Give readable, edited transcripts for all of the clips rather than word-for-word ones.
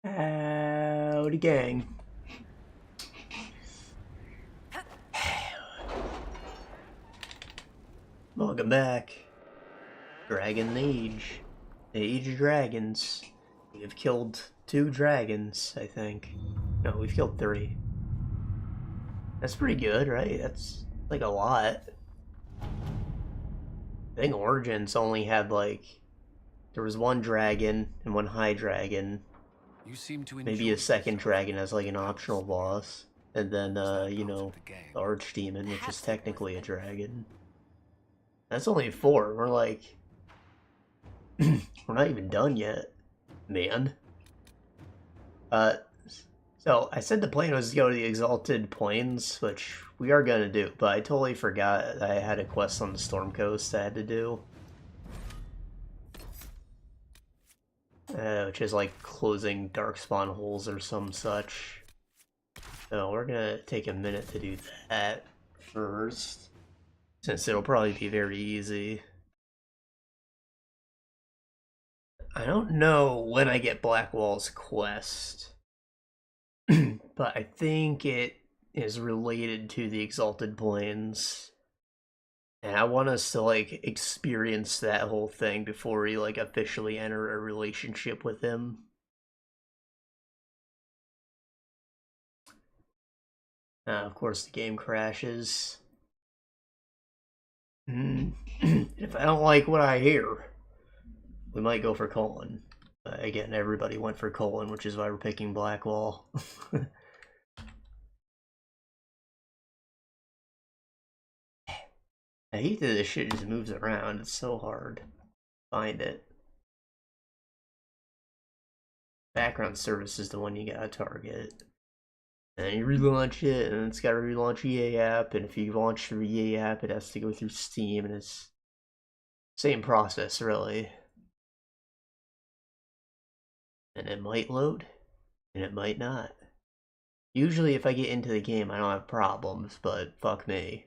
Howdy, gang. Welcome back. Dragon Age. Age of Dragons. We have killed 2 dragons, I think. No, we've killed 3. That's pretty good, right? That's like a lot. I think Origins only had like... There was 1 dragon and 1 high dragon. You seem to Maybe a second dragon as like an optional boss. And then, you know, the Archdemon, which is technically a dragon. That's only 4. We're like... we're not even done yet, man. So I said the plan was to go to the Exalted Plains, which we are gonna do, but I totally forgot I had a quest on the Storm Coast I had to do. Which is like closing Darkspawn holes or some such. So we're gonna take a minute to do that first, since it'll probably be very easy. I don't know when I get Blackwall's quest, but I think it is related to the Exalted Plains. And I want us to, like, experience that whole thing before we, like, officially enter a relationship with him. Of course, the game crashes. If I don't like what I hear, we might go for Colin. Again, everybody went for Colin, which is why we're picking Blackwall. I hate that this shit just moves around. It's so hard to find it. Background service is the one you gotta target. And then you relaunch it, and it's gotta relaunch EA app, and if you launch through EA app, it has to go through Steam, and it's same process, really. And it might load, and it might not. Usually if I get into the game, I don't have problems, but fuck me.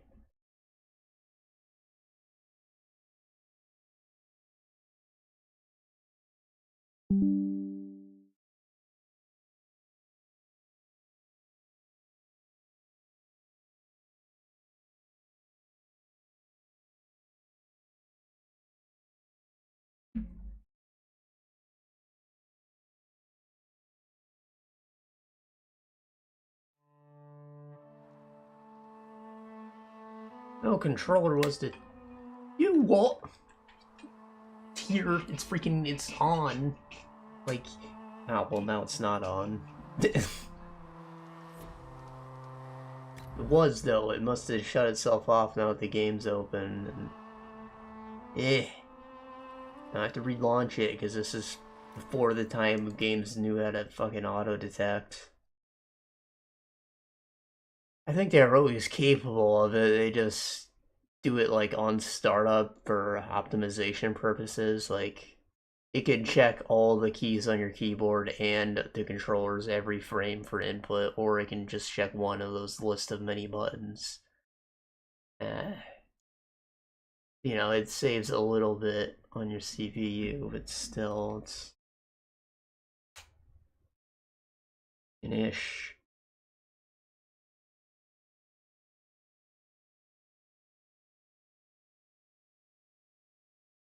No, controller was the... You what? Here, it's on. Like, oh, well now it's not on. It was, though. It must have shut itself off now that the game's open. And... I have to relaunch it, because this is before the time games knew how to fucking auto-detect. I think they're always capable of it, they just do it, like, on startup for optimization purposes. Like, it could check all the keys on your keyboard and the controllers every frame for input, or it can just check one of those list of many buttons. You know, it saves a little bit on your CPU, but still, it's an ish.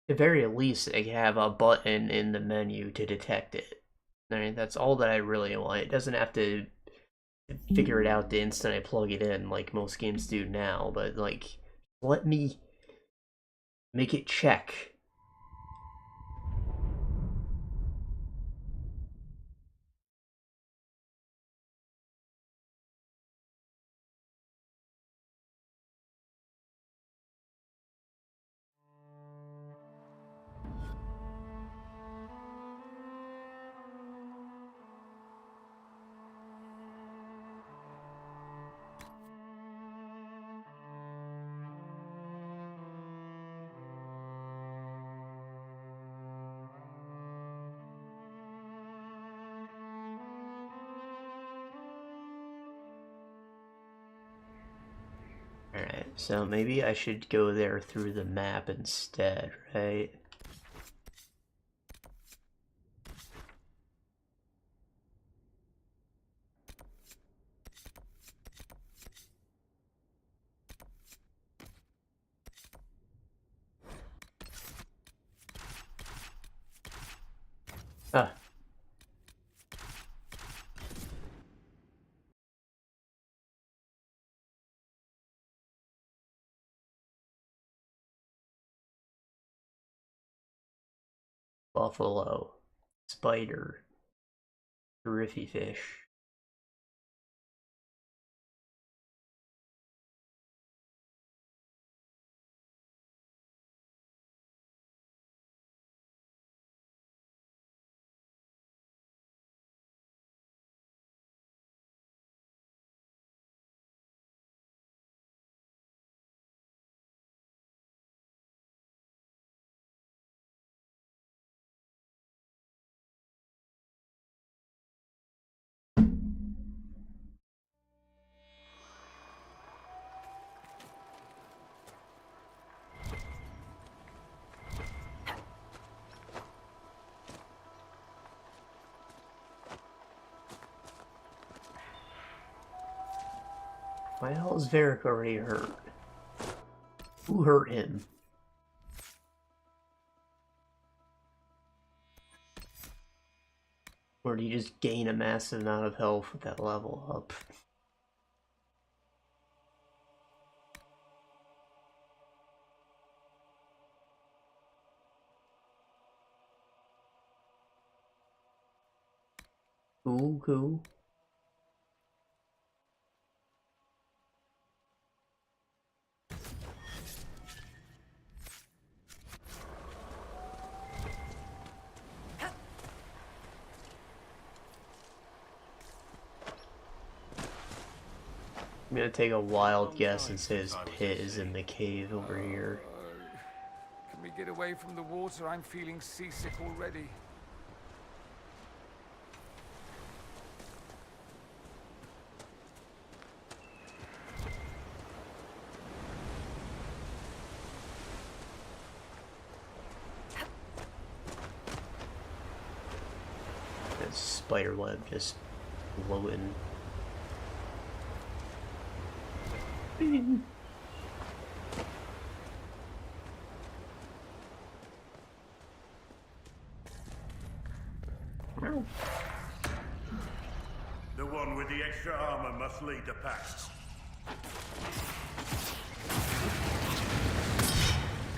At the very least, I have a button in the menu to detect it. I mean, that's all that I really want. It doesn't have to figure it out the instant I plug it in, like most games do now, but, like, let me make it check. Alright, so maybe I should go there through the map instead, right? Ah. Buffalo. Spider. Griffy fish. Why the hell is Varric already hurt? Who hurt him? Or do you just gain a massive amount of health with that level up? Cool. I'm gonna take a wild guess and say his pit is in the cave over here. Can we get away from the water? I'm feeling seasick already. That spider web just floating. The one with the extra armor must lead the pack.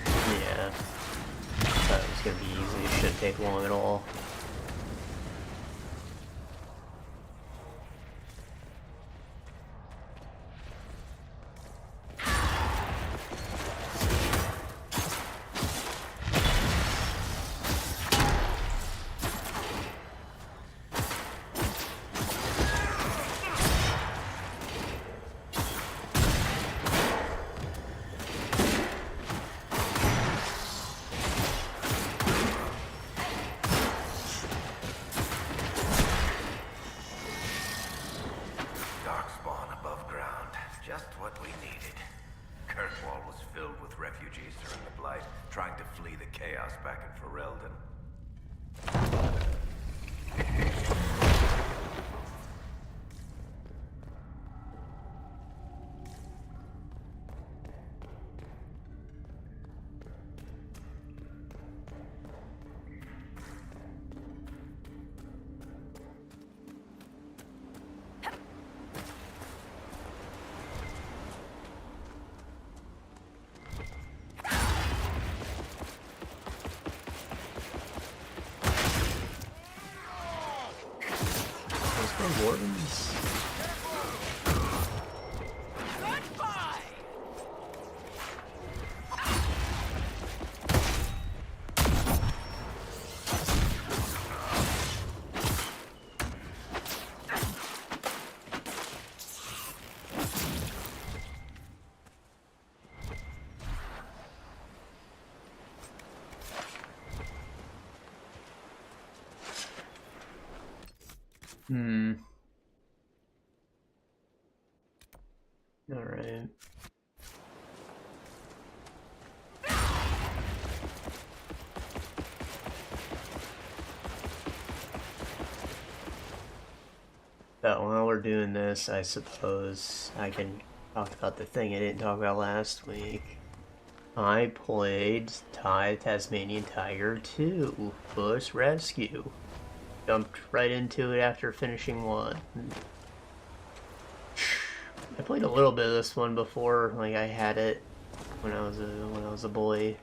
Yeah. Thought it was gonna be easy. It shouldn't take long at all. Darkspawn above ground. Just what we needed. Kirkwall was filled with refugees during the Blight, trying to flee the chaos back in Ferelden. Wardens. Alright. But while we're doing this, I suppose I can talk about the thing I didn't talk about last week. I played Tasmanian Tiger 2, Bush Rescue. jumped right into it after finishing one. I played a little bit of this one before, like I had it when I was a boy.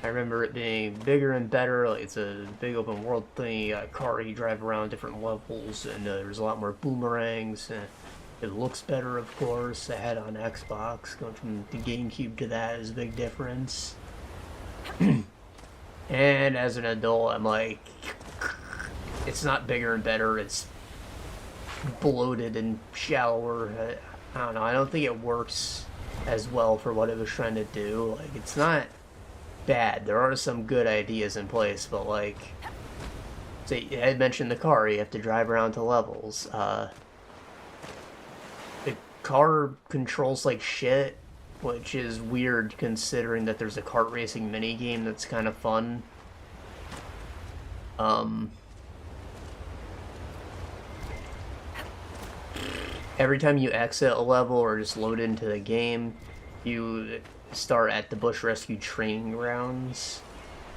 I remember it being bigger and better. Like it's a big open world thing. You got a car, you drive around different levels, and there's a lot more boomerangs. It looks better, of course. I had it on Xbox. Going from the GameCube to that is a big difference. And as an adult, I'm like, it's not bigger and better. It's bloated and shallower. I don't know. I don't think it works as well for what it was trying to do. Like, it's not bad. There are some good ideas in place, but like, say I had mentioned the car. You have to drive around to levels. The car controls like shit, which is weird considering that there's a kart racing minigame that's kind of fun. Every time you exit a level or just load into the game, you start at the Bush Rescue Training Grounds,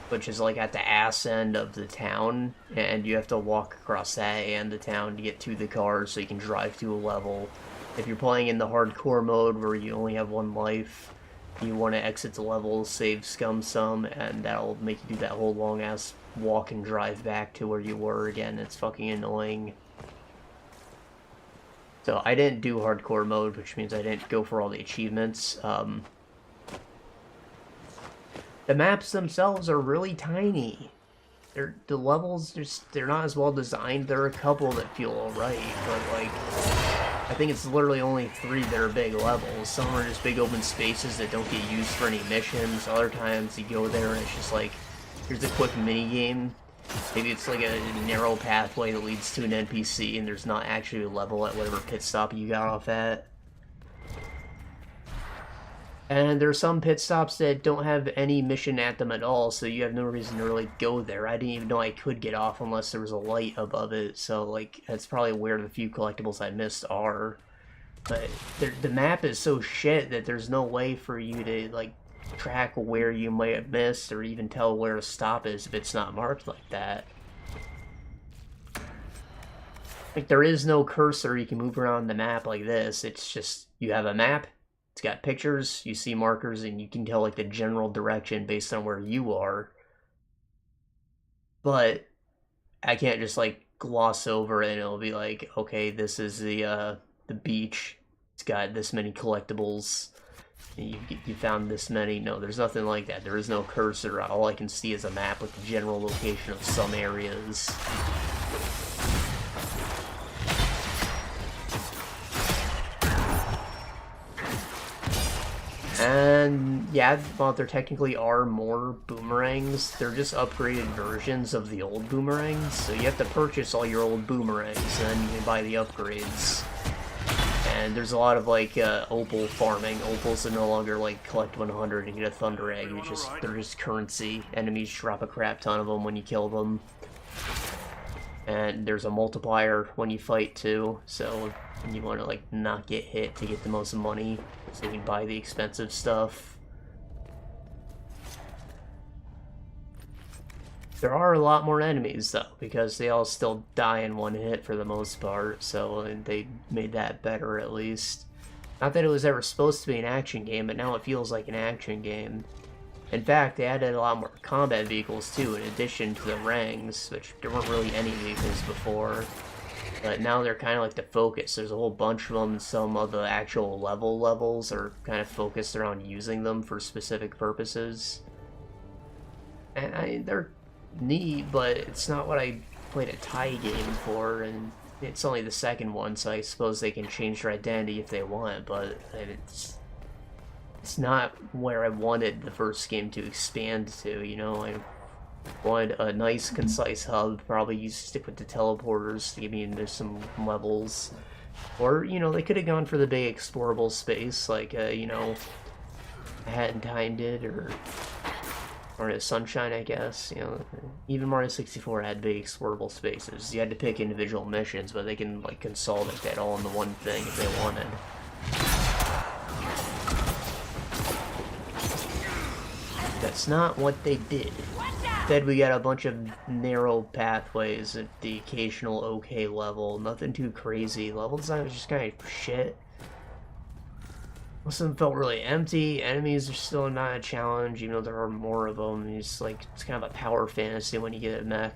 which is like at the ass end of the town, and you have to walk across that and the town to get to the car so you can drive to a level. If you're playing in the hardcore mode where you only have one life, you want to exit the level, save scum some, and that'll make you do that whole long ass walk and drive back to where you were again. It's fucking annoying. So I didn't do hardcore mode, which means I didn't go for all the achievements. The maps themselves are really tiny. The levels, they're not as well designed. There are a couple that feel alright, but like, I think it's literally only 3 that are big levels. Some are just big open spaces that don't get used for any missions. Other times you go there and it's just like, here's a quick mini game. Maybe it's like a narrow pathway that leads to an NPC and there's not actually a level at whatever pit stop you got off at. And there are some pit stops that don't have any mission at them at all, so you have no reason to really go there. I didn't even know I could get off unless there was a light above it, so like that's probably where the few collectibles I missed are. But the map is so shit that there's no way for you to like track where you might have missed or even tell where a stop is if it's not marked like that. Like there is no cursor you can move around the map like this. It's just you have a map, it's got pictures, you see markers, and you can tell like the general direction based on where you are. But I can't just like gloss over it and it'll be like, okay, this is the beach. It's got this many collectibles. You found this many. No, there's nothing like that. There is no cursor. All I can see is a map with the general location of some areas. And yeah, while there technically are more boomerangs, they're just upgraded versions of the old boomerangs. So you have to purchase all your old boomerangs, and then you can buy the upgrades. And there's a lot of like opal farming. Opals are no longer like collect 100 and get a thunder egg. They're just currency. Enemies drop a crap ton of them when you kill them. And there's a multiplier when you fight too. So you want to like not get hit to get the most money, so you can buy the expensive stuff. There are a lot more enemies though, because they all still die in one hit for the most part, so they made that better at least. Not that it was ever supposed to be an action game, but now it feels like an action game. In fact, they added a lot more combat vehicles too, in addition to the rangs, which there weren't really any vehicles before. But now they're kind of like the focus. There's a whole bunch of them, and some of the actual levels are kind of focused around using them for specific purposes. And they're neat, but it's not what I played a Thai game for, and it's only the second one, so I suppose they can change their identity if they want, but it's not where I wanted the first game to expand to, you know. I wanted a nice, concise hub, probably stick with the teleporters to get me into some levels. Or, you know, they could have gone for the big explorable space, like, you know, Hat in Time did, or Mario Sunshine, I guess. You know, even Mario 64 had big explorable spaces. You had to pick individual missions, but they can, like, consolidate that all into one thing if they wanted. That's not what they did. Instead, we got a bunch of narrow pathways at the occasional okay level. Nothing too crazy. Level design was just kind of shit. Most of them felt really empty. Enemies are still not a challenge, even though there are more of them. It's like, it's kind of a power fantasy when you get a mech.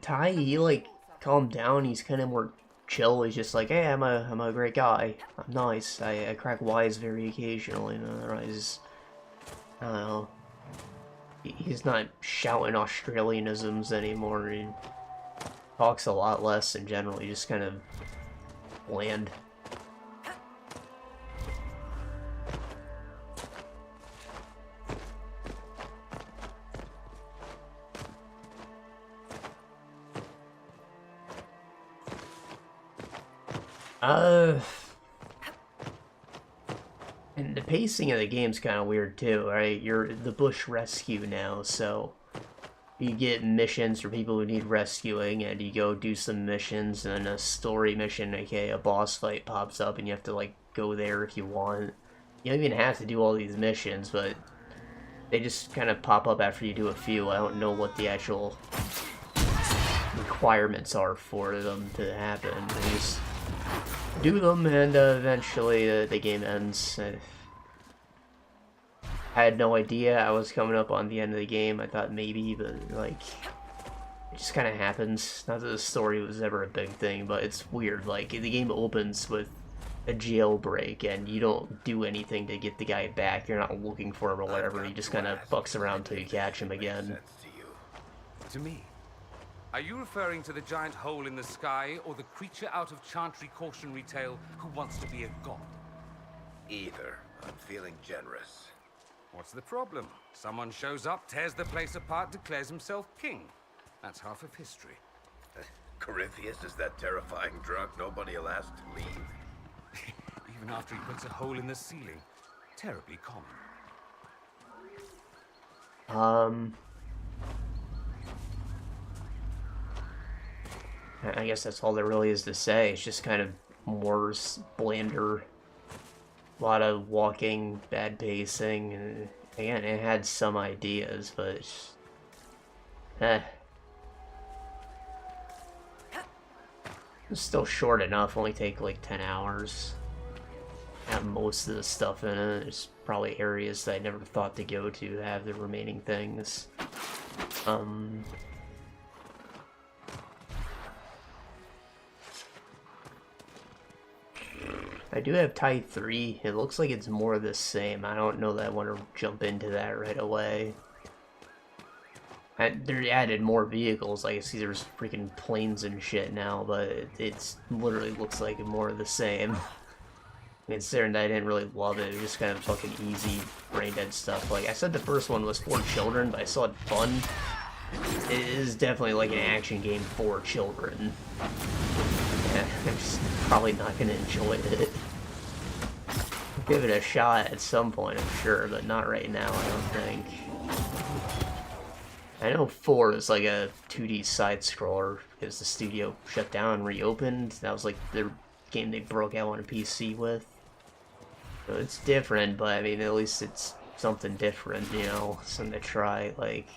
Ty, he like calmed down. He's kind of more chill. He's just like, hey, I'm a great guy. I'm nice. I crack wise very occasionally. You know, I don't know. He's not shouting Australianisms anymore. He talks a lot less in general. He just kind of bland. And the pacing of the game's kind of weird too, right? You're the bush rescue now, so you get missions for people who need rescuing, and you go do some missions, and then a story mission, aka a boss fight, pops up, and you have to like go there if you want. You don't even have to do all these missions, but they just kind of pop up after you do a few. I don't know what the actual requirements are for them to happen. They just do them, and eventually the game ends. I had no idea I was coming up on the end of the game. I thought maybe, but like, it just kind of happens. Not that the story was ever a big thing, but it's weird. Like, the game opens with a jailbreak, and you don't do anything to get the guy back. You're not looking for him or whatever. He just kind of bucks around till you catch him again. To me? Are you referring to the giant hole in the sky, or the creature out of Chantry cautionary tale who wants to be a god? Either. I'm feeling generous. What's the problem? Someone shows up, tears the place apart, declares himself king. That's half of history. Corypheus is that terrifying drunk nobody will ask to leave? Even after he puts a hole in the ceiling. Terribly common. I guess that's all there really is to say. It's just kind of more blander. A lot of walking, bad pacing, and again, it had some ideas, but it's, it's still short enough. Only take like 10 hours. Have most of the stuff in it. There's probably areas that I never thought to go to have the remaining things. I do have Type 3. It looks like it's more of the same. I don't know that I want to jump into that right away. They added more vehicles. Like, I see there's freaking planes and shit now, but it literally looks like more of the same. Considering that I didn't really love it, it was just kind of fucking easy, brain-dead stuff. Like, I said the first one was for children, but I still had fun. It is definitely like an action game for children. Yeah, I'm just probably not gonna enjoy it. Give it a shot at some point, I'm sure, but not right now, I don't think. I know 4 is like a 2D side-scroller because the studio shut down and reopened. That was like the game they broke out on a PC with. So it's different, but I mean, at least it's something different, you know, something to try. Like,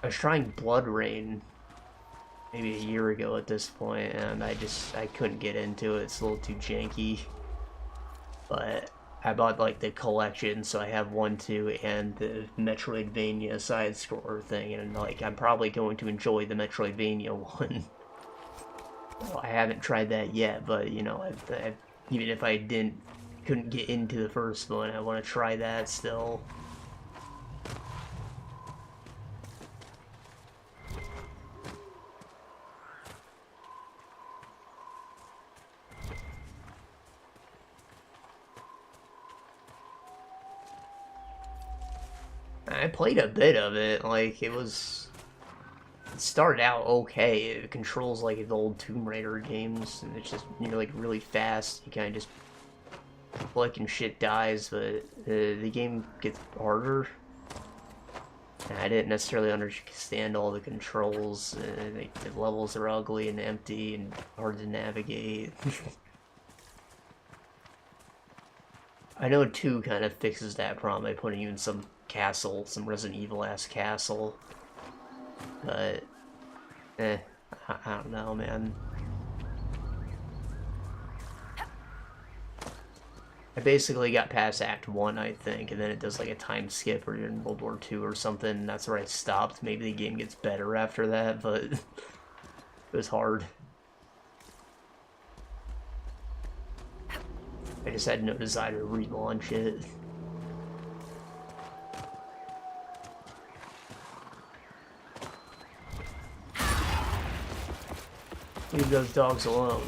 I was trying Blood Rain maybe a year ago at this point, and I couldn't get into it. It's a little too janky. But I bought like the collection, so I have 1, 2, and the Metroidvania side-scroller thing, and like I'm probably going to enjoy the Metroidvania one. Well, I haven't tried that yet, but you know, even if I couldn't get into the first one, I want to try that still. I played a bit of it. Like, it started out okay. It controls like the old Tomb Raider games, and it's just, you're like really fast. You kind of just click and shit dies, but the game gets harder. And I didn't necessarily understand all the controls. The levels are ugly and empty and hard to navigate. I know 2 kind of fixes that problem by putting you in some castle, some Resident Evil-ass castle. But, I don't know, man. I basically got past Act 1, I think, and then it does like a time skip or you're in World War II or something, and that's where I stopped. Maybe the game gets better after that, but it was hard. I just had no desire to relaunch it. Leave those dogs alone.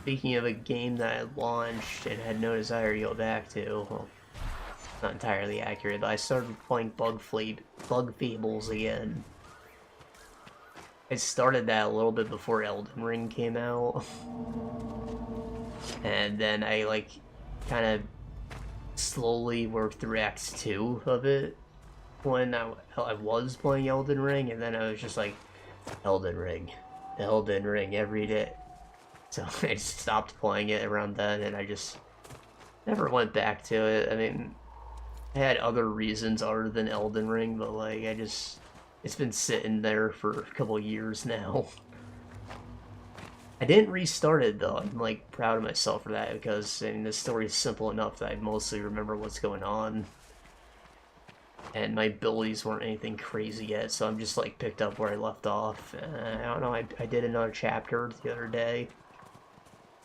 Speaking of a game that I launched and had no desire to go back to, well, not entirely accurate, but I started playing Bug Fables again. I started that a little bit before Elden Ring came out. And then I, like, kind of slowly worked through Act 2 of it when I was playing Elden Ring, and then I was just like, Elden Ring every day. So I just stopped playing it around then, and I just never went back to it. I mean, I had other reasons other than Elden Ring, but like, it's been sitting there for a couple years now. I didn't restart it though. I'm like proud of myself for that because I mean the story is simple enough that I mostly remember what's going on. And my abilities weren't anything crazy yet, so I'm just like picked up where I left off. I don't know, I did another chapter the other day.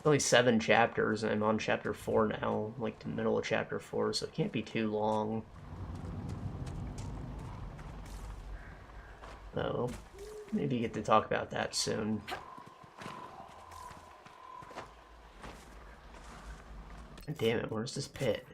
Only 7 chapters, and I'm on chapter 4 now, like the middle of chapter 4, so it can't be too long. So, maybe get to talk about that soon. Damn it, where's this pit?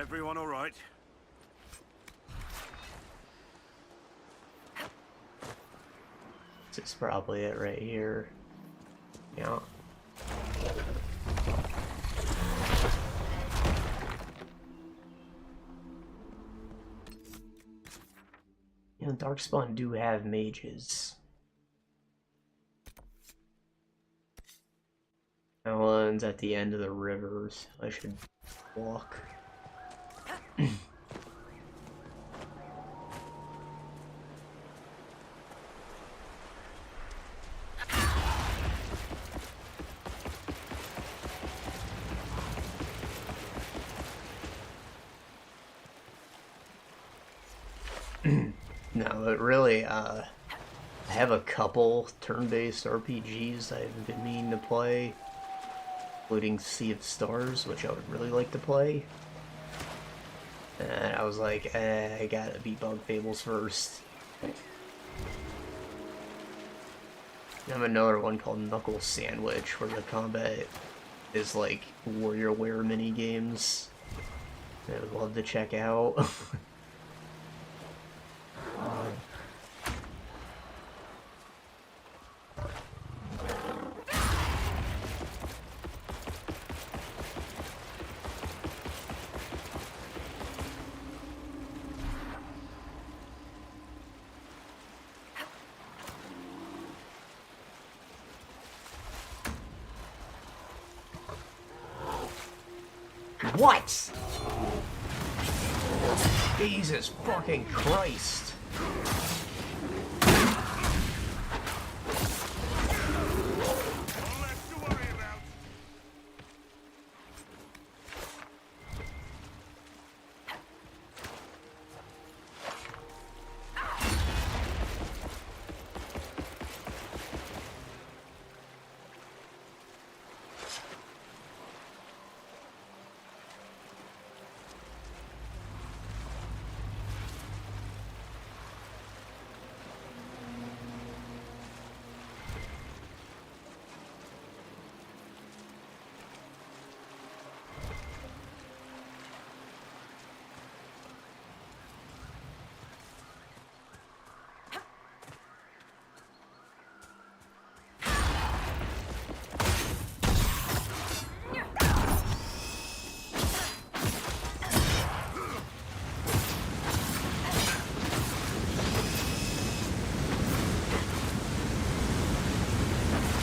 Everyone all right? This is probably it right here. Yeah. You know, Darkspawn do have mages. That one's at the end of the rivers. I should walk. No, but really, I have a couple turn-based RPGs I've been meaning to play, including Sea of Stars, which I would really like to play. And I was like, I gotta beat Bug Fables first. I have another one called Knuckle Sandwich, where the combat is like WarriorWare mini games. I would love to check out. What? Jesus fucking Christ.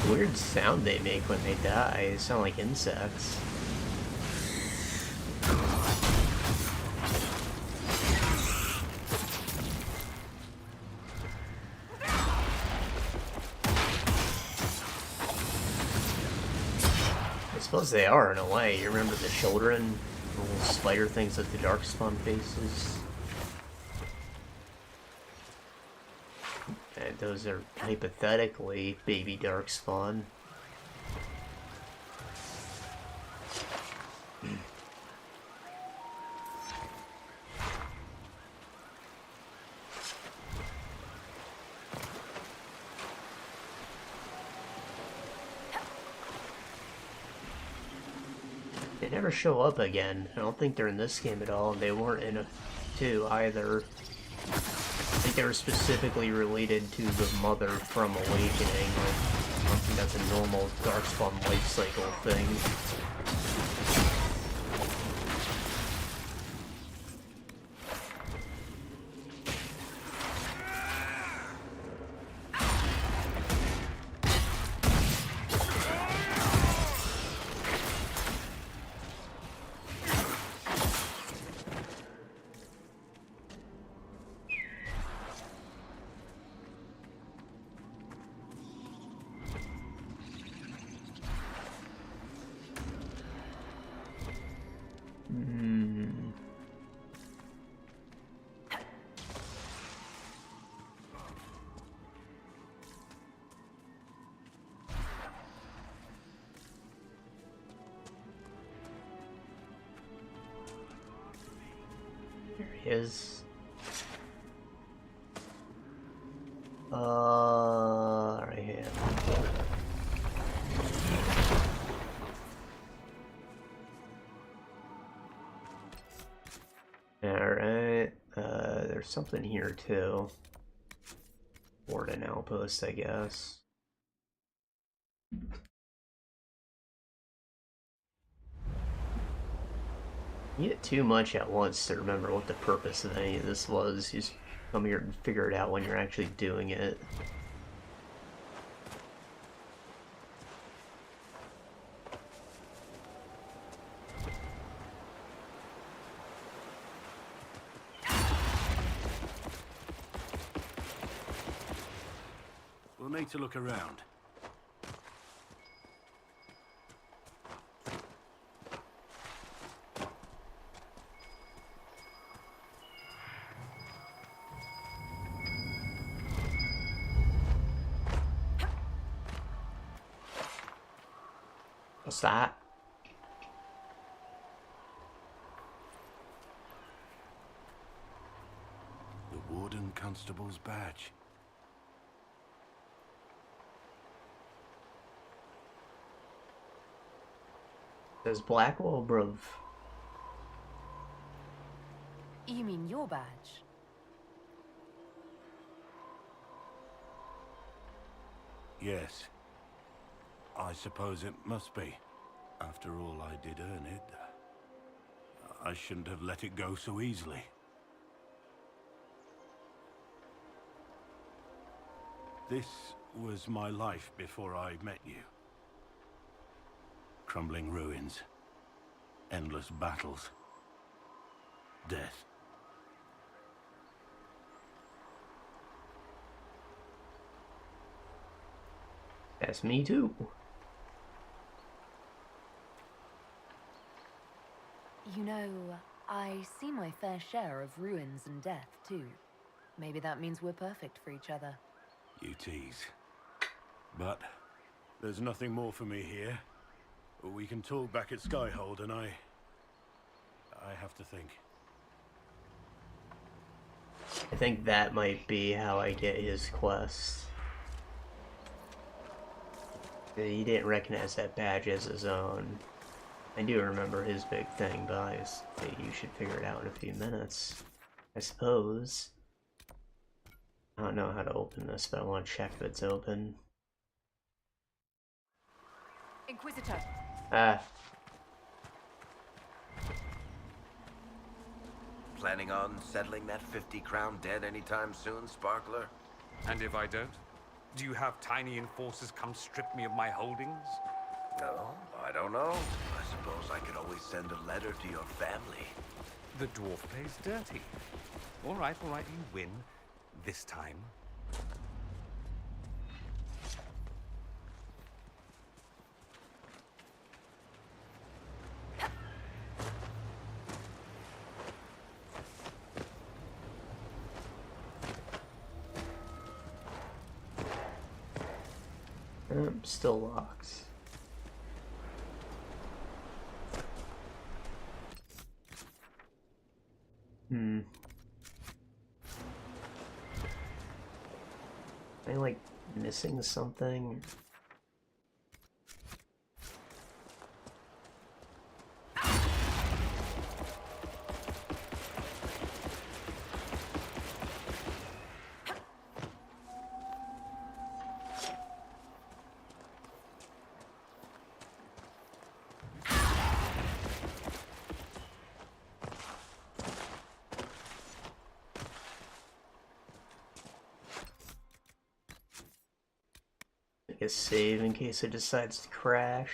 Weird sound they make when they die. They sound like insects. I suppose they are in a way. You remember the children? The little spider things with the Darkspawn faces? And those are hypothetically baby Darkspawn. They never show up again. I don't think they're in this game at all, and they weren't in a 2 either. I think they were specifically related to the mother from Awakening. Like, I don't think that's a normal Darkspawn life cycle thing. There he is. Right here. Alright, there's something here too. Warden outpost, I guess. You get too much at once to remember what the purpose of any of this was. You just come here and figure it out when you're actually doing it. We'll need to look around. What's that? The Warden Constable's badge. Says Blackwall, bruv. You mean your badge? Yes. I suppose it must be. After all, I did earn it. I shouldn't have let it go so easily. This was my life before I met you. Crumbling ruins. Endless battles. Death. That's me too. You know, I see my fair share of ruins and death, too. Maybe that means we're perfect for each other. You tease. But there's nothing more for me here. We can talk back at Skyhold, and I have to think. I think that might be how I get his quest. He didn't recognize that badge as his own. I do remember his big thing, but you should figure it out in a few minutes, I suppose. I don't know how to open this, but I want to check if it's open. Inquisitor! Ah. Planning on settling that 50-crown debt anytime soon, Sparkler? And if I don't? Do you have tiny enforcers come strip me of my holdings? No, I don't know. I suppose I could always send a letter to your family. The dwarf plays dirty. All right, you win. This time. Still locked. Am I like missing something? A save in case it decides to crash.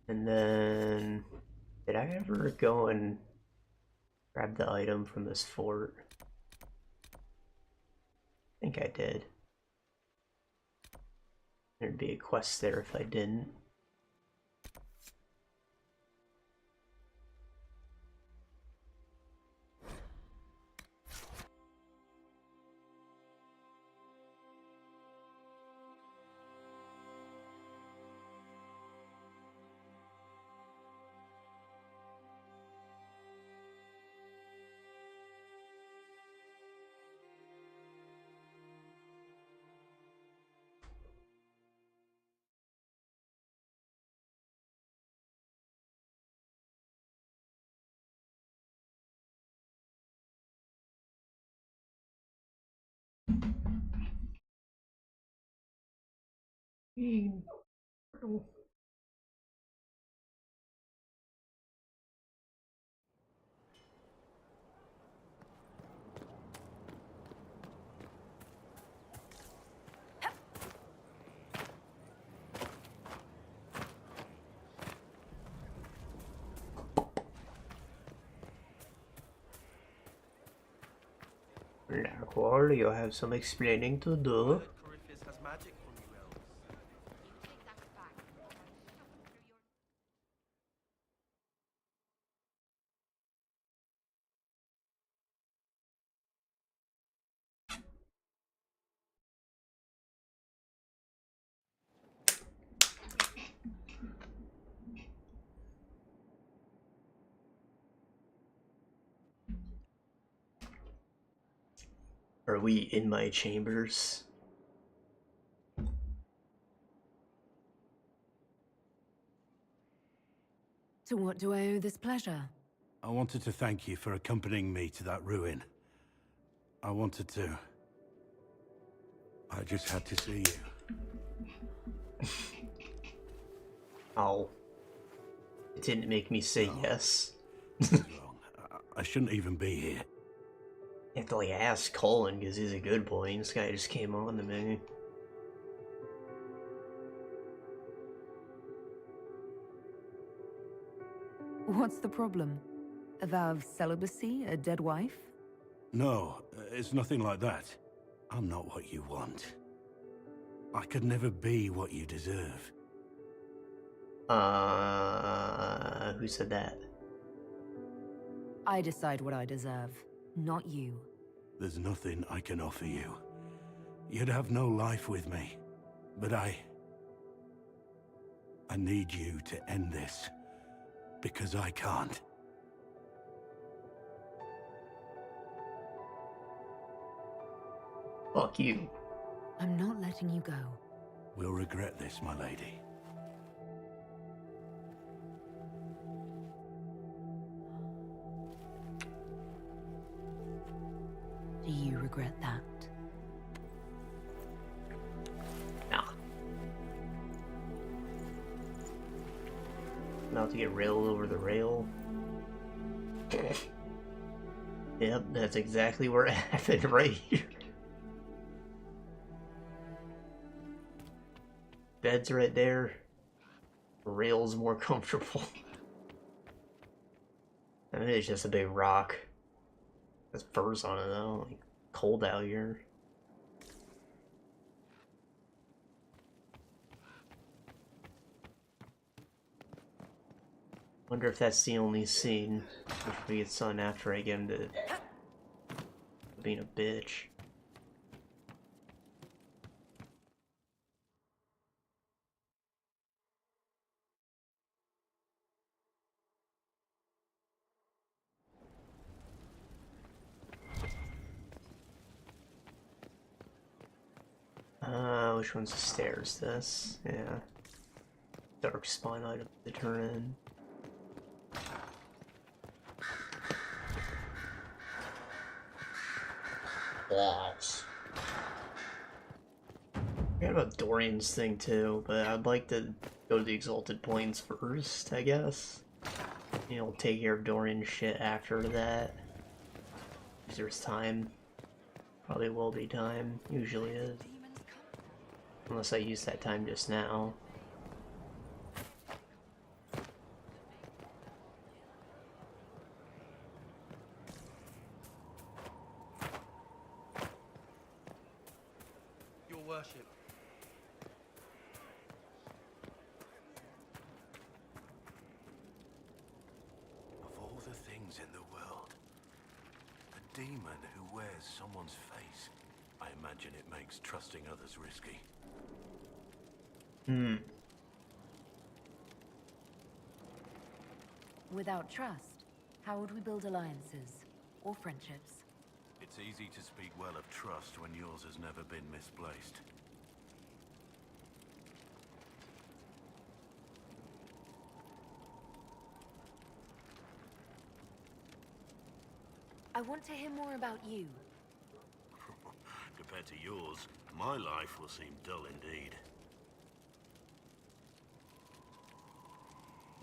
And then, did I ever go and grab the item from this fort? I think I did. There'd be a quest there if I didn't. Blackwall, you have some explaining to do. Are we in my chambers? To what do I owe this pleasure? I wanted to thank you for accompanying me to that ruin. I wanted to... I just had to see you. Oh. It didn't make me say yes. Wrong. I shouldn't even be here. You have to like ask Colin because he's a good boy. This guy just came on to me. What's the problem? A vow of celibacy? A dead wife? No, it's nothing like that. I'm not what you want. I could never be what you deserve. Who said that? I decide what I deserve, not you. There's nothing I can offer you. You'd have no life with me. But I need you to end this. Because I can't. Fuck you. I'm not letting you go. We'll regret this, my lady. Do you regret that? Nah. About to get railed over the rail. Yep, that's exactly where it happened right here. Bed's right there. Rail's more comfortable. I mean, it's just a big rock. There's furs on it though. Like, cold out here. Wonder if that's the only scene which we get sun after I get him to being a bitch. Which one's the stairs? This? Yeah. Darkspawn item to turn in. Walls. I forgot about Dorian's thing too, but I'd like to go to the Exalted Plains first, I guess. You know, take care of Dorian's shit after that. If there's time. Probably will be time. Usually is. Unless I use that time just now. Your worship. Of all the things in the world, a demon who wears someone's face. I imagine it makes trusting others risky. Without trust, how would we build alliances or friendships? It's easy to speak well of trust when yours has never been misplaced. I want to hear more about you. Compared to yours, my life will seem dull indeed.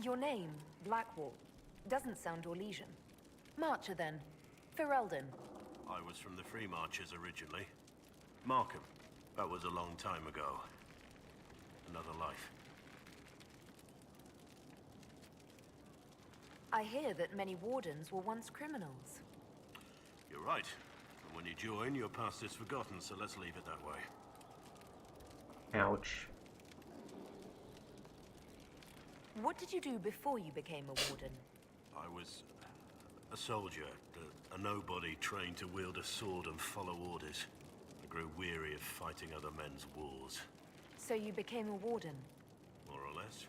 Your name, Blackwall, doesn't sound Orlesian. Marcher then. Ferelden. I was from the Free Marchers originally. Markham. That was a long time ago. Another life. I hear that many wardens were once criminals. You're right. And when you join, your past is forgotten, so let's leave it that way. Ouch. What did you do before you became a warden? I was a soldier, a nobody trained to wield a sword and follow orders. I grew weary of fighting other men's wars. So you became a warden? More or less.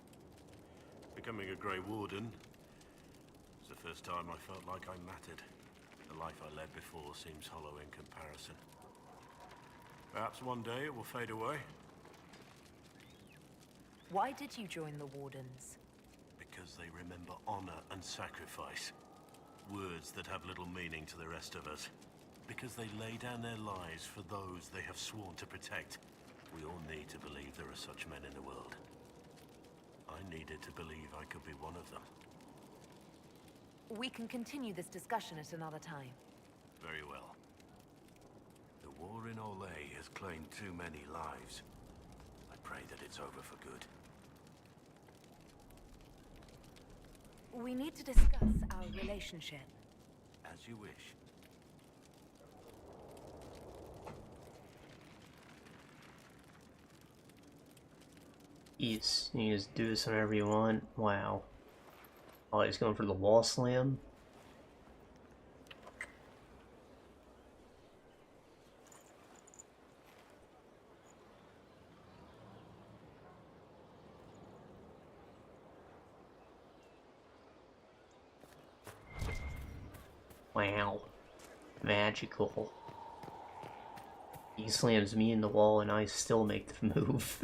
Becoming a Grey Warden was the first time I felt like I mattered. The life I led before seems hollow in comparison. Perhaps one day it will fade away. Why did you join the Wardens? Because they remember remember honor and sacrifice. Words that have little meaning to the rest of us. Because they lay down their lives for those they have sworn to protect. We all need to believe there are such men in the world. I needed to believe I could be one of them. We can continue this discussion at another time. Very well. The war in Olay has claimed too many lives. I pray that it's over for good. We need to discuss our relationship. As you wish. Yes, you can just do this whenever you want. Wow. Oh, he's going for the wall slam. Wow. Magical. He slams me in the wall and I still make the move.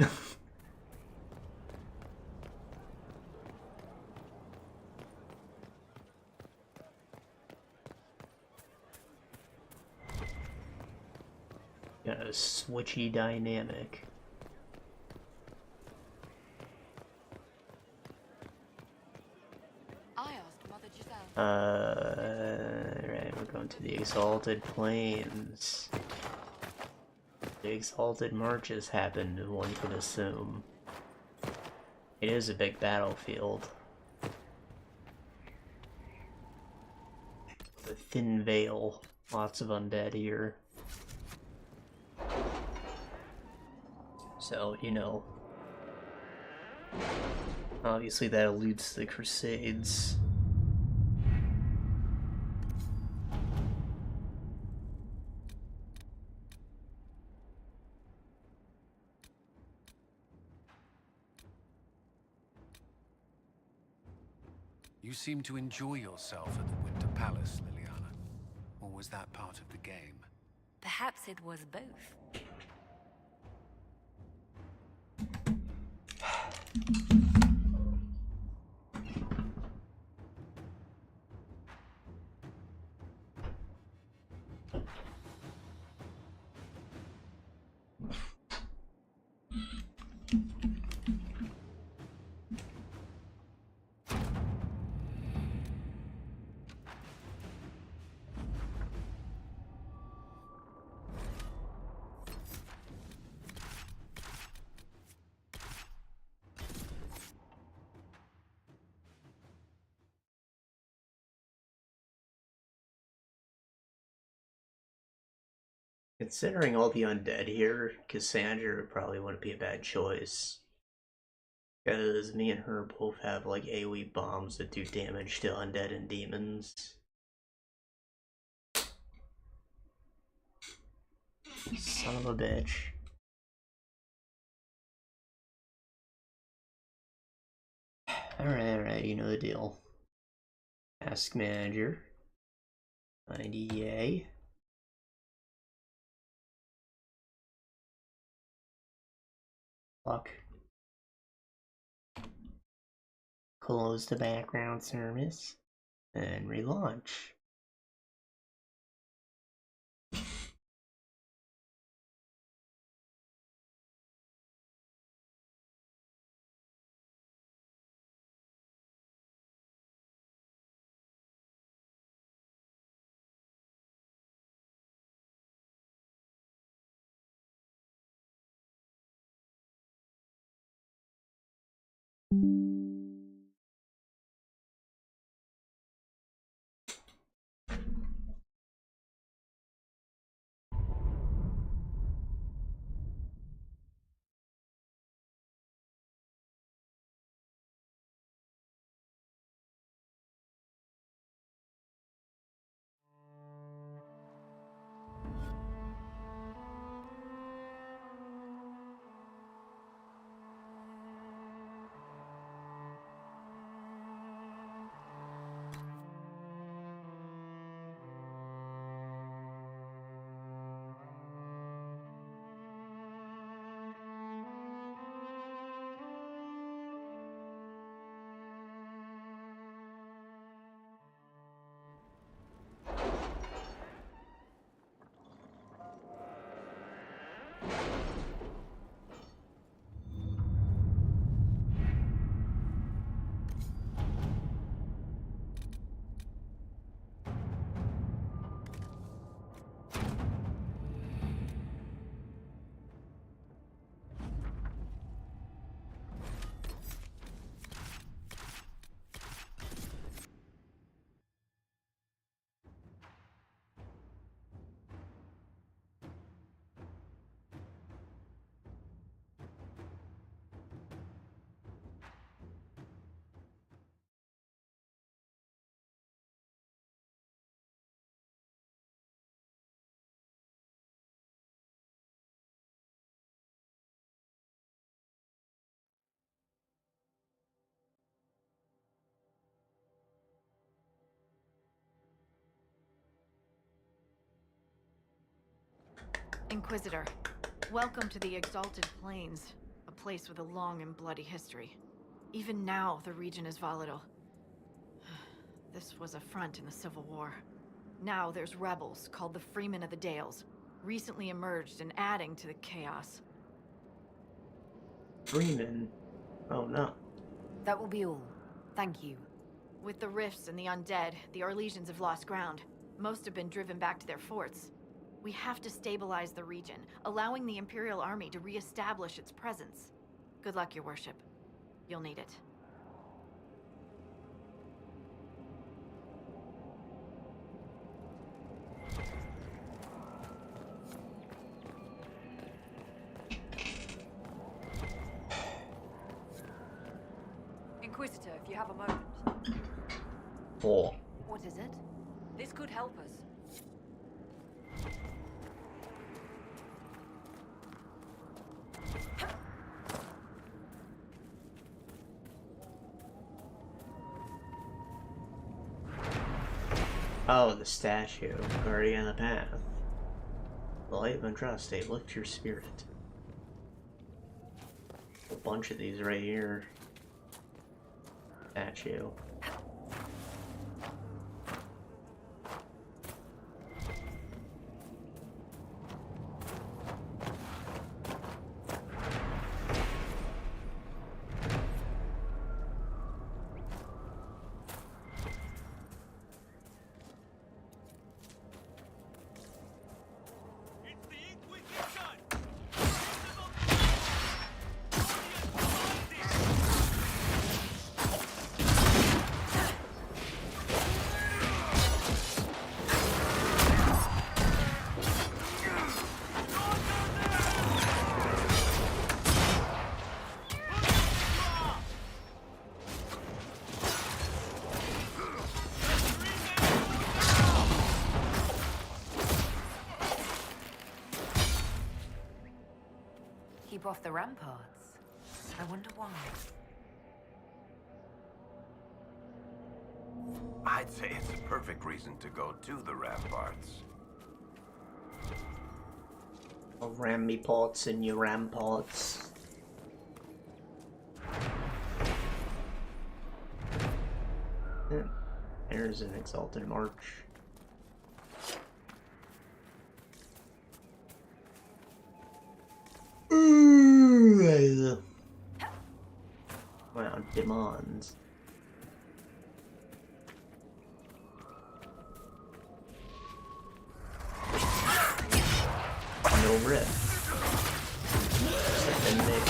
Got a switchy dynamic. I asked Mother Giselle. Right, we're going to the Exalted Plains. The Exalted marches happened, one could assume. It is a big battlefield. The thin veil. Lots of undead here. So, you know. Obviously that alludes to the Crusades. You seem to enjoy yourself at the Winter Palace, Liliana. Or was that part of the game? Perhaps it was both. Considering all the undead here, Cassandra probably wouldn't be a bad choice. Because me and her both have like AoE bombs that do damage to undead and demons. Son of a bitch. Alright, you know the deal. Task manager. 90A. Fuck. Close the background service. And relaunch. Inquisitor, welcome to the Exalted Plains, a place with a long and bloody history. Even now, the region is volatile. This was a front in the Civil War. Now there's rebels called the Freemen of the Dales, recently emerged and adding to the chaos. Freeman? Oh no. That will be all. Thank you. With the rifts and the undead, the Orlesians have lost ground. Most have been driven back to their forts. We have to stabilize the region, allowing the Imperial Army to re-establish its presence. Good luck, Your Worship. You'll need it. Inquisitor, if you have a moment. 4. What is it? This could help us. Oh, the statue. Already on the path. The light of trust, lift your spirit. A bunch of these right here. Statue. Keep off the ramparts. I wonder why. I'd say it's a perfect reason to go to the ramparts. I'll ram me pots in your ramparts. There's an Exalted March. Wow, demands. No rip. Except in there.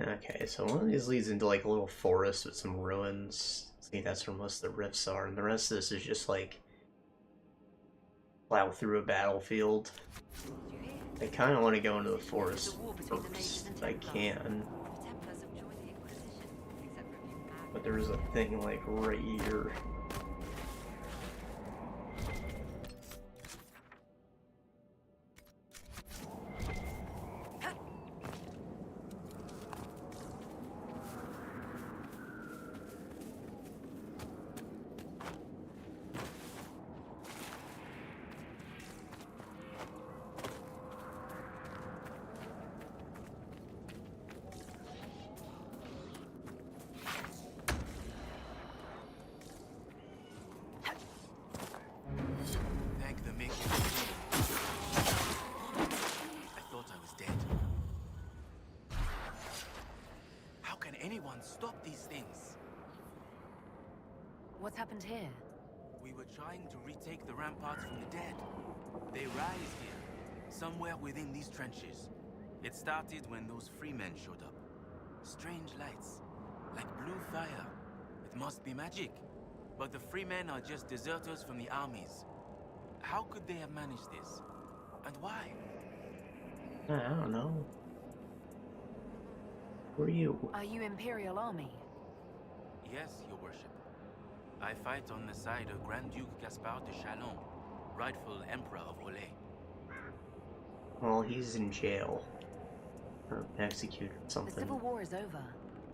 Okay, so one of these leads into like a little forest with some ruins. I think that's where most of the rifts are, and the rest of this is just like plow through a battlefield. I kind of want to go into the forest if I can, but there's a thing like right here. Stop these things. What's happened here? We were trying to retake the ramparts from the dead. They rise here, somewhere within these trenches. It started when those freemen showed up. Strange lights, like blue fire. It must be magic. But the freemen are just deserters from the armies. How could they have managed this? And why? I don't know. Who are you? Are you Imperial Army? Yes, Your Worship. I fight on the side of Grand Duke Gaspard de Chalon, rightful Emperor of Olay. Well, he's in jail. Or executed or The something. Civil War is over.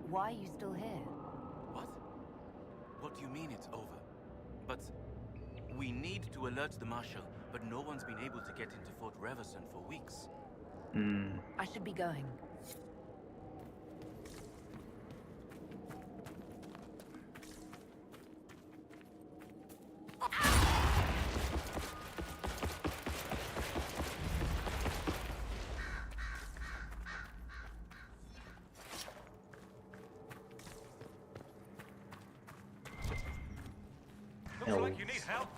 Why are you still here? What? What do you mean it's over? But we need to alert the Marshal, but no one's been able to get into Fort Reverson for weeks. I should be going. Looks like you need help.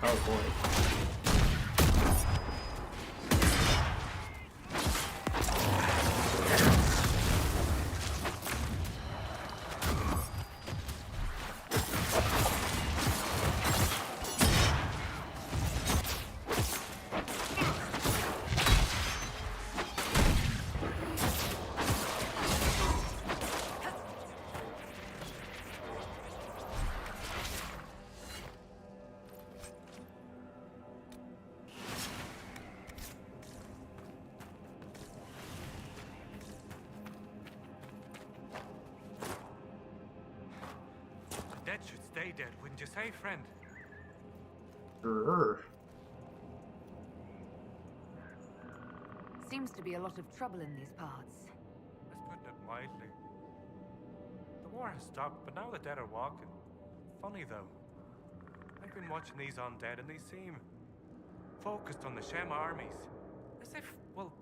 Oh boy. Dead should stay dead, wouldn't you say, friend? Grr. Seems to be a lot of trouble in these parts. That's putting it mildly. The war has stopped, but now the dead are walking. Funny though. I've been watching these undead and they seem focused on the Shem armies. As if, well,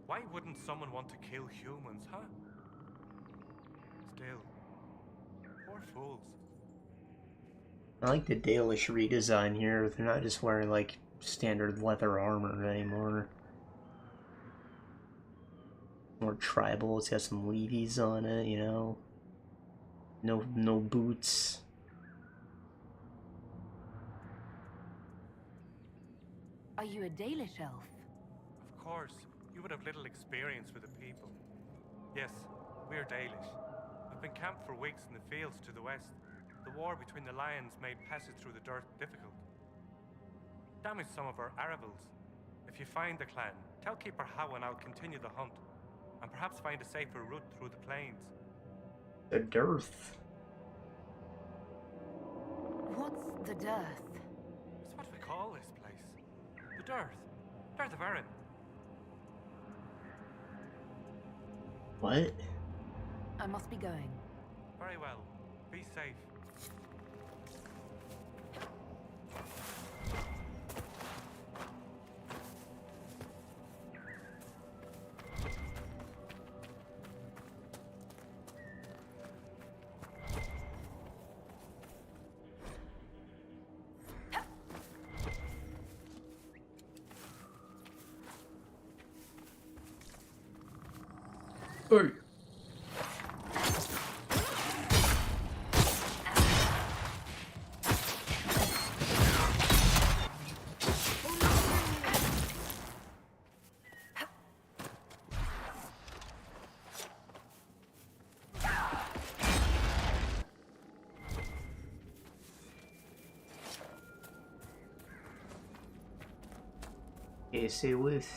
why wouldn't someone want to kill humans, huh? Still, poor fools. I like the Dalish redesign here. They're not just wearing like standard leather armor anymore. More tribal. It's got some levies on it, you know. No boots. Are you a Dalish elf? Of course, you would have little experience with the people. Yes, we're Dalish. We've been camped for weeks in the fields to the west. The war between the lions made passage through the dirt difficult. Damaged some of our arravals. If you find the clan, tell Keeper Howan I'll continue the hunt, and perhaps find a safer route through the plains. The dearth. What's the dearth? It's what we call this place. The Dearth. Dearth of Erin. What? I must be going. Very well. Be safe. Hey. Esse with.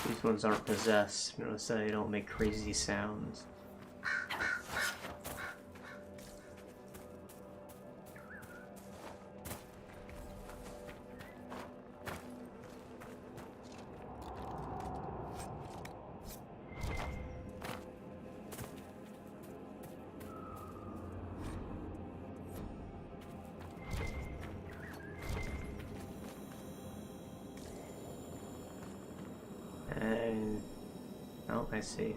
These ones aren't possessed, you know, so they don't make crazy sounds. And oh, I see.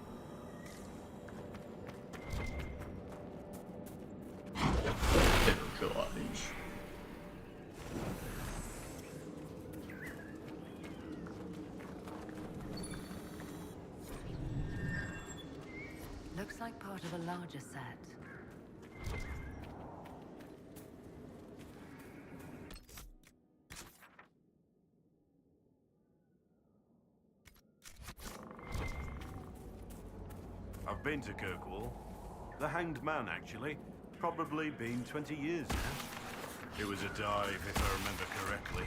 Looks like part of a larger set. been to Kirkwall. The Hanged Man, actually. Probably been 20 years now. It was a dive, if I remember correctly.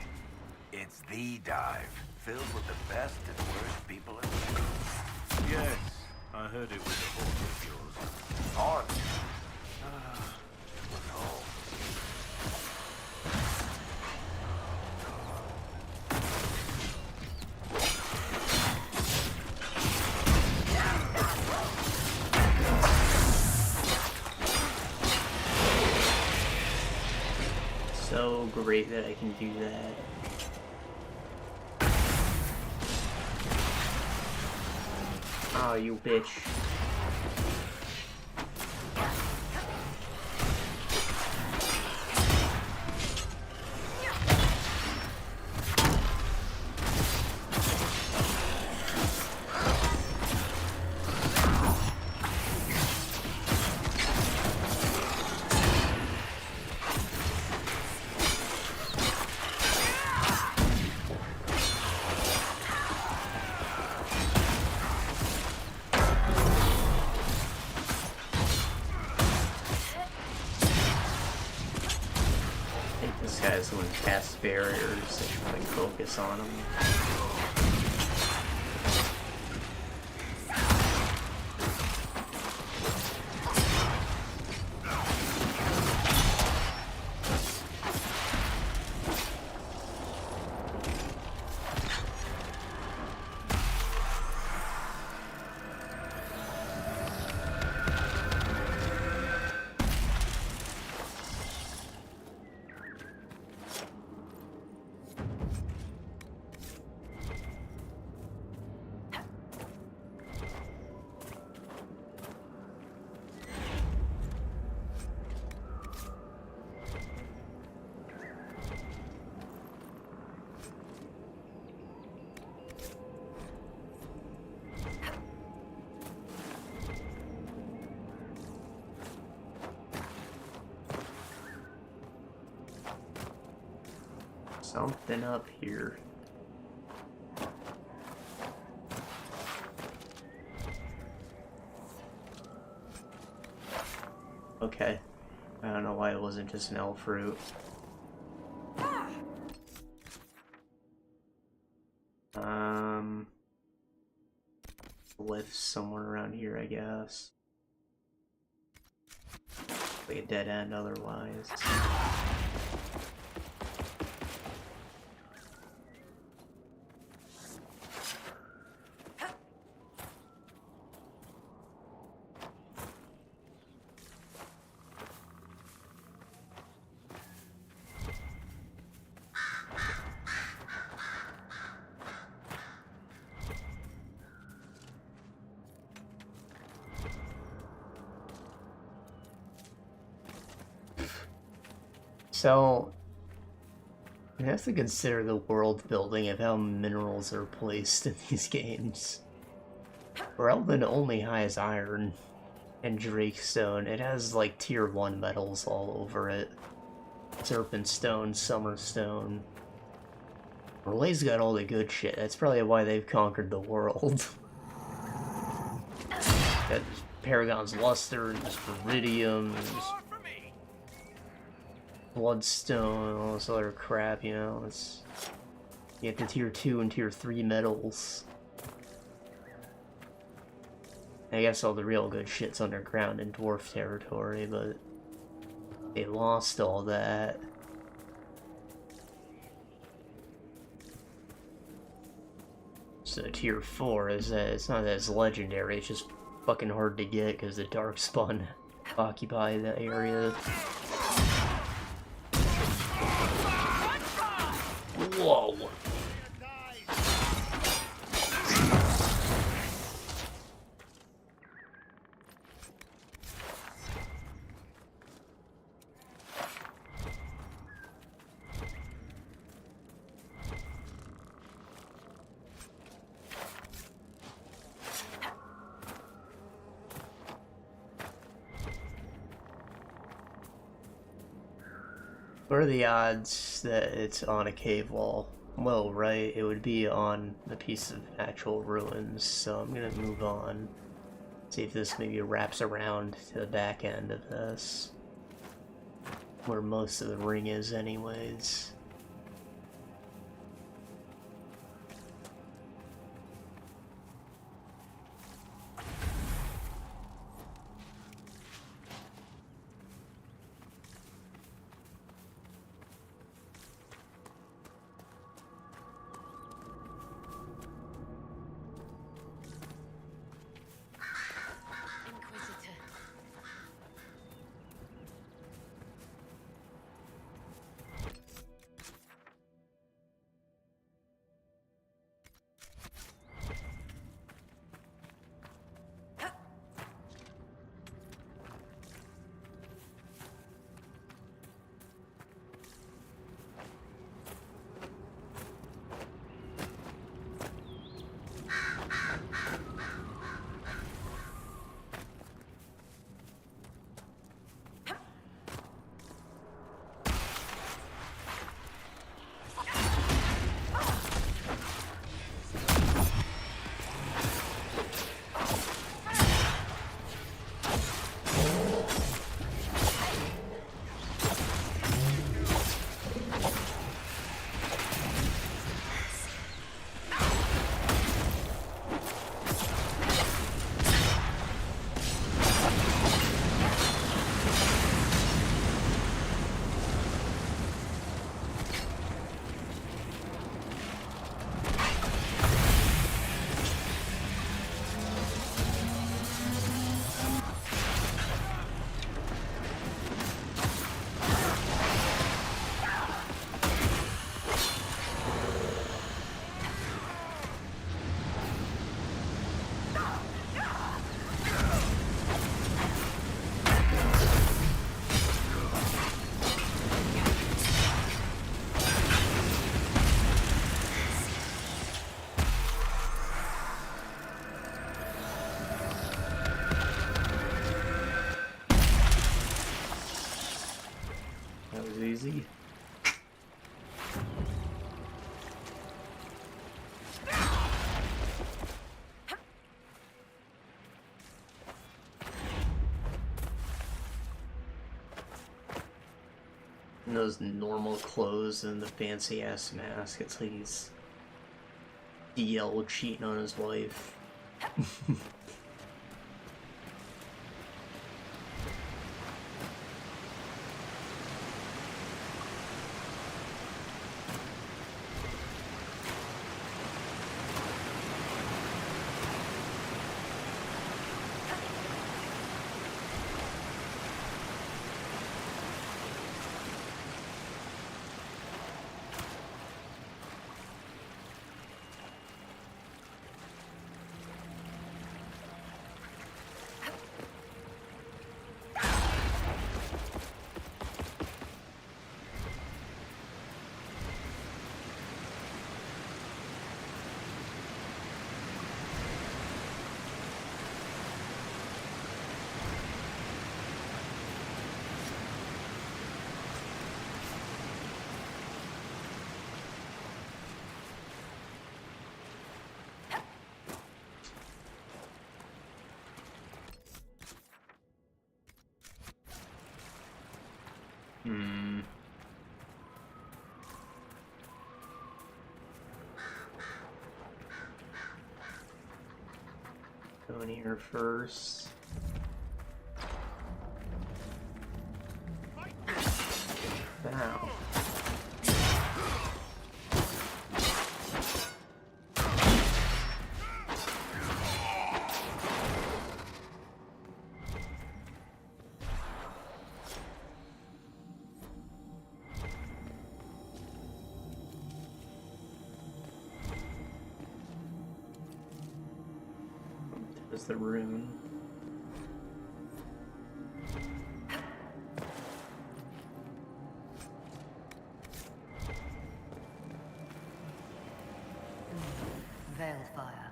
It's the dive, filled with the best and worst people in the world. Yes, I heard it was a haunt of yours. Haunt? It was home. So great that I can do that. Oh, you bitch. This guy's one cast barriers, so you can focus on him. Something up here. Okay. I don't know why it wasn't just an elf fruit. Lift somewhere around here, I guess. Like a dead end otherwise. So, you have to consider the world building of how minerals are placed in these games. Relvin only has iron and Drakestone. It has like tier 1 metals all over it. Serpentstone, Summerstone. Relay's got all the good shit. That's probably why they've conquered the world. Got Paragon's Luster, and Viridium, and Bloodstone, all this other crap, you know. It's, you get the tier 2 and tier 3 metals. I guess all the real good shit's underground in dwarf territory, but they lost all that. So tier 4 is that it's not as legendary, it's just fucking hard to get because the Darkspawn occupy that area. Whoa! What are the odds that it's on a cave wall? Well, right, it would be on a piece of actual ruins, so I'm gonna move on. See See if this maybe wraps around to the back end of this. Where most of the ring is anyways. Easy. And those normal clothes and the fancy ass mask, it's like he's DL cheating on his wife. Go in here first. Ow. There's the rune. Veilfire.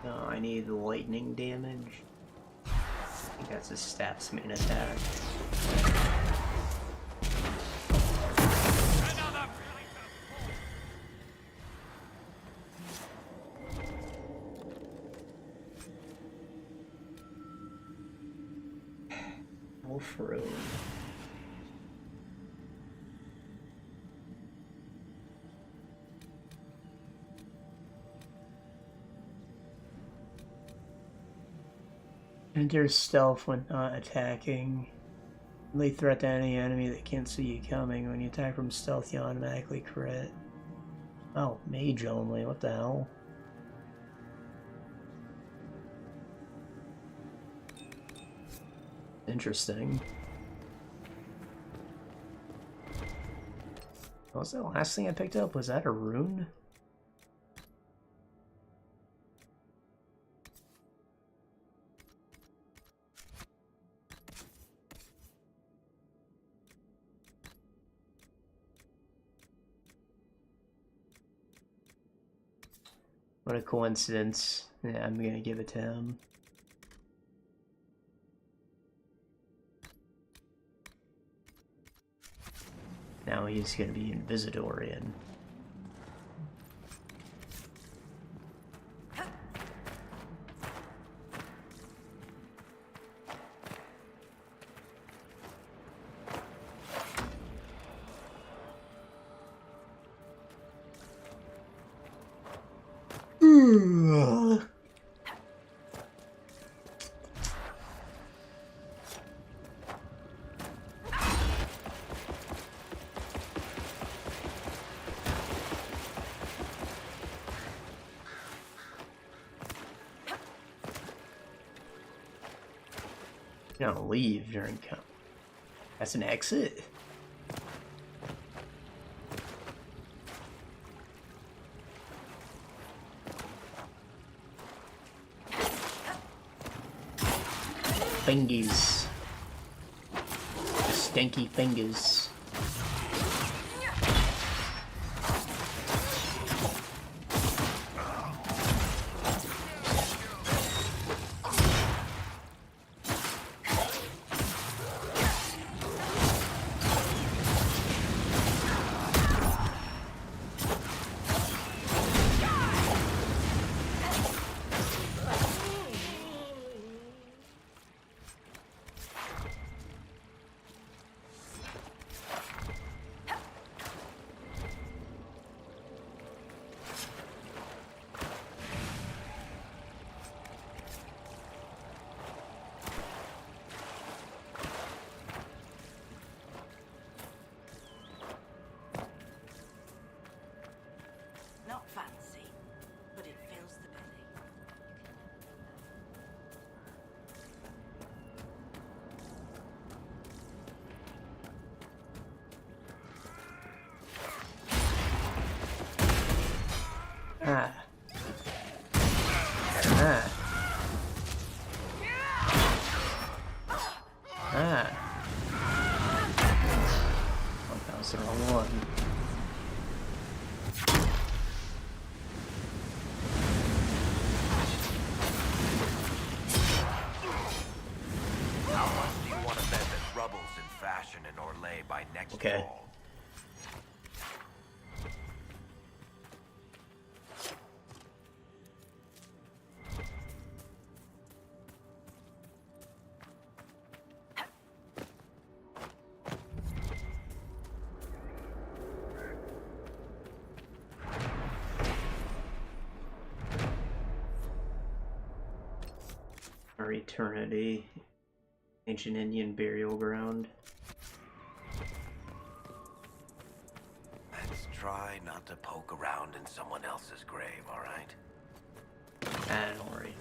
No, I need lightning damage. I think that's his stats main attack. Wolf Road. Enter stealth when not attacking. Lay threat to any enemy that can't see you coming. When you attack from stealth, you automatically crit. Oh, mage only. What the hell? Interesting. What was that last thing I picked up? Was that a rune? What a coincidence. Yeah, I'm gonna give it to him. Now he's gonna be Inquisitorian. You're gonna leave during come. That's an exit. Fingies. Stanky fingers. Not fancy, but it fills the belly. Ah. Ah. Ah. Oh, that was the wrong one. How much do you want to bet that Rubble's in fashion in Orlais by next fall? Our eternity. Ancient Indian burial ground. Let's try not to poke around in someone else's grave, alright? Ah, don't worry.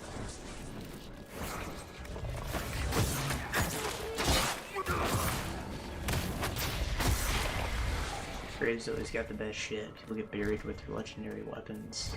Graves always got the best shit. People get buried with their legendary weapons.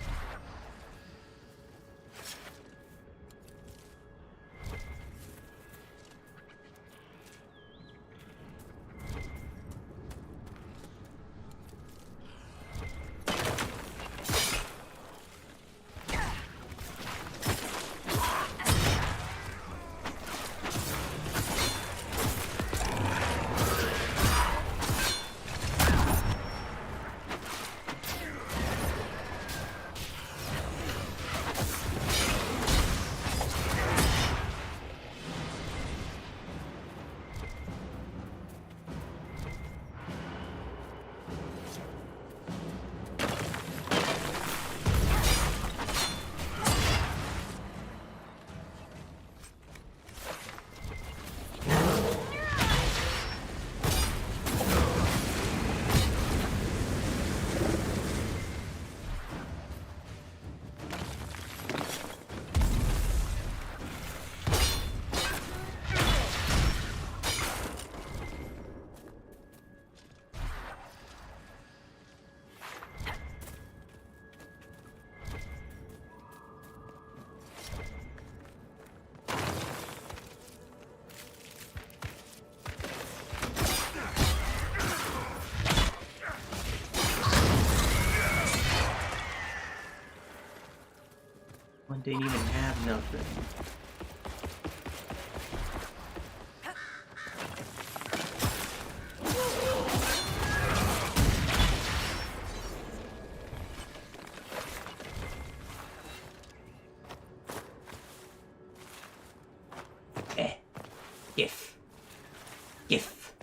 Didn't even have nothing. Gif. Gif.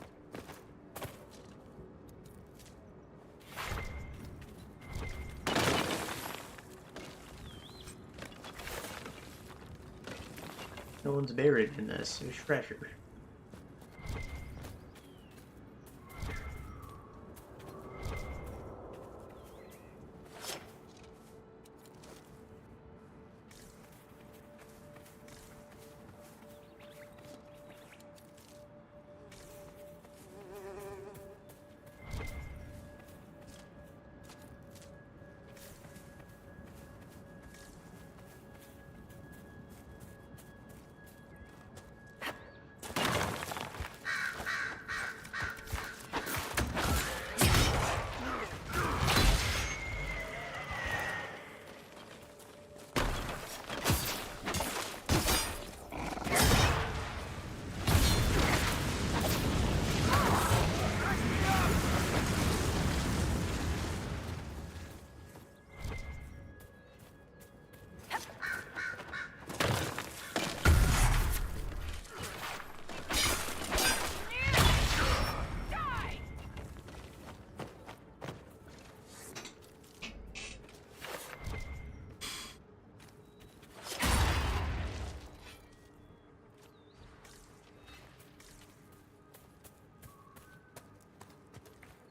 No one's buried in this. There's treasure.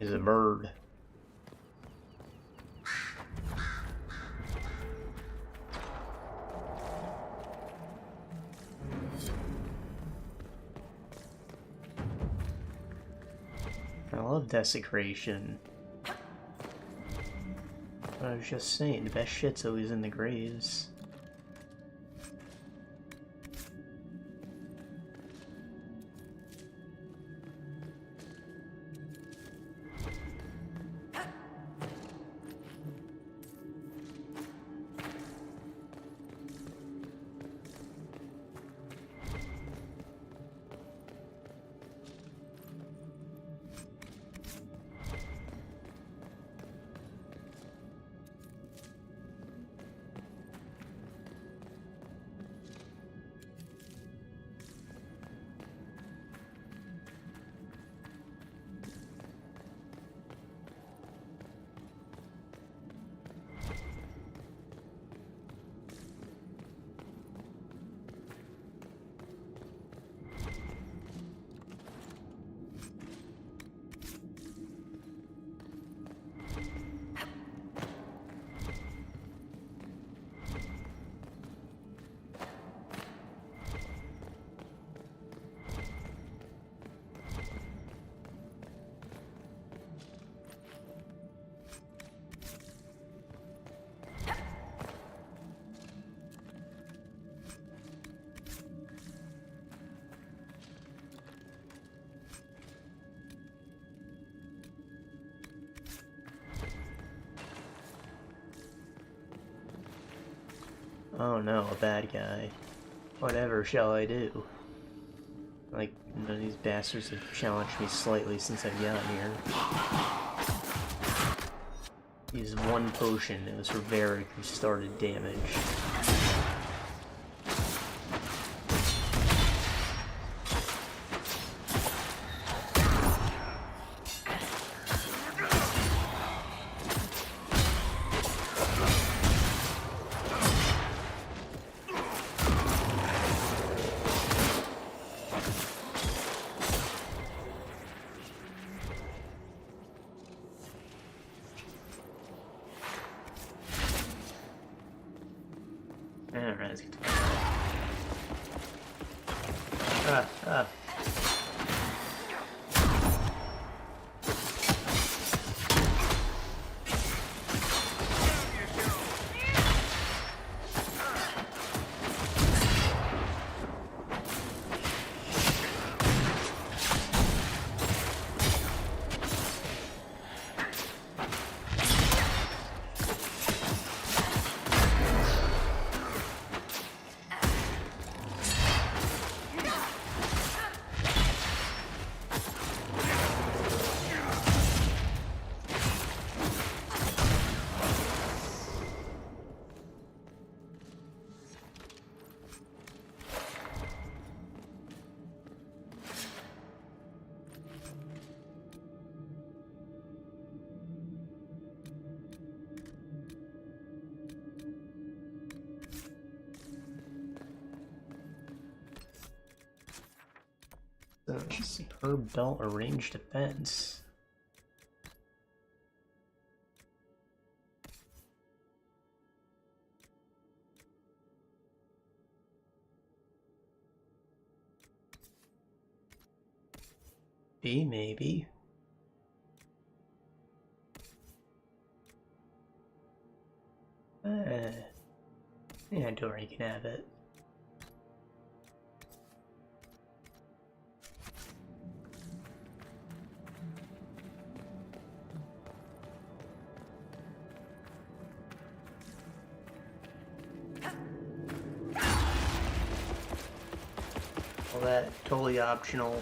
Is a bird. I love desecration. But I was just saying, the best shit's always in the graves. Oh no, a bad guy. Whatever shall I do? Like, none of these bastards have challenged me slightly since I've gotten here. Used one potion, it was for Varric who started damage. Alright, let's get to it. Superb belt or ranged defense. B, maybe. Yeah, Dory can have it. Well, that totally optional.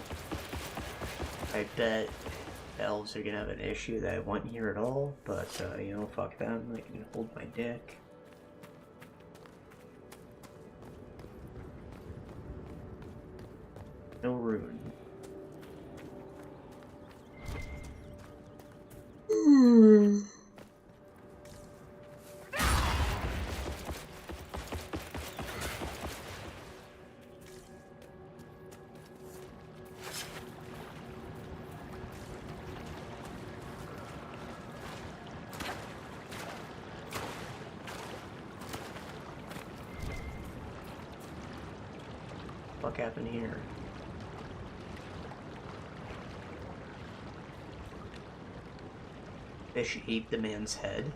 I bet elves are gonna have an issue that I want here at all, but you know, fuck them. I can hold my dick. No ruin. What happened here? Fish ate the man's head.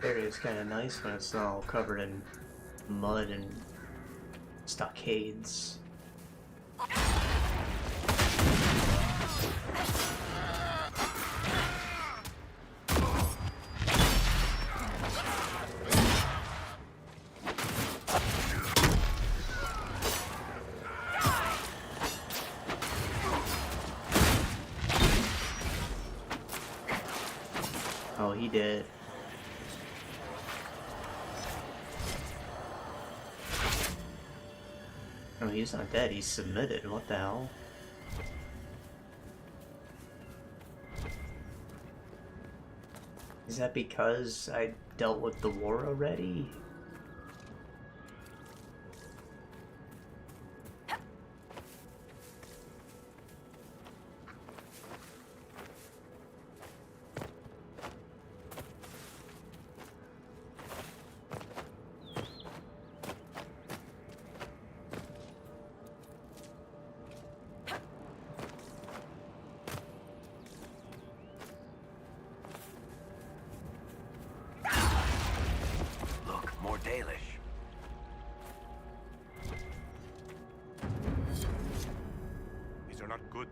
Area is kind of nice when it's all covered in mud and stockades. Oh, he did. Oh, he's not dead, he's submitted. What the hell? Is that because I dealt with the war already?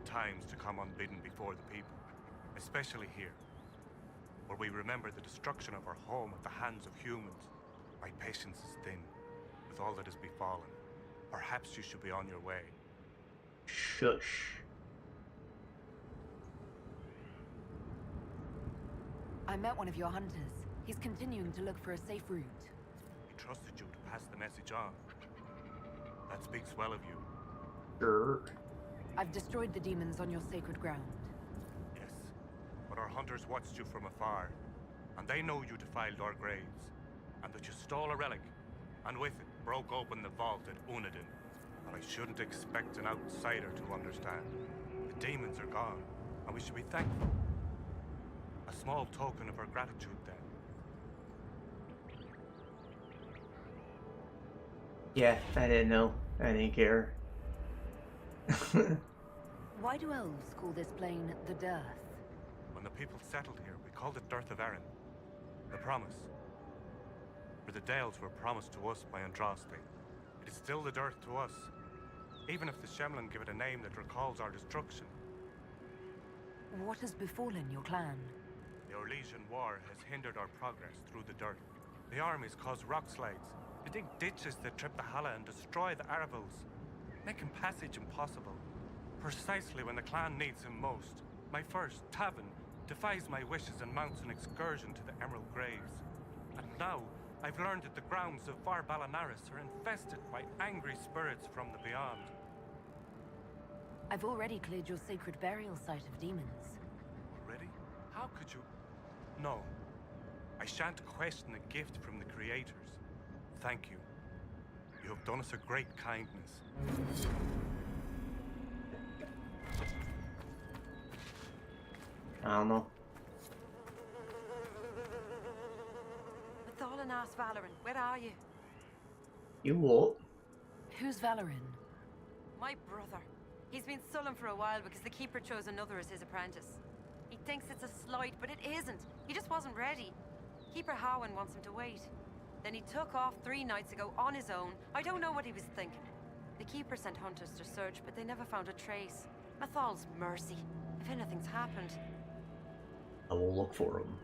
Times to come unbidden before the people, especially here, where we remember the destruction of our home at the hands of humans. My patience is thin with all that has befallen. Perhaps you should be on your way. Shush. I met one of your hunters. He's continuing to look for a safe route. He trusted you to pass the message on. That speaks well of you. Sure. I've destroyed the demons on your sacred ground. Yes, but our hunters watched you from afar, and they know you defiled our graves, and that you stole a relic, and with it broke open the vault at Unadin. But I shouldn't expect an outsider to understand. The demons are gone, and we should be thankful. A small token of our gratitude, then. Yeah, I didn't know. I didn't care. Why do elves call this plane the Dearth? When the people settled here, we called it Dearth of Erin. The promise. For the Dales were promised to us by Andraste. It is still the Dearth to us, even if the Shemlin give it a name that recalls our destruction. What has befallen your clan? The Orlesian War has hindered our progress through the Dearth. The armies cause rock slides. They dig ditches that trip the Halla and destroy the Arvels, making passage impossible. Precisely when the clan needs him most, my first, Tavin, defies my wishes and mounts an excursion to the Emerald Graves. And now, I've learned that the grounds of Var Balanaris are infested by angry spirits from the beyond. I've already cleared your sacred burial site of demons. Already? How could you? No. I shan't question a gift from the creators. Thank you. You have done us a great kindness. I don't know. Mathal and Ars Valoran, where are you? You what? Who's Valoran? My brother. He's been sullen for a while because the Keeper chose another as his apprentice. He thinks it's a slight, but it isn't. He just wasn't ready. Keeper Howen wants him to wait. Then he took off 3 nights ago on his own. I don't know what he was thinking. The Keeper sent hunters to search, but they never found a trace. Mathal's mercy. If anything's happened. I will look for him.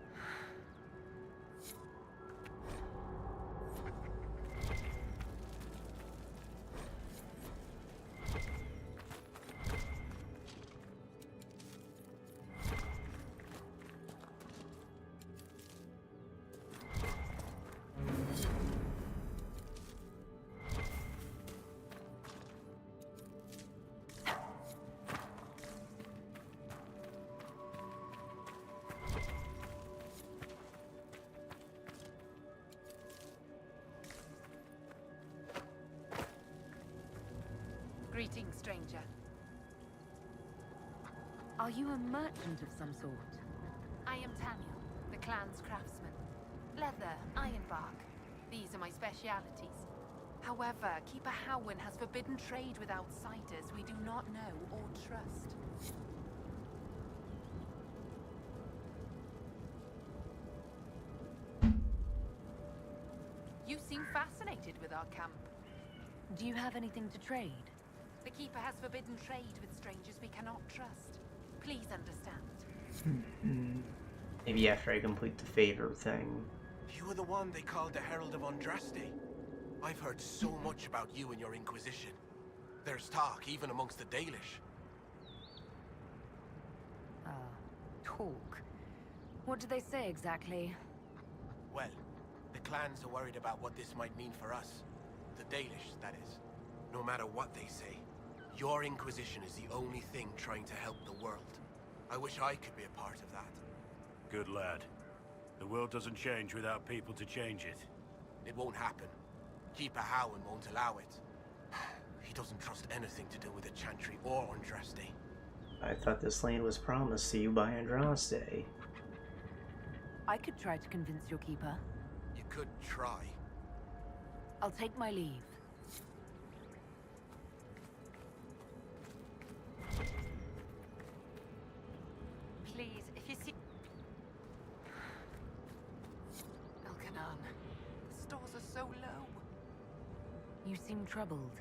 Greetings, stranger. Are you a merchant of some sort? I am Tamiel, the clan's craftsman. Leather, ironbark. These are my specialities. However, Keeper Howen has forbidden trade with outsiders we do not know or trust. You seem fascinated with our camp. Do you have anything to trade? The Keeper has forbidden trade with strangers we cannot trust. Please understand. Maybe after I complete the favor thing. You were the one they called the Herald of Andraste. I've heard so much about you and your Inquisition. There's talk even amongst the Dalish. Talk? What do they say exactly? Well, the clans are worried about what this might mean for us. The Dalish, that is. No matter what they say, your Inquisition is the only thing trying to help the world. I wish I could be a part of that. Good lad. The world doesn't change without people to change it. It won't happen. Keeper Howen won't allow it. He doesn't trust anything to do with the Chantry or Andraste. I thought this land was promised to you by Andraste. I could try to convince your keeper. You could try. I'll take my leave. Please, if you see... Elkanan, the stores are so low. You seem troubled.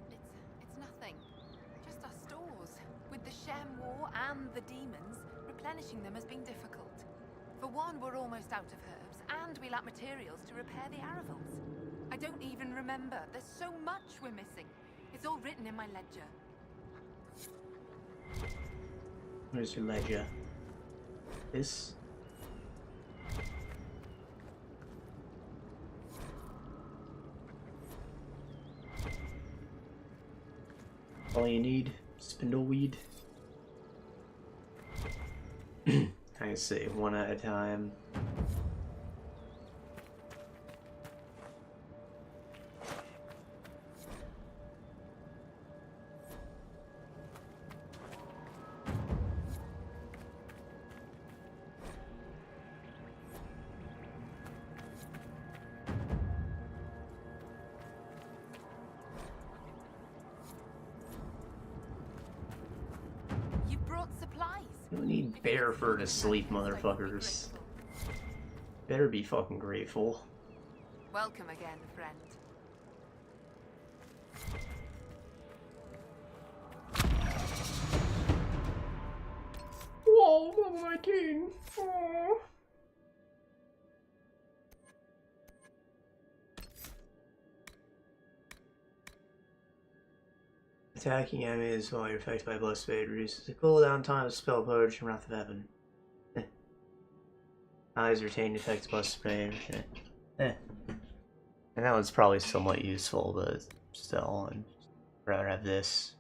It's nothing. Just our stores. With the Shem War and the demons, replenishing them has been difficult. For one, we're almost out of herbs, and we lack materials to repair the Arvels. I don't even remember. There's so much we're missing. It's all written in my ledger. Where's your ledger? This? All you need, spindleweed. I see, one at a time. You don't need bear fur to sleep, motherfuckers. Better be fucking grateful. Welcome again, friend. Whoa, level 19. Aww. Attacking enemies while you're affected by Blessed Fate reduces the cooldown time of spell poetry from Wrath of Heaven. Eyes retain effects Blessed Fate. And that one's probably somewhat useful, but still, I'd rather have this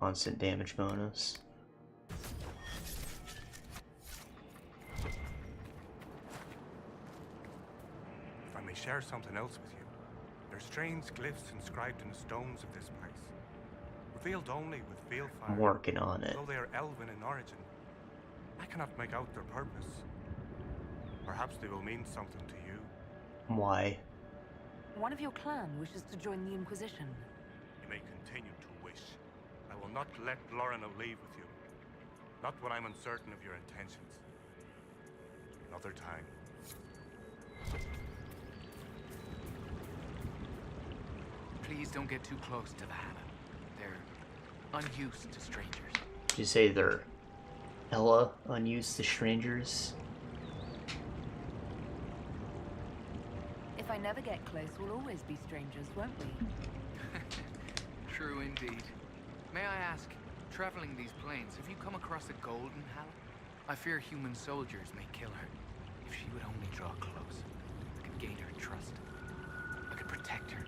constant damage bonus. If I may share something else with you, there are strange glyphs inscribed in the stones of this place. Revealed only with field fire. I'm working on it. Though they are elven in origin, I cannot make out their purpose. Perhaps they will mean something to you. Why? One of your clan wishes to join the Inquisition. You may continue to wish. I will not let Lorna leave with you. Not when I'm uncertain of your intentions. Another time. Please don't get too close to the Hannah. They're unused to strangers. Did you say they're Ella unused to strangers? If I never get close, we'll always be strangers, won't we? True indeed. May I ask, traveling these plains, have you come across a golden Hannah? I fear human soldiers may kill her. If she would only draw close, I could gain her trust. I could protect her.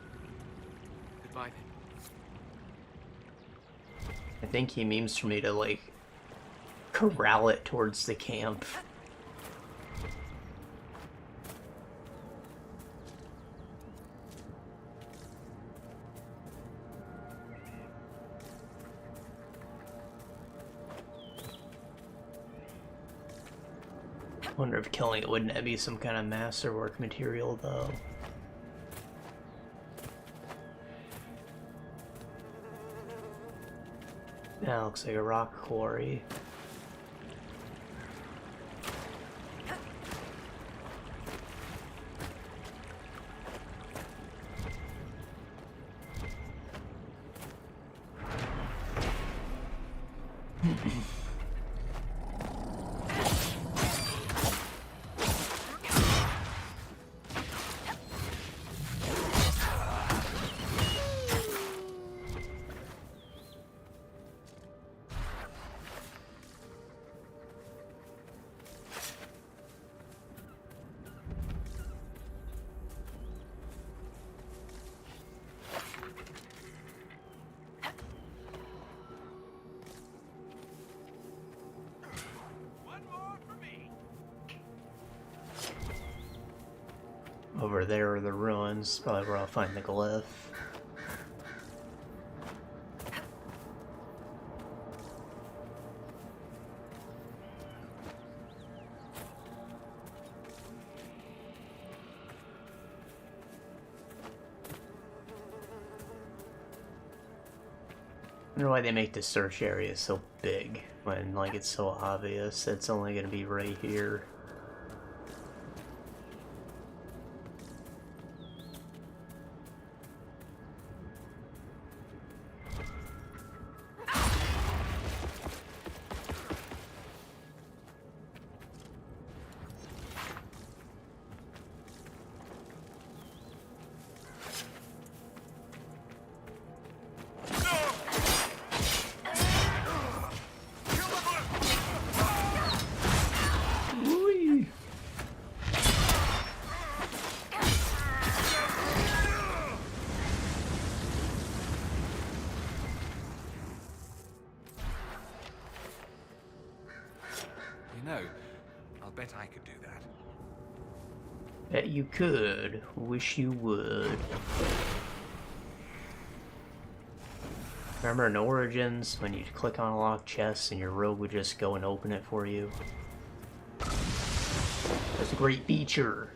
Goodbye then. I think he means for me to, like, corral it towards the camp. I wonder if killing it wouldn't be some kind of masterwork material, though. Now looks like a rock quarry. Over there are the ruins, probably where I'll find the glyph. I wonder why they make the search area so big when, like, it's so obvious it's only gonna be right here. Bet I could do that. Bet you could. Wish you would. Remember in Origins, when you'd click on a locked chest and your rogue would just go and open it for you? That's a great feature.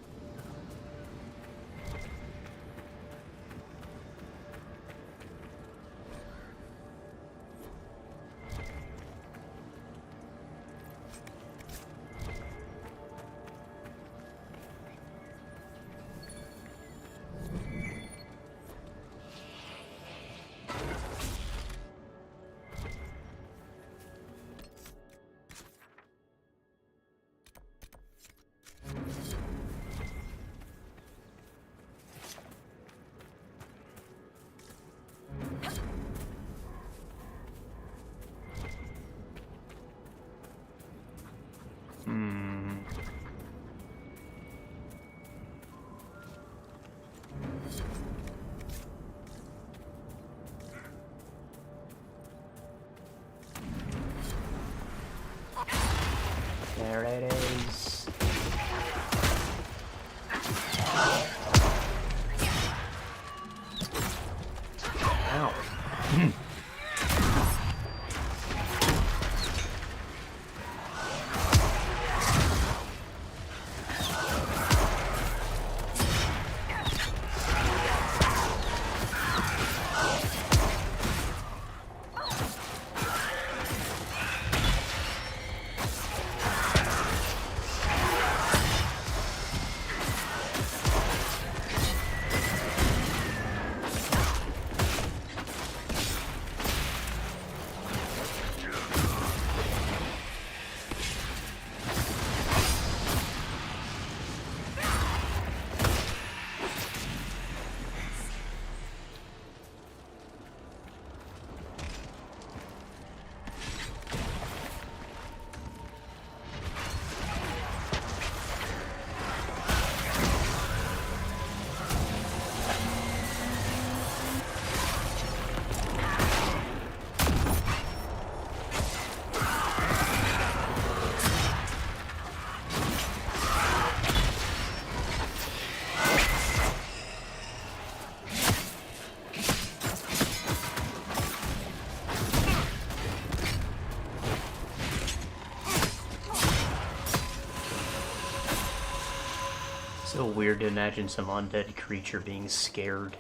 So weird to imagine some undead creature being scared.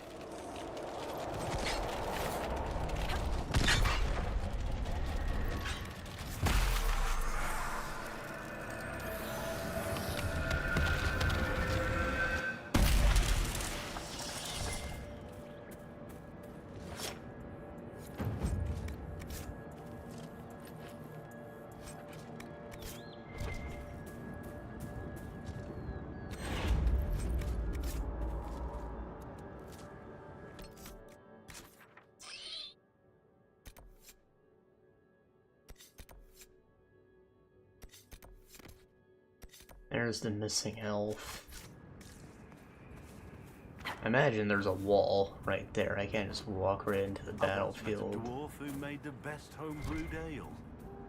There's the missing elf. I imagine there's a wall right there. I can't just walk right into the battlefield. The dwarf who made the best homebrewed ale.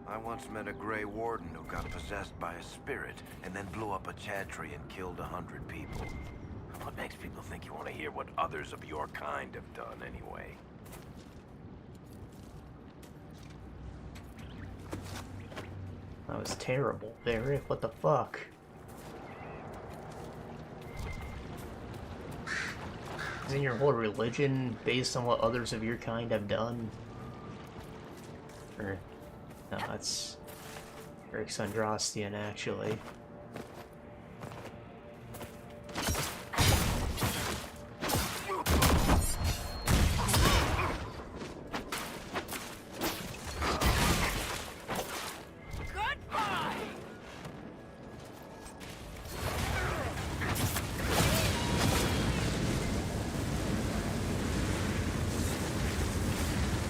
I once met a Grey Warden who got possessed by a spirit and then blew up a chantry and killed 100 people. What makes people think you want to hear what others of your kind have done anyway? That was terrible, Varric. What the fuck? Isn't your whole religion based on what others of your kind have done? Or... no, that's... Varric Sandrastian, actually.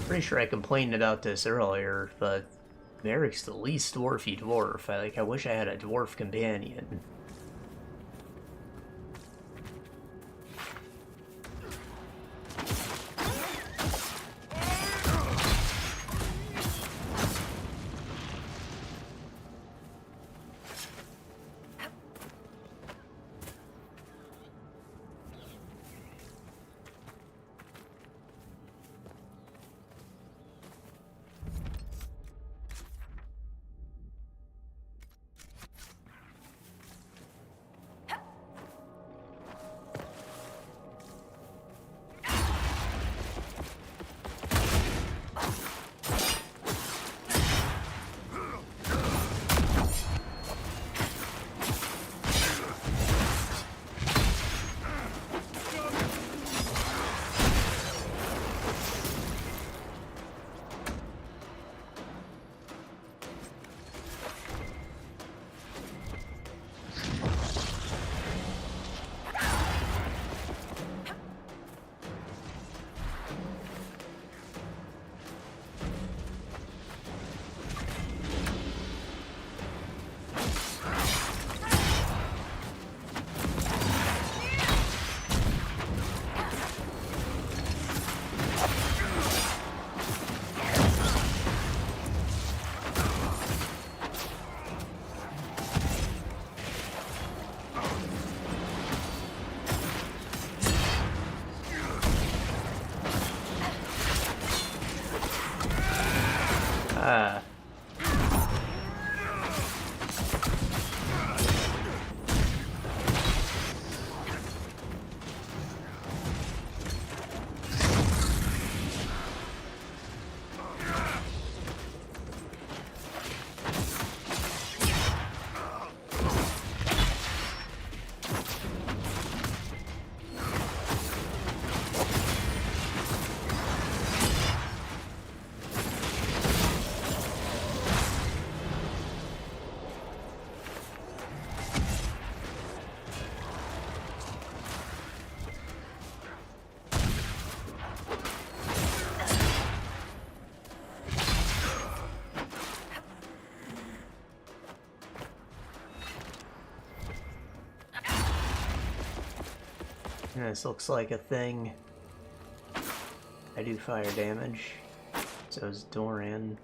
Pretty sure I complained about this earlier, but Varric's the least dwarfy dwarf. I wish I had a dwarf companion. This looks like a thing. I do fire damage. So is Doran.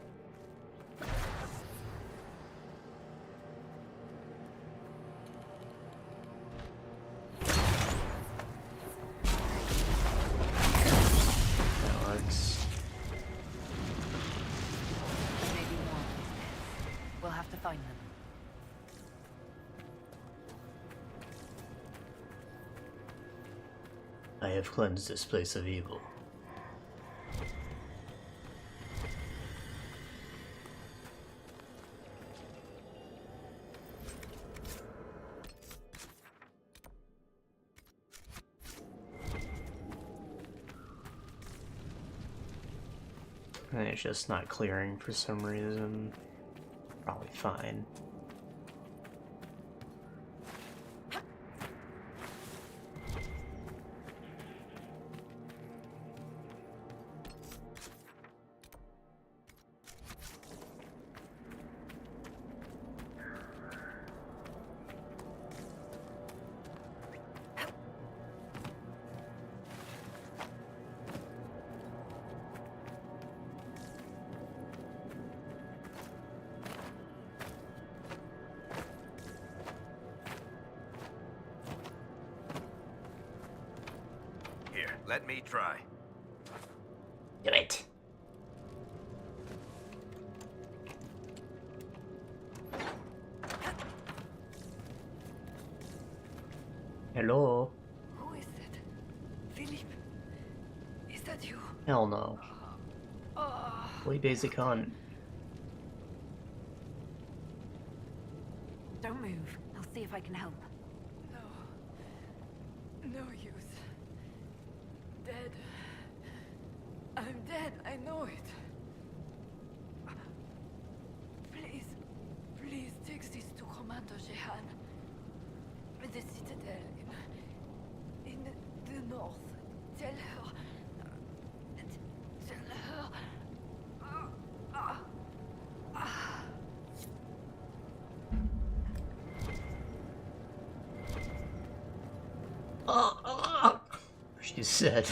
That works. Maybe more. We'll have to find them. I have cleansed this place of evil. And it's just not clearing for some reason. Probably fine. Let me try. Do it. Hello? Who is it? Philip? Is that you? Hell no. Way basic hunt. Don't move. I'll see if I can help. No use. Dead. I'm dead, I know it. Please take this to Commander Jehan. The Citadel in the north. Tell her. She said.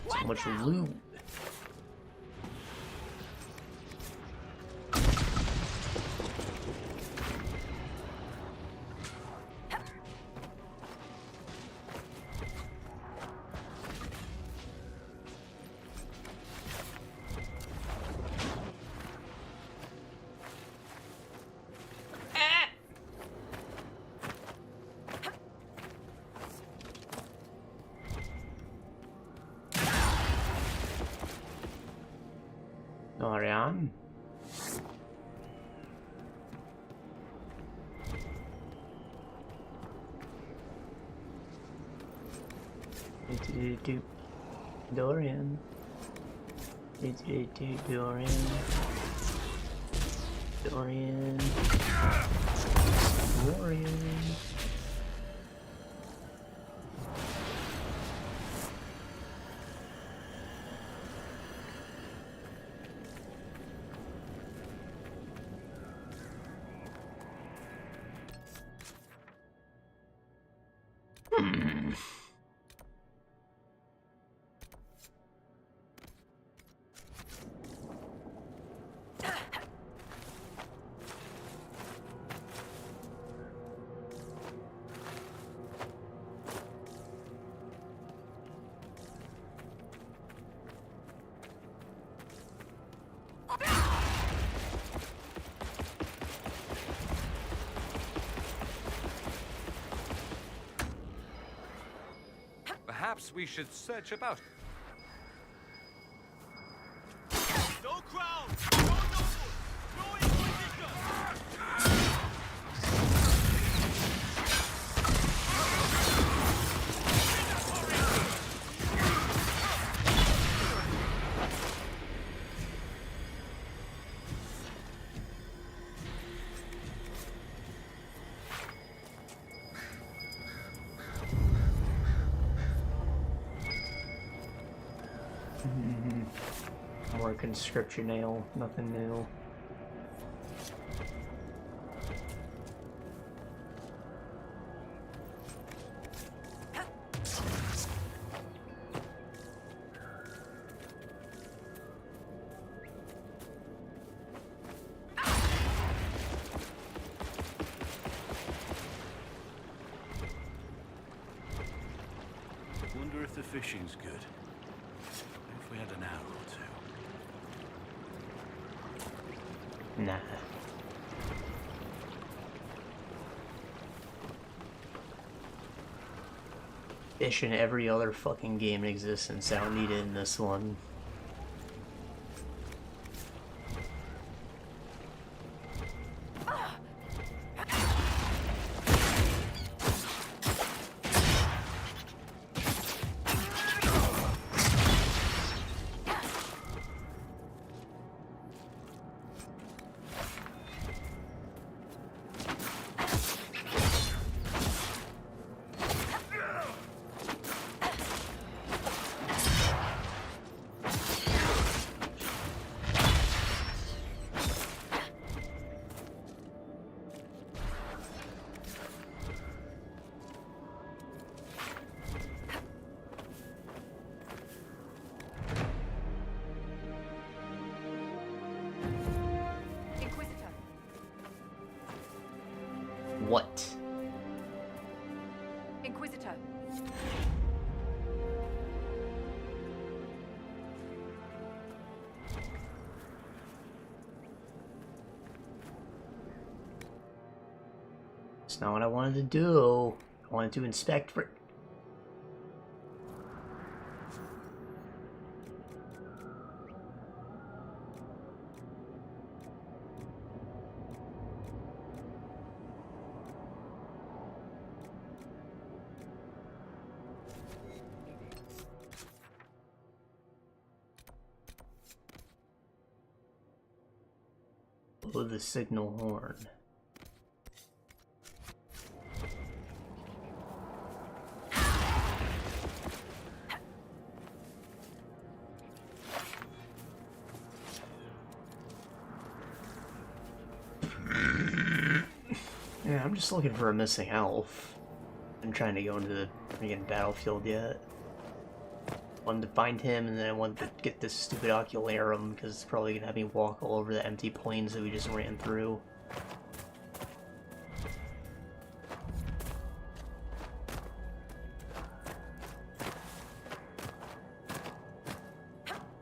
So much loot. Orion. Dorian. Dorian. Dorian. Dorian. Perhaps we should search about. No crown! No noble! No Inquisition! More conscription ale, nothing new. Wonder if the fishing's good. If we had an hour or two. Nah. Fish in every other fucking game in existence. I don't need it in this one. What? Inquisitor. It's not what I wanted to do. I wanted to inspect for... Blow the signal horn. Yeah, I'm just looking for a missing elf. I'm trying to go into the freaking battlefield yet. Wanted to find him, and then I wanted to get this stupid ocularum, because it's probably gonna have me walk all over the empty plains that we just ran through.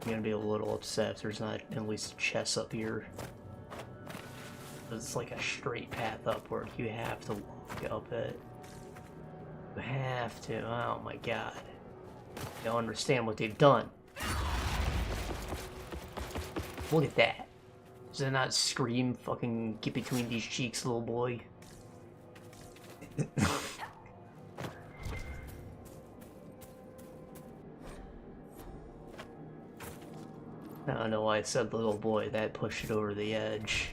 I'm gonna be a little upset if there's not at least chests up here. It's like a straight path upward. You have to walk up it. You have to. Oh my god. You don't understand what they've done. Look at that. Does that not scream fucking get between these cheeks, little boy? I don't know why I said little boy. That pushed it over the edge.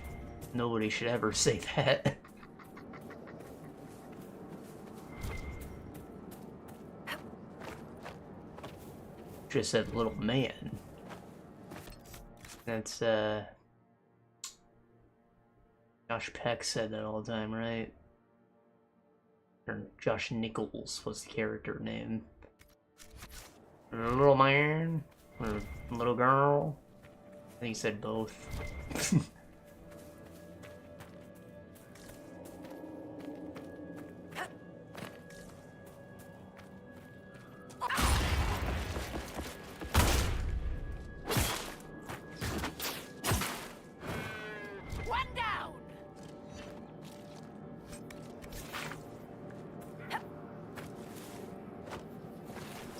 Nobody should ever say that. Just said little man. That's, Josh Peck said that all the time, right? Or Josh Nichols was the character name. Little man? Or little girl? I think he said both.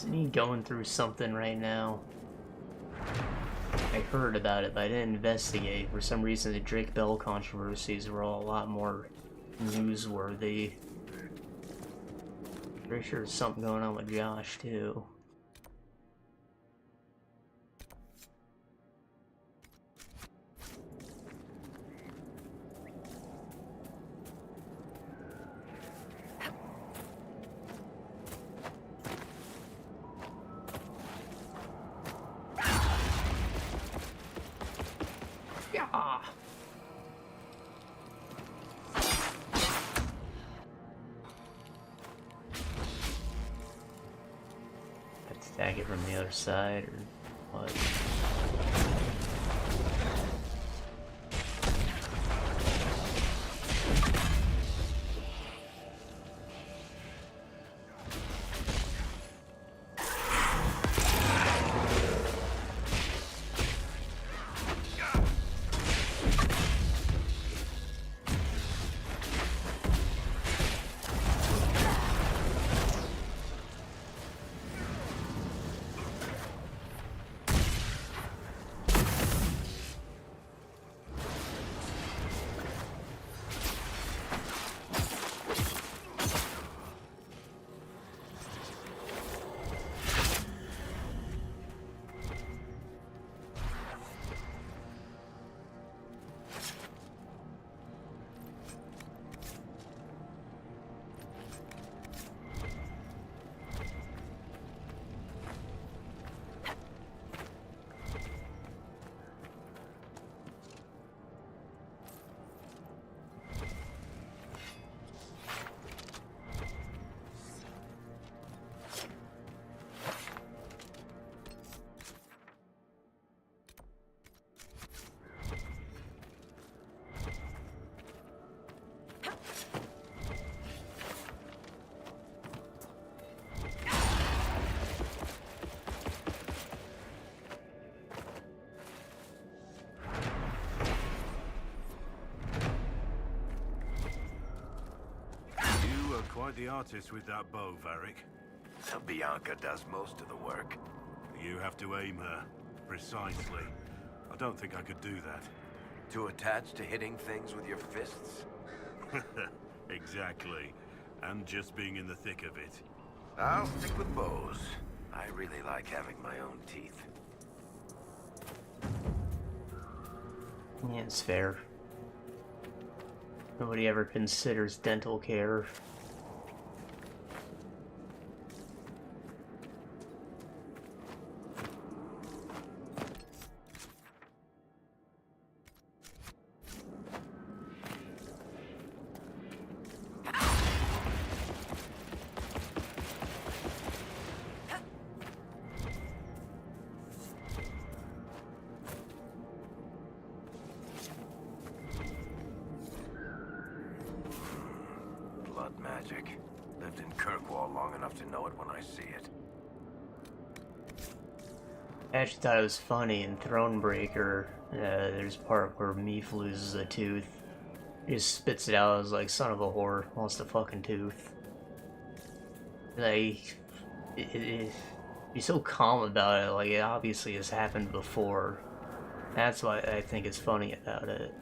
Isn't he going through something right now? I heard about it, but I didn't investigate. For some reason, the Drake Bell controversies were all a lot more newsworthy. Pretty sure there's something going on with Josh, too. Attack it from the other side, or what? Quite the artist with that bow, Varric. Bianca does most of the work. You have to aim her. Precisely. I don't think I could do that. Too attached to hitting things with your fists? Exactly. And just being in the thick of it. I'll stick with bows. I really like having my own teeth. Yeah, it's fair. Nobody ever considers dental care. Magic. Lived in Kirkwall long enough to know it when I see it. I actually thought it was funny in Thronebreaker. There's a part where Meef loses a tooth. He just spits it out. I was like, son of a whore, lost a fucking tooth. Like, he's so calm about it. Like, it obviously has happened before. That's why I think it's funny about it.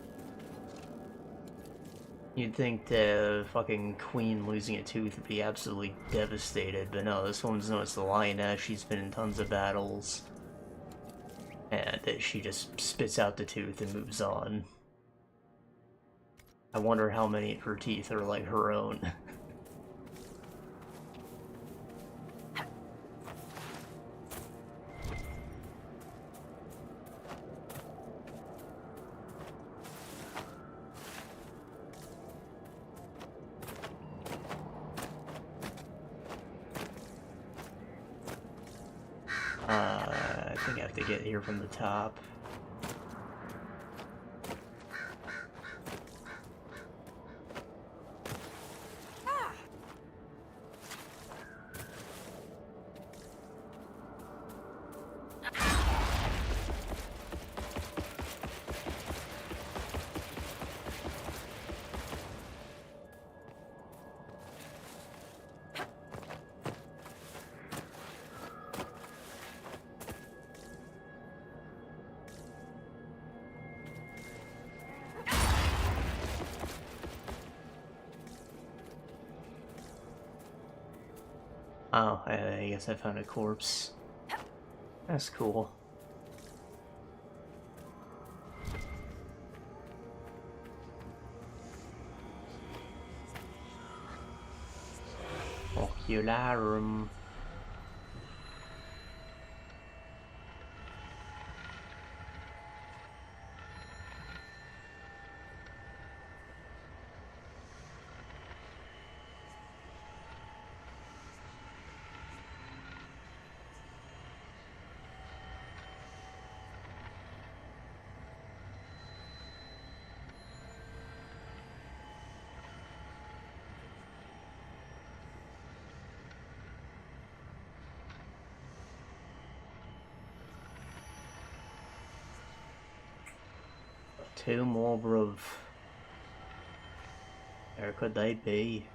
You'd think the fucking queen losing a tooth would be absolutely devastated, but no, this woman's known as the lioness. She's been in tons of battles. And she just spits out the tooth and moves on. I wonder how many of her teeth are like her own. I think I have to get here from the top. Oh, I guess I found a corpse. That's cool. Ocularum. Two more, bruv. Where could they be?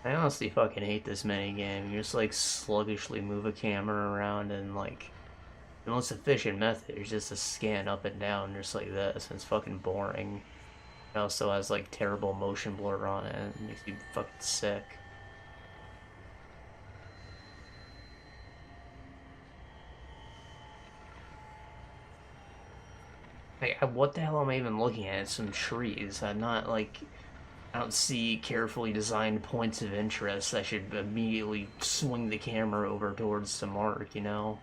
I honestly fucking hate this minigame. You just like sluggishly move a camera around, and like the most efficient method is just to scan up and down just like this. It's fucking boring. It also has like terrible motion blur on it, and it makes you fucking sick. Like, what the hell am I even looking at? Some trees. I'm not like... I don't see carefully designed points of interest. I should immediately swing the camera over towards the mark, you know?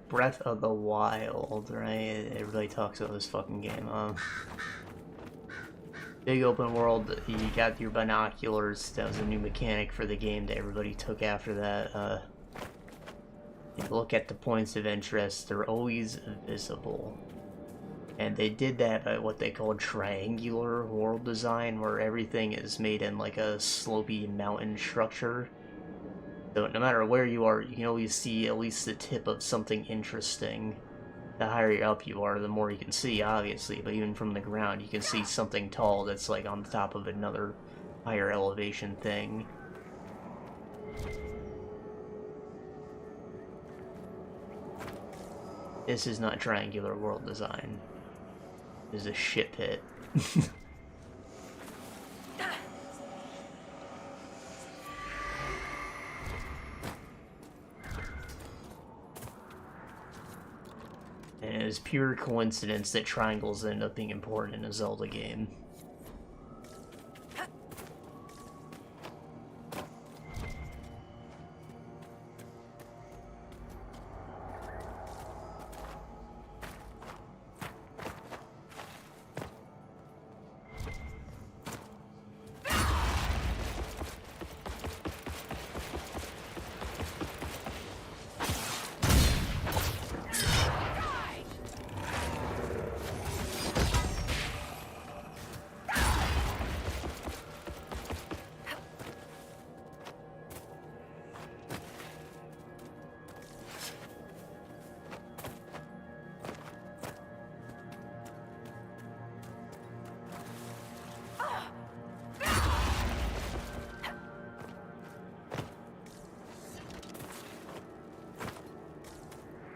Breath of the Wild, right? Everybody talks about this fucking game, Big open world, you got your binoculars. That was a new mechanic for the game that everybody took after that. You look at the points of interest, they're always visible. And they did that by what they call triangular world design, where everything is made in like a slopey mountain structure. So no matter where you are, you can always see at least the tip of something interesting. The higher up you are, the more you can see, obviously, but even from the ground, you can see something tall that's like on the top of another higher elevation thing. This is not triangular world design. This is a shit pit. And it is pure coincidence that triangles end up being important in a Zelda game.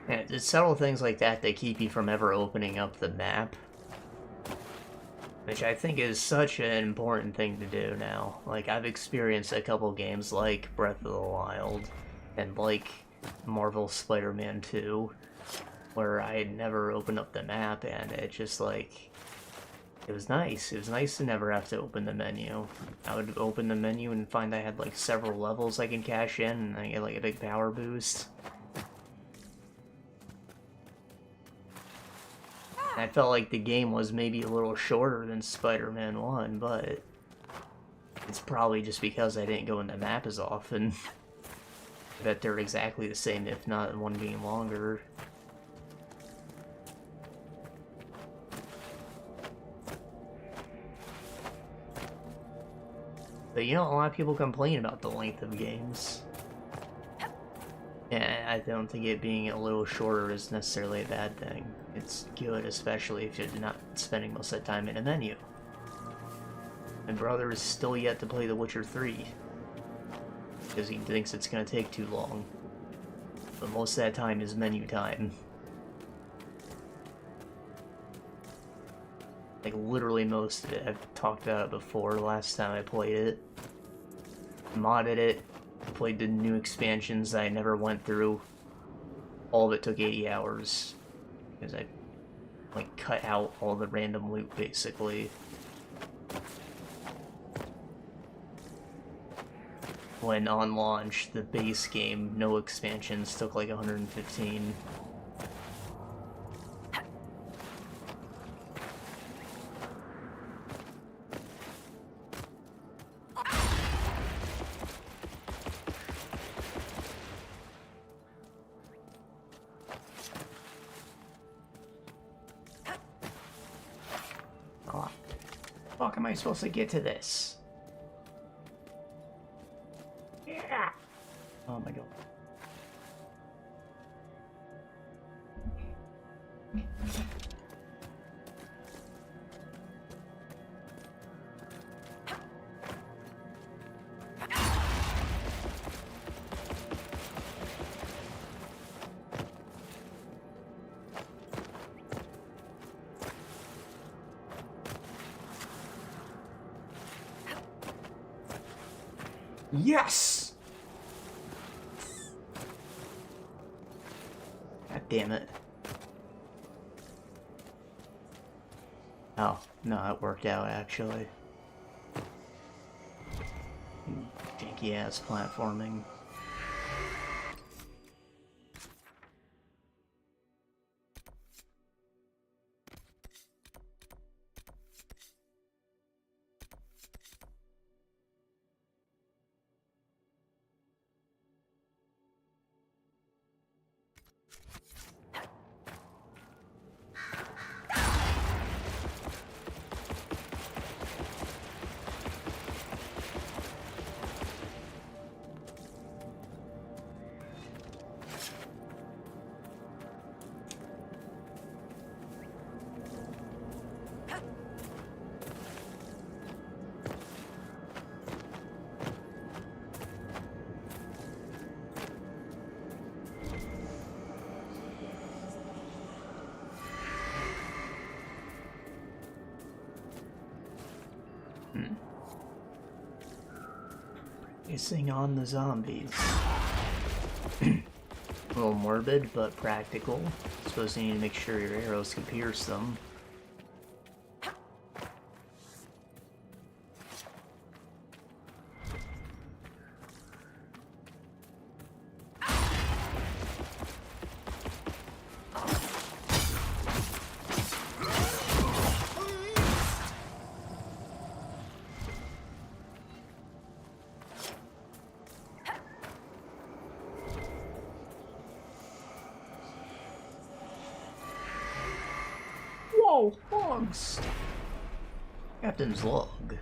Yeah, it's subtle things like that that keep you from ever opening up the map. Which I think is such an important thing to do now. Like, I've experienced a couple games like Breath of the Wild and like Marvel Spider-Man 2, where I had never opened up the map, and it just like... It was nice. It was nice to never have to open the menu. I would open the menu and find I had like several levels I can cash in, and I get like a big power boost. I felt like the game was maybe a little shorter than Spider-Man 1, but it's probably just because I didn't go in the map as often. I bet they're exactly the same, if not one being longer. But you know, a lot of people complain about the length of games. Yeah, I don't think it being a little shorter is necessarily a bad thing. It's good, especially if you're not spending most of the time in a menu. My brother is still yet to play The Witcher 3, because he thinks it's going to take too long. But most of that time is menu time. Like, literally most of it. I've talked about it before last time I played it. Modded it. Played the new expansions that I never went through. All of it took 80 hours. Because I, like, cut out all the random loot, basically. When on launch, the base game, no expansions, took like 115. Oh, fuck am I supposed to get to this? Oh my god. Yes! God damn it. Oh, no, it worked out, actually. Janky-ass platforming. Focusing on the zombies. A little morbid, but practical. Suppose you need to make sure your arrows can pierce them. Whoa, logs! Captain's log.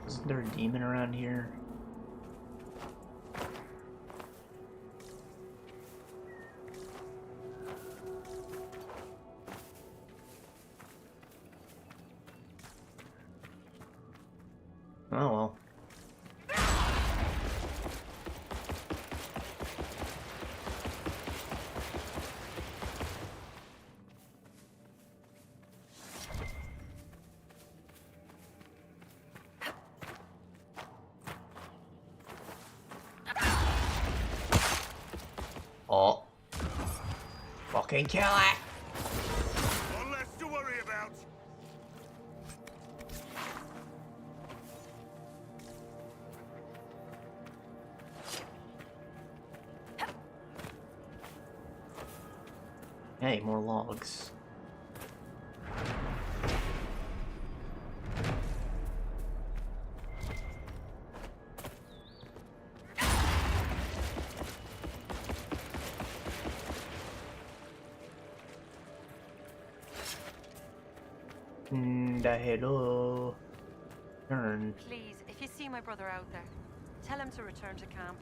Isn't there a demon around here? Oh well. Oh. Fucking kill it! One less to worry about. Hey, more logs. the hello. Turn. Please, if you see my brother out there, tell him to return to camp.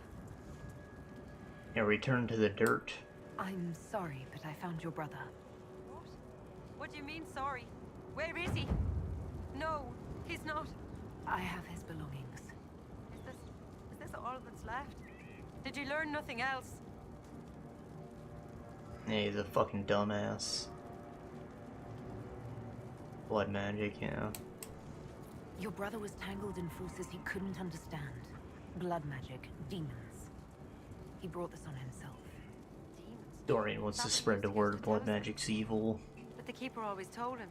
Yeah, return to the dirt. I'm sorry, but I found your brother. What? What do you mean, sorry? Where is he? No, he's not. I have his belongings. Is this all that's left? Did you learn nothing else? Yeah, he's a fucking dumbass. Blood magic, yeah. Your brother was tangled in forces he couldn't understand. Blood magic, demons. He brought this on himself. Demons? Dorian wants to spread the word blood magic's evil. But the Keeper always told him.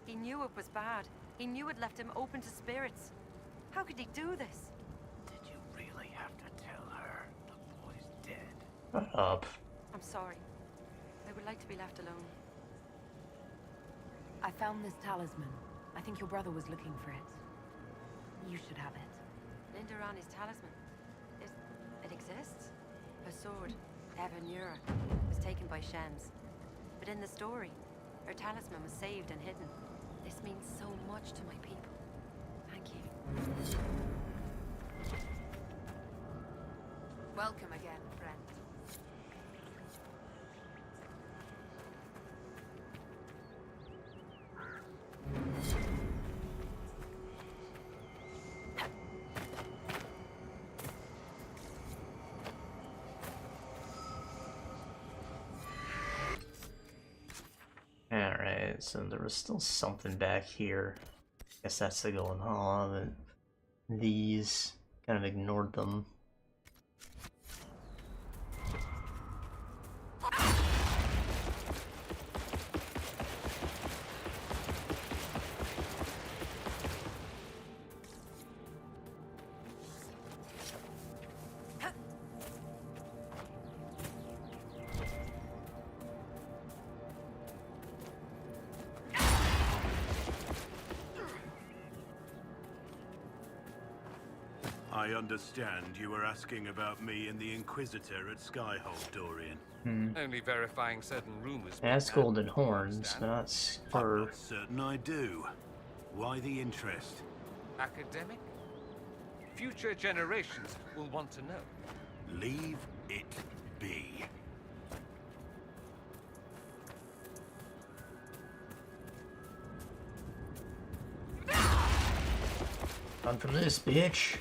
He knew it was bad. He knew it left him open to spirits. How could he do this? Did you really have to tell her the boy's dead? Shut up. I'm sorry. I would like to be left alone. I found this talisman. I think your brother was looking for it. You should have it. Lindarani's talisman. It exists? Her sword, Evanura, was taken by Shems. But in the story, her talisman was saved and hidden. This means so much to my people. Thank you. Welcome again, friend. Alright, so there was still something back here. Guess that's the going on, but these kind of ignored them. I understand you were asking about me and the Inquisitor at Skyhold, Dorian. Only verifying certain rumors. That's golden horns, but not spur. I'm not certain I do. Why the interest? Academic? Future generations will want to know. Leave it be. Run for this, bitch.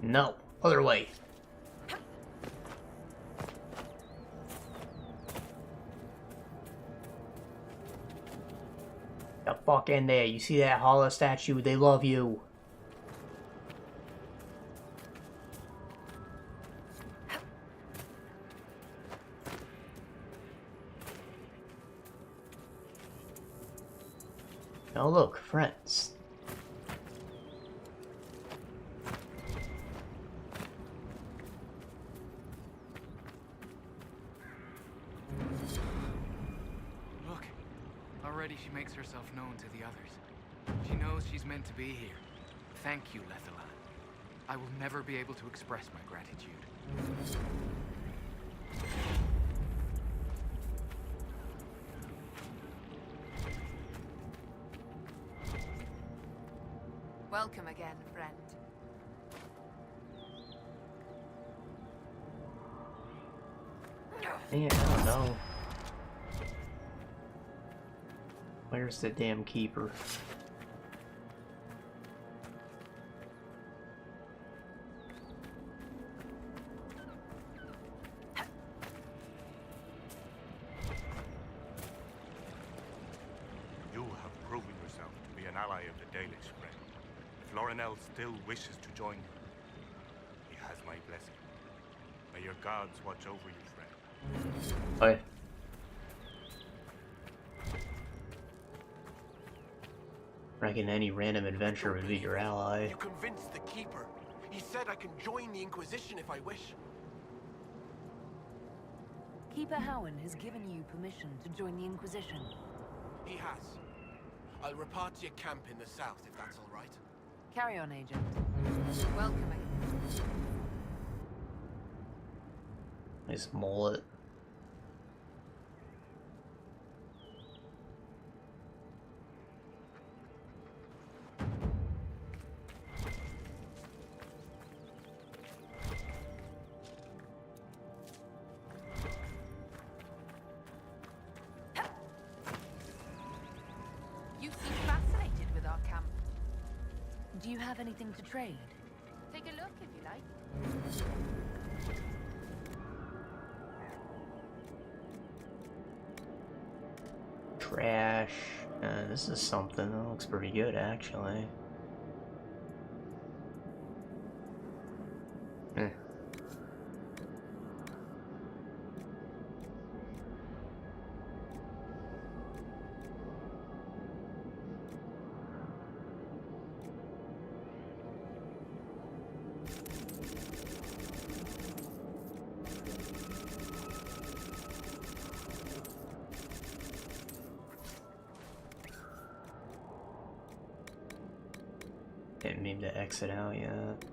No, other way. The fuck in there. You see that hollow statue? They love you. Now look, friends. Look, already she makes herself known to the others. She knows she's meant to be here. Thank you, Lethalan. I will never be able to express my gratitude. Welcome again, friend. Yeah, I don't know. Where's the damn keeper? ally of the Dalish, friend. If Lorinel still wishes to join you, he has my blessing. May your gods watch over you, friend. Oi. Reckon any random adventure would be your ally. You convinced the Keeper. He said I can join the Inquisition if I wish. Keeper Howen has given you permission to join the Inquisition. He has. I'll report to your camp in the south, if that's all right. Carry on, Agent. Welcoming. Nice mullet. You seem fascinated with our camp. Do you have anything to trade? Take a look if you like. Trash. This is something that looks pretty good, actually. Eh. Didn't mean to exit out yet.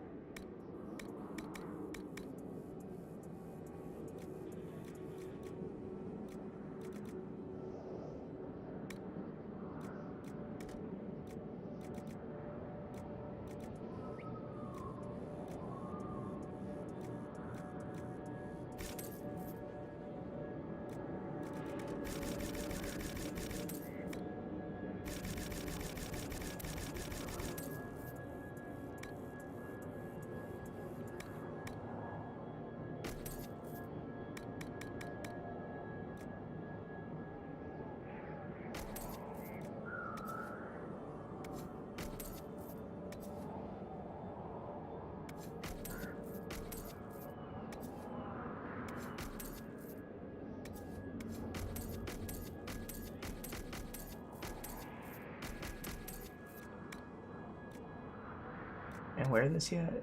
Can I wear this yet?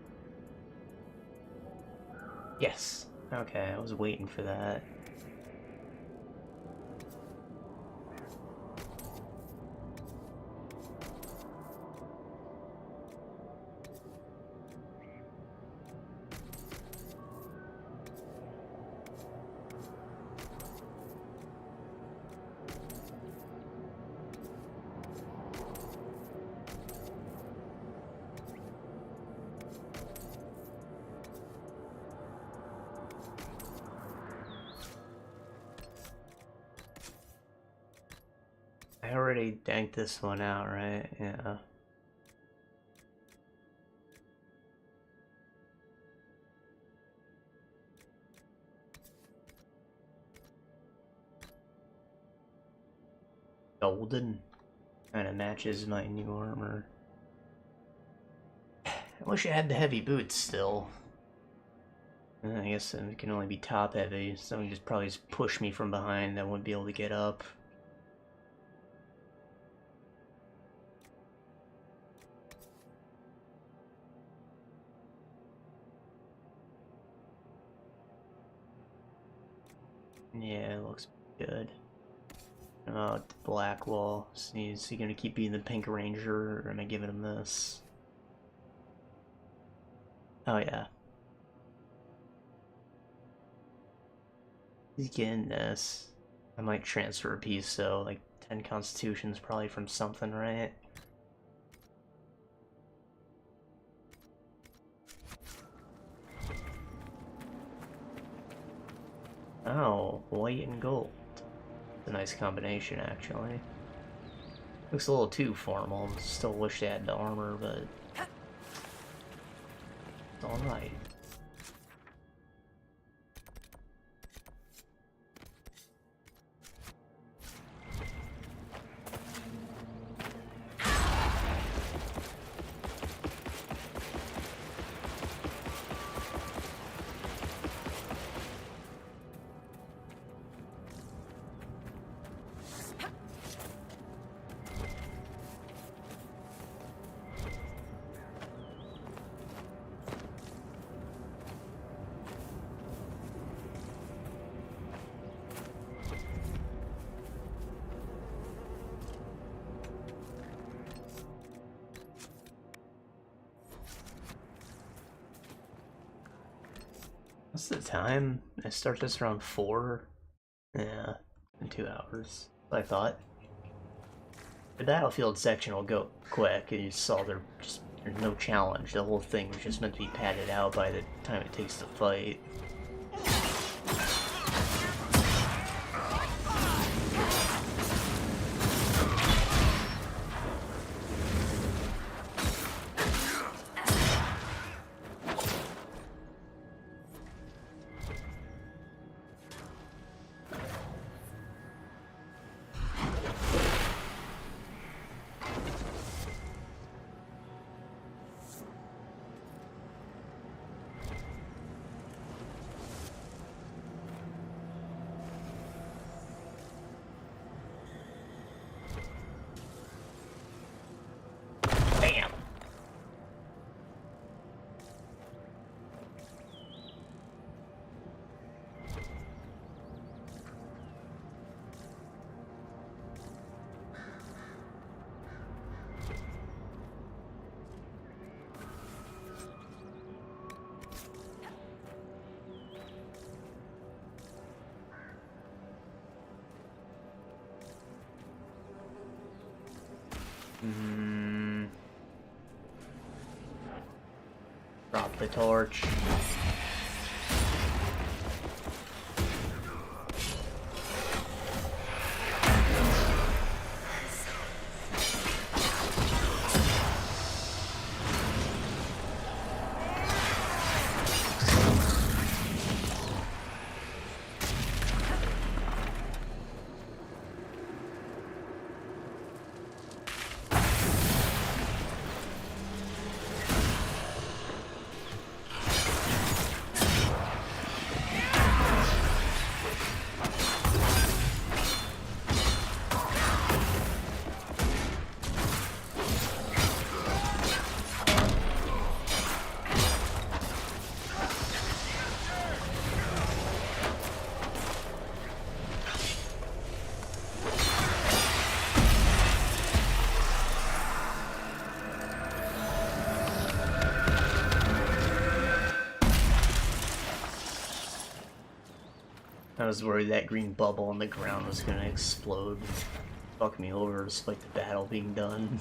Yes. Okay, I was waiting for that. I already danked this one out, right? Yeah. Golden. Kinda matches my new armor. I wish I had the heavy boots still. I guess it can only be top heavy. Someone just probably just push me from behind. I wouldn't be able to get up. Yeah, it looks good. Oh, Blackwall. Is he gonna keep being the Pink Ranger, or am I giving him this? Oh yeah. He's getting this. I might transfer a piece, so like 10 constitutions probably from something, right? Oh, white and gold. It's a nice combination, actually. Looks a little too formal. Still wish they had the armor, but it's alright. What's the time? I start this around 4. Yeah, in 2 hours. I thought. The battlefield section will go quick, and you saw there's no challenge. The whole thing was just meant to be padded out by the time it takes to fight. Drop the torch. I was worried that green bubble on the ground was gonna explode and fuck me over despite the battle being done.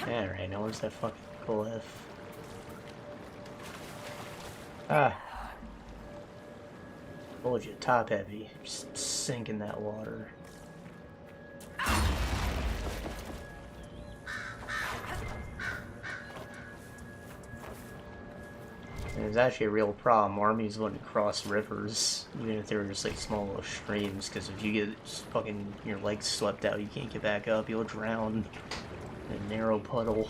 Alright, now where's that fucking cliff? Ah. Told you, top heavy. Just sink in that water. And it's actually a real problem. Armies wouldn't cross rivers, even if they were just like small little streams, because if you get fucking your legs swept out, you can't get back up, you'll drown in a narrow puddle.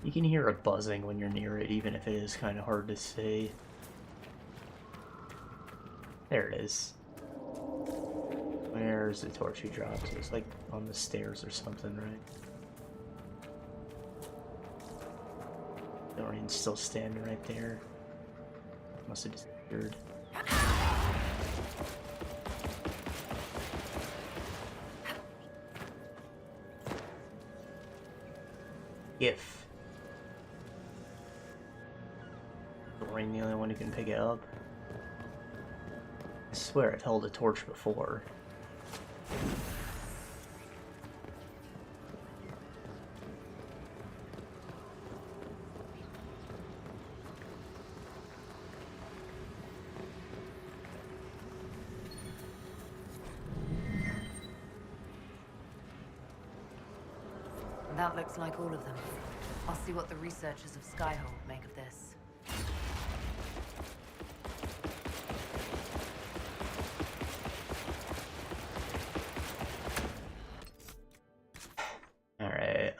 You can hear a buzzing when you're near it, even if it is kind of hard to see. There it is. Where's the torch you dropped? It's like on the stairs or something, right? Dorian's still standing right there. Must have disappeared. If Dorian the only one who can pick it up. I swear I've held a torch before. That looks like all of them. I'll see what the researchers of Skyhold make of this. Alright,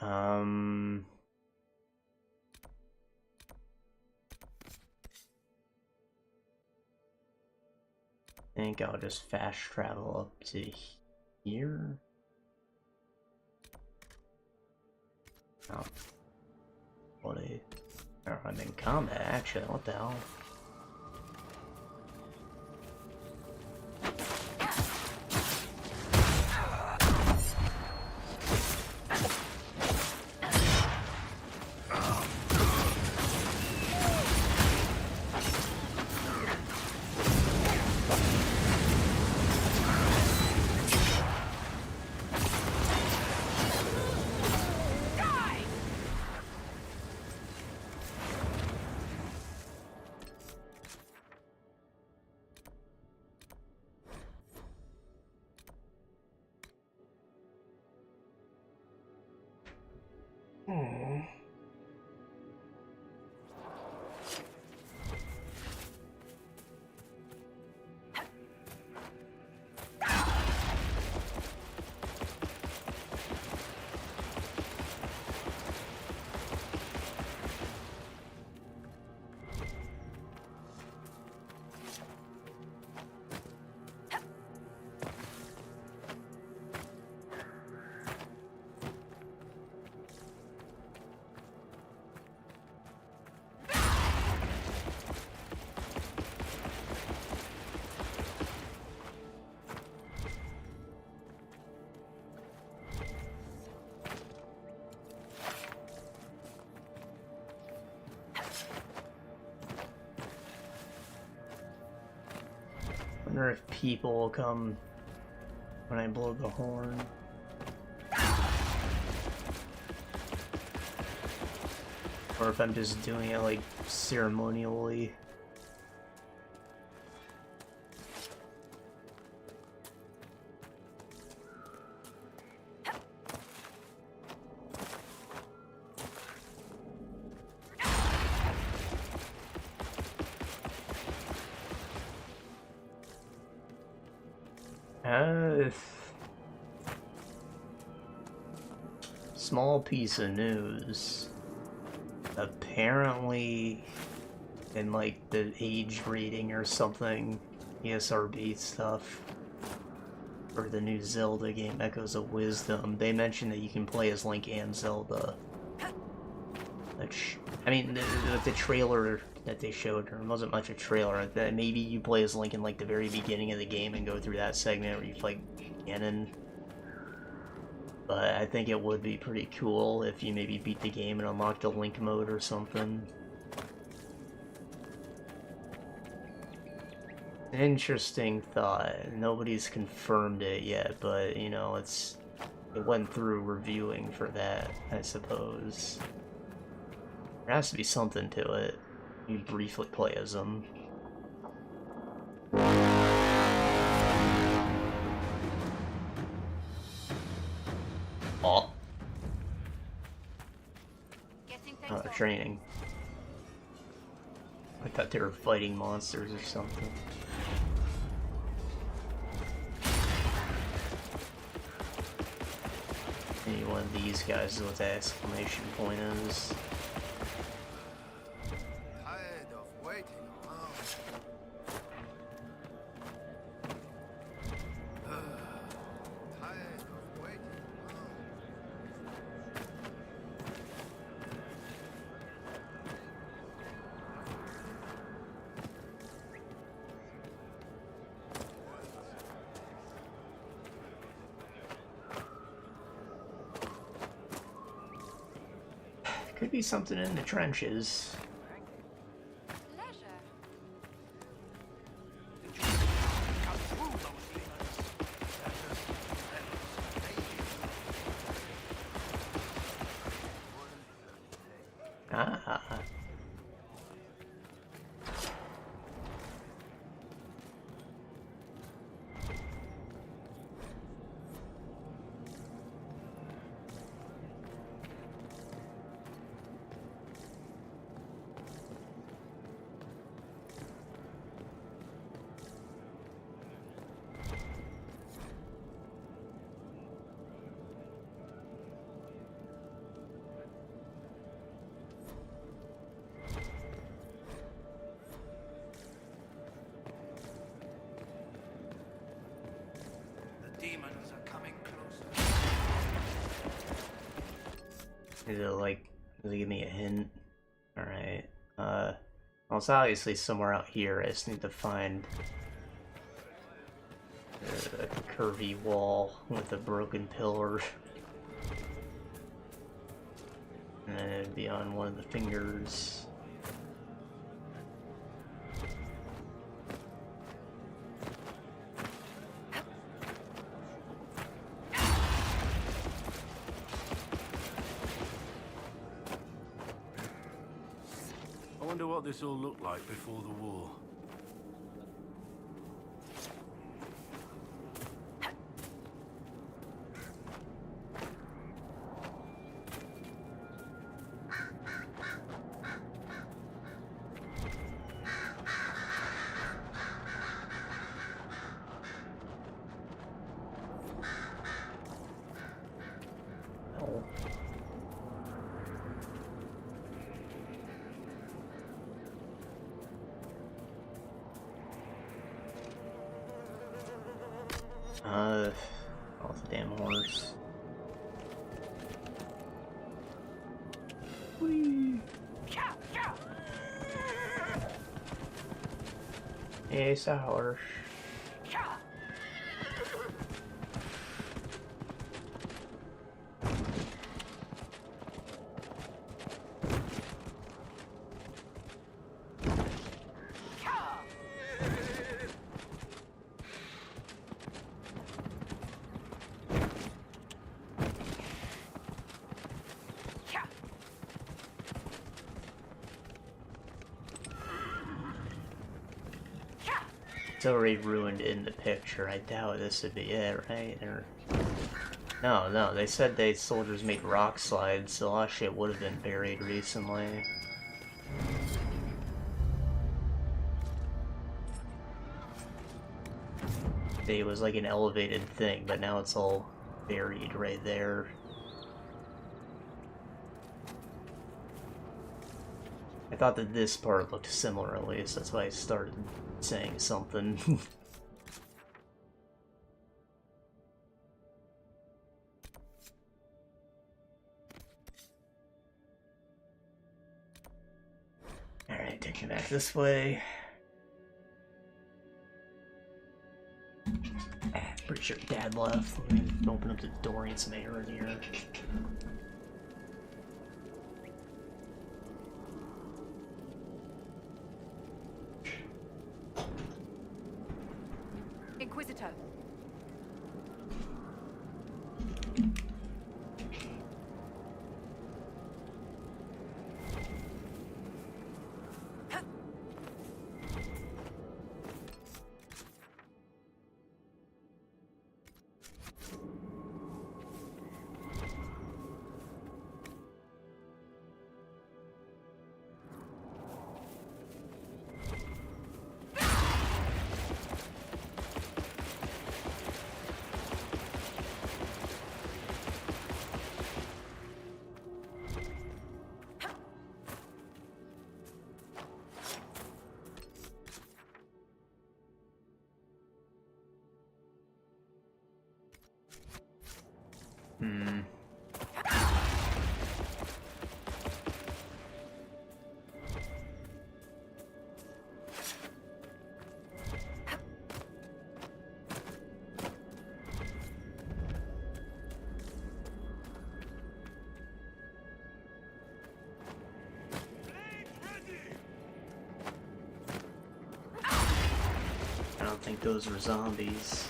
I think I'll just fast travel up to here. Oh. What a... Oh, I'm in combat, actually. What the hell? I wonder if people will come when I blow the horn. Or if I'm just doing it like ceremonially. Small piece of news. Apparently, in like the age rating or something, ESRB stuff, for the new Zelda game, Echoes of Wisdom, they mentioned that you can play as Link and Zelda. Which, I mean, the trailer that they showed, there wasn't much of a trailer. That maybe you play as Link in like the very beginning of the game and go through that segment where you fight Ganon. But I think it would be pretty cool if you maybe beat the game and unlock the Link mode or something. Interesting thought. Nobody's confirmed it yet, but you know, it went through reviewing for that, I suppose. There has to be something to it. You briefly play as them. Oh. Oh, training. I thought they were fighting monsters or something. Maybe one of these guys is what the exclamation point is. Could be something in the trenches. Does it give me a hint? Alright. Well, it's obviously somewhere out here. I just need to find a curvy wall with a broken pillar. And then it'd be on one of the fingers. I wonder what this all looked like before the war. Oh, the damn horse. Whee! It's a horse. It's already ruined in the picture. I doubt this would be it, right? Or... No, they said soldiers made rock slides, so a lot of shit would have been buried recently. It was like an elevated thing, but now it's all buried right there. I thought that this part looked similar at least, that's why I started saying something. Alright, take me back this way. Pretty sure Dad left. Let me open up the door and get some air in here. Inquisitor. I don't think those were zombies.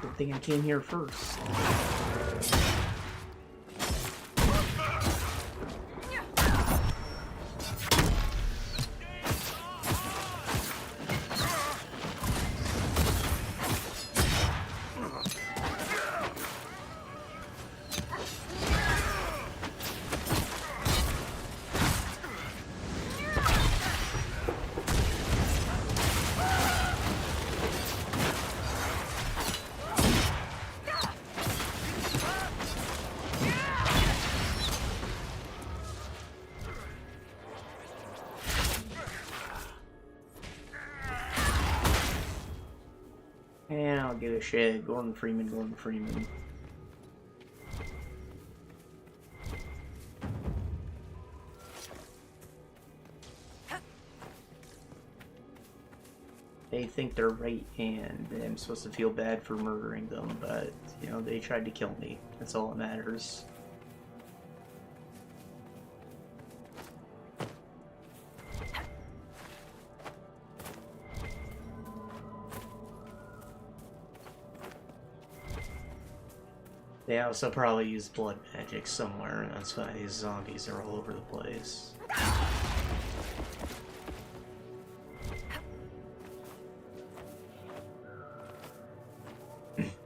Good thing I came here first. I don't give a shit. Gordon Freeman, Gordon Freeman. They think they're right, and I'm supposed to feel bad for murdering them, but, you know, they tried to kill me. That's all that matters. They also probably use blood magic somewhere, and that's why these zombies are all over the place.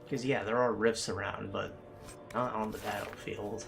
Because, yeah, there are rifts around, but not on the battlefield.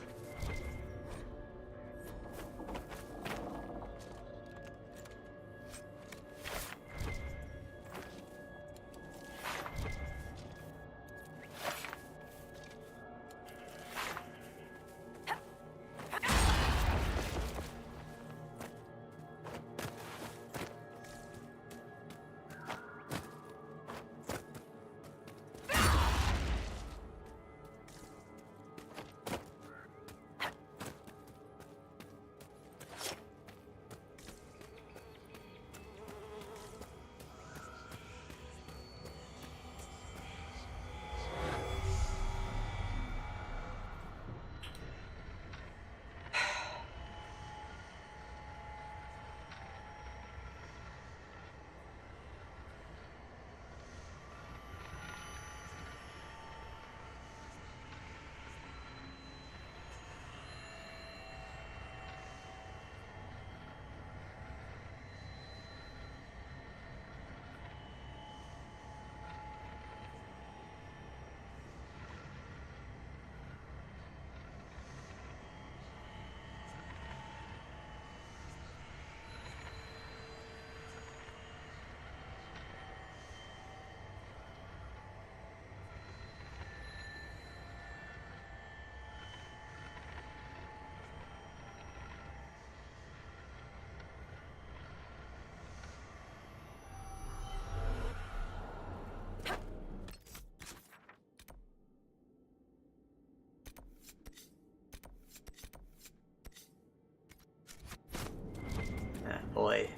Boy.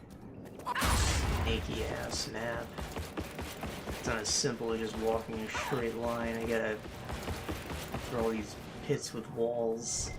Snaky ass snap. It's not as simple as just walking in a straight line. I gotta throw all these pits with walls.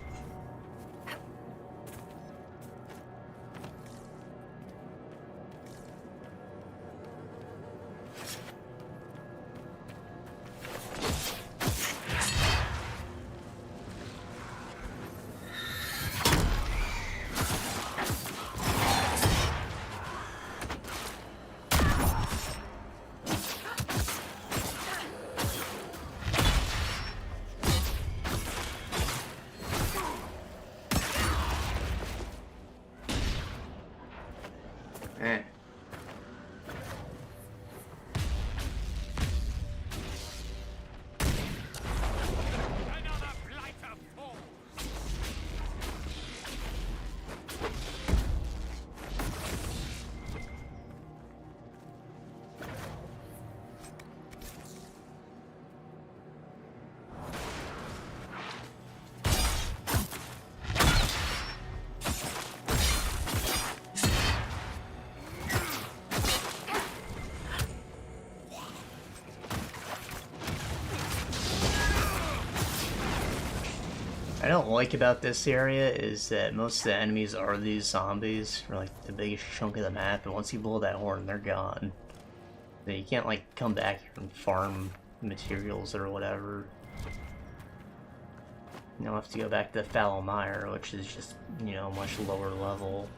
I don't like about this area is that most of the enemies are these zombies for like the biggest chunk of the map, and once you blow that horn, they're gone. So you can't like come back here and farm materials or whatever. You'll have to go back to the Fallow Mire, which is just, you know, much lower level.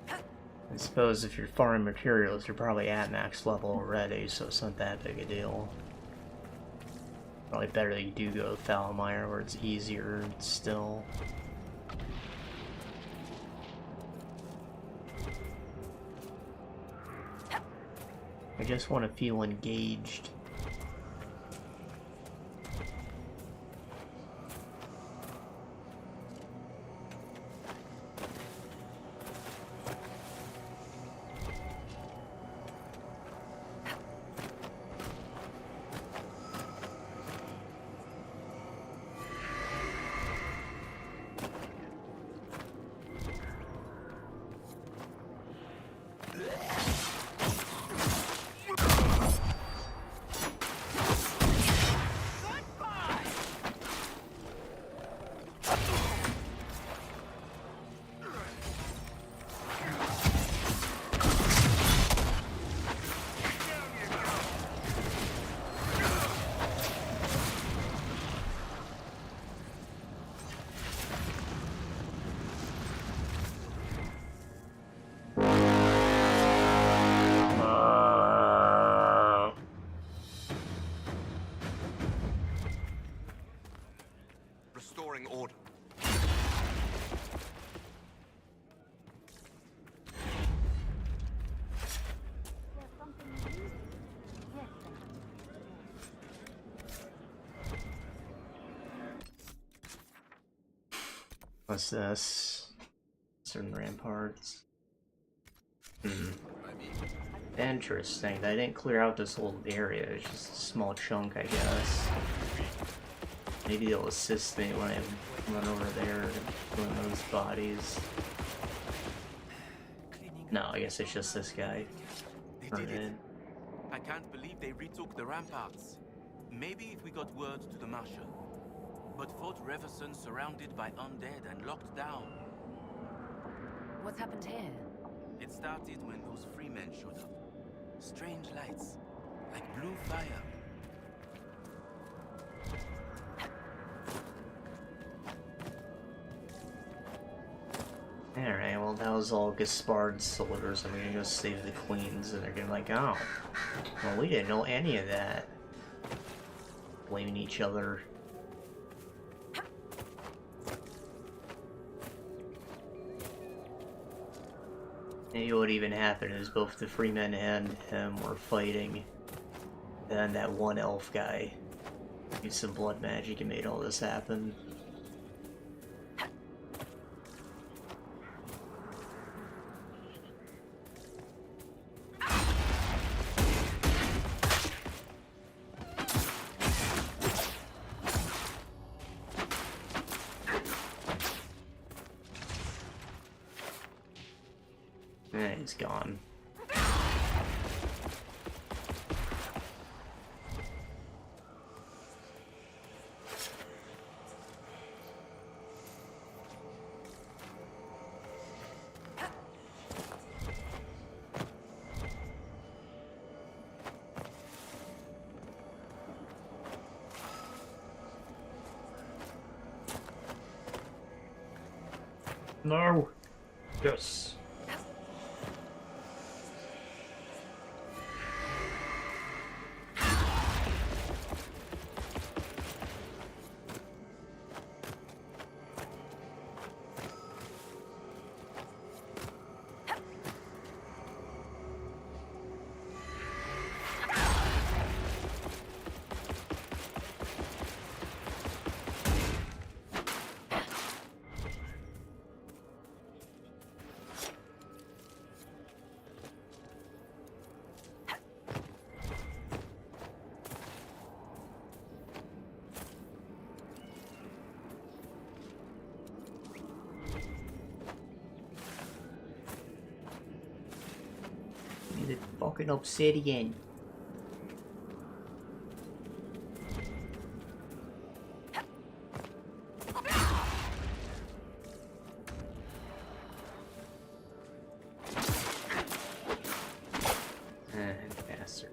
I suppose if you're farming materials, you're probably at max level already, so it's not that big a deal. Probably better that you do go to Fallow Mire where it's easier still. I just want to feel engaged. What's this? Certain ramparts. Interesting. They didn't clear out this whole area. It's just a small chunk, I guess. Maybe they'll assist me when I run over there and run those bodies. No, I guess it's just this guy. They did it. I can't believe they retook the ramparts. Maybe if we got word to the Marshal. But Fort Reverson surrounded by undead and locked down. What's happened here? It started when those free men showed up. Strange lights, like blue fire. Alright, well that was all Gaspard's soldiers, and we're gonna go save the queens, and they're gonna be like, oh, well we didn't know any of that. Blaming each other. Maybe what even happened is both the Freemen and him were fighting. Then that one elf guy used some blood magic and made all this happen. He's gone. No. Yes. The fucking obsidian. Bastard.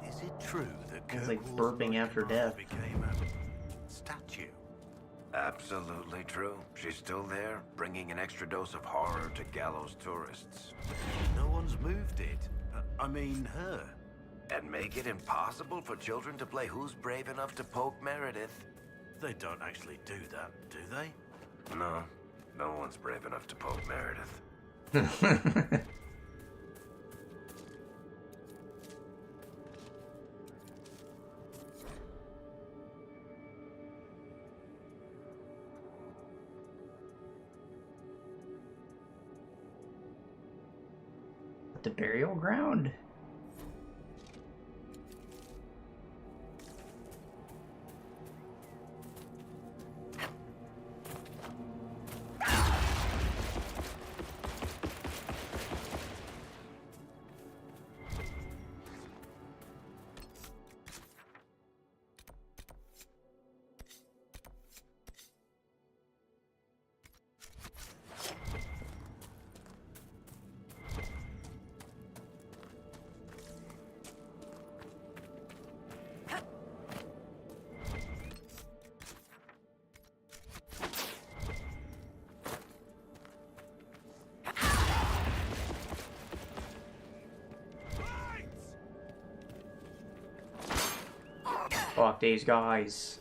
Is it true that it's like burping after death? Became a statue? Absolutely true. She's still there, bringing an extra dose of horror to gallows tourists. No one's moved it. I mean, her. And make it impossible for children to play Who's Brave Enough to Poke Meredith? They don't actually do that, do they? No. No one's brave enough to poke Meredith. the burial ground? Fuck these guys.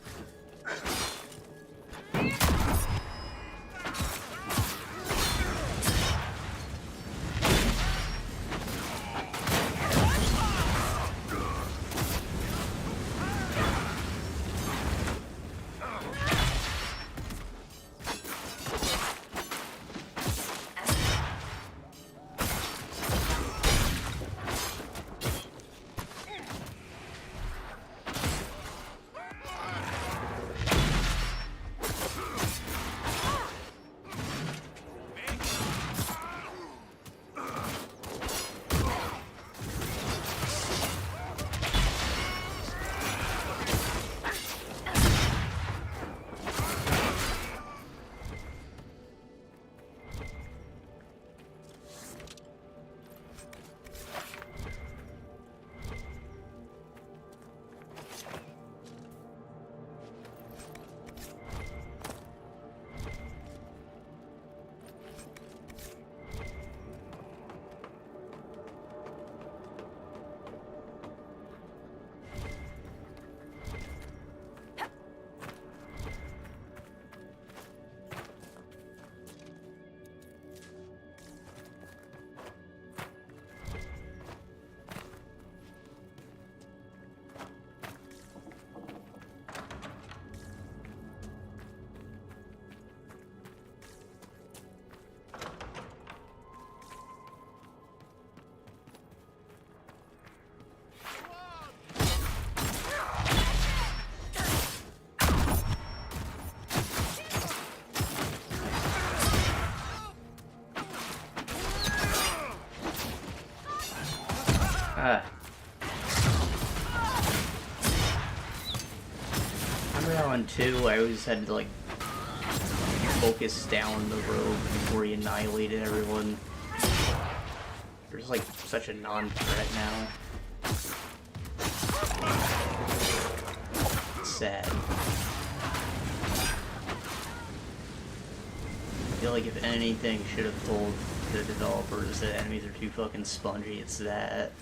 On 2, I always had to like focus down the rogue before he annihilated everyone. There's like such a non-threat now. It's sad. I feel like if anything should have told the developers that enemies are too fucking spongy, it's that.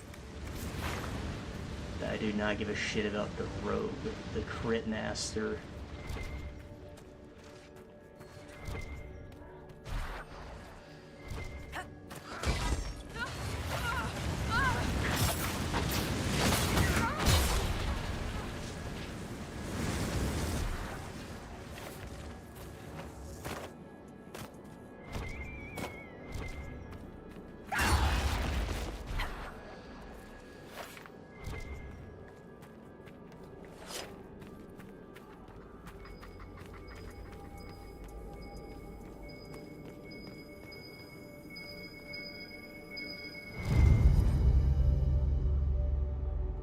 I do not give a shit about the rogue, the crit master.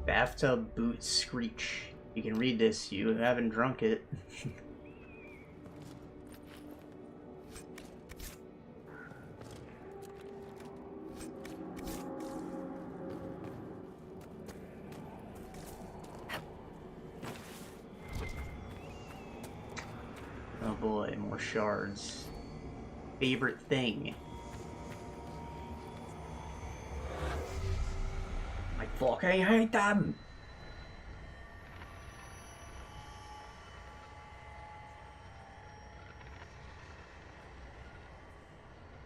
Bathtub boot screech. You can read this, you haven't drunk it. Oh boy, more shards. Favorite thing. I fucking hate them!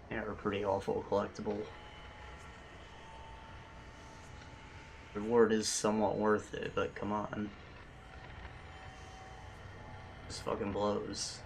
They're a pretty awful collectible. Reward is somewhat worth it, but come on. This fucking blows.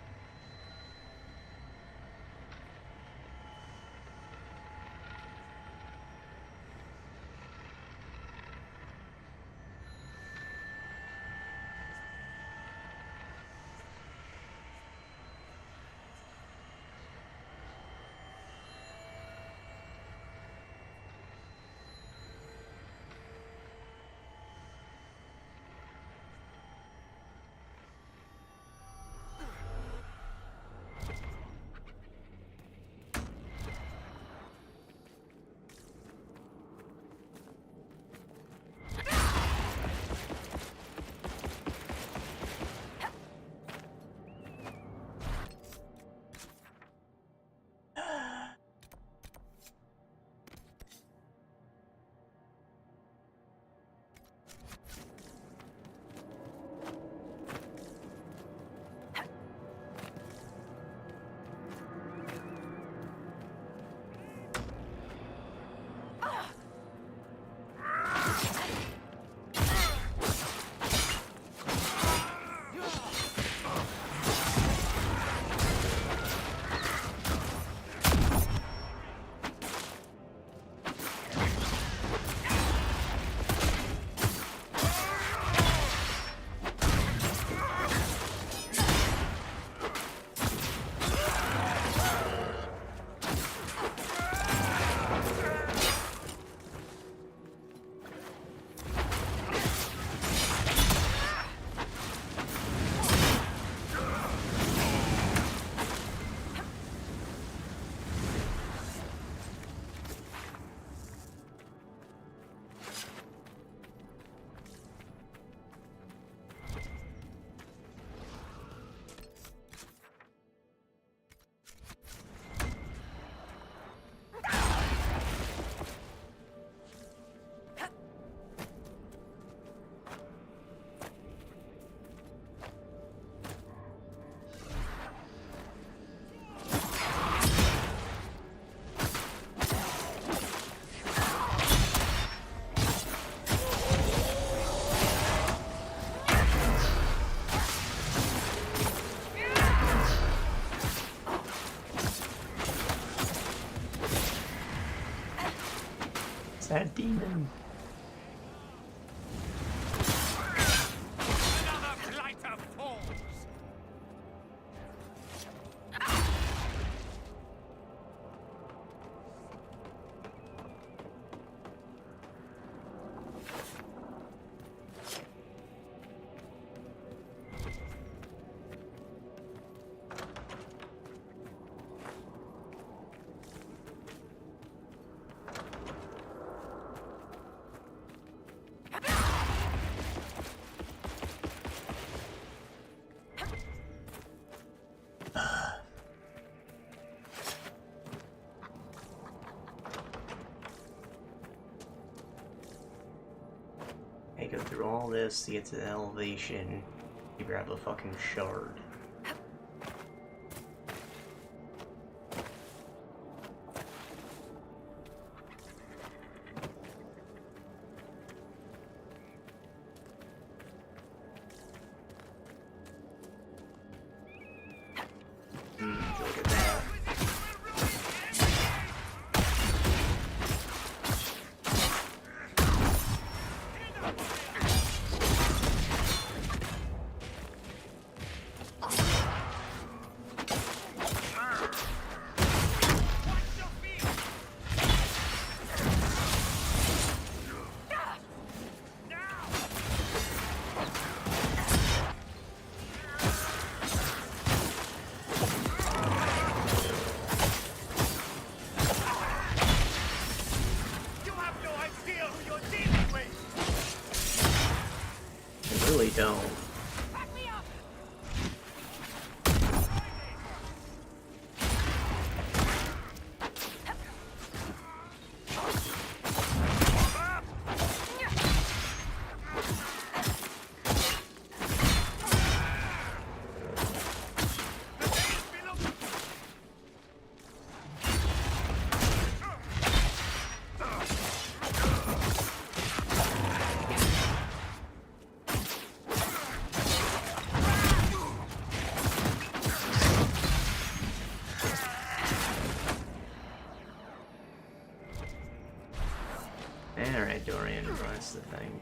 that demon. Another blight of fools! I go through all this to get to the elevation. You grab a fucking shard. Look at that. Really don't. Alright, Dorian, that's the thing.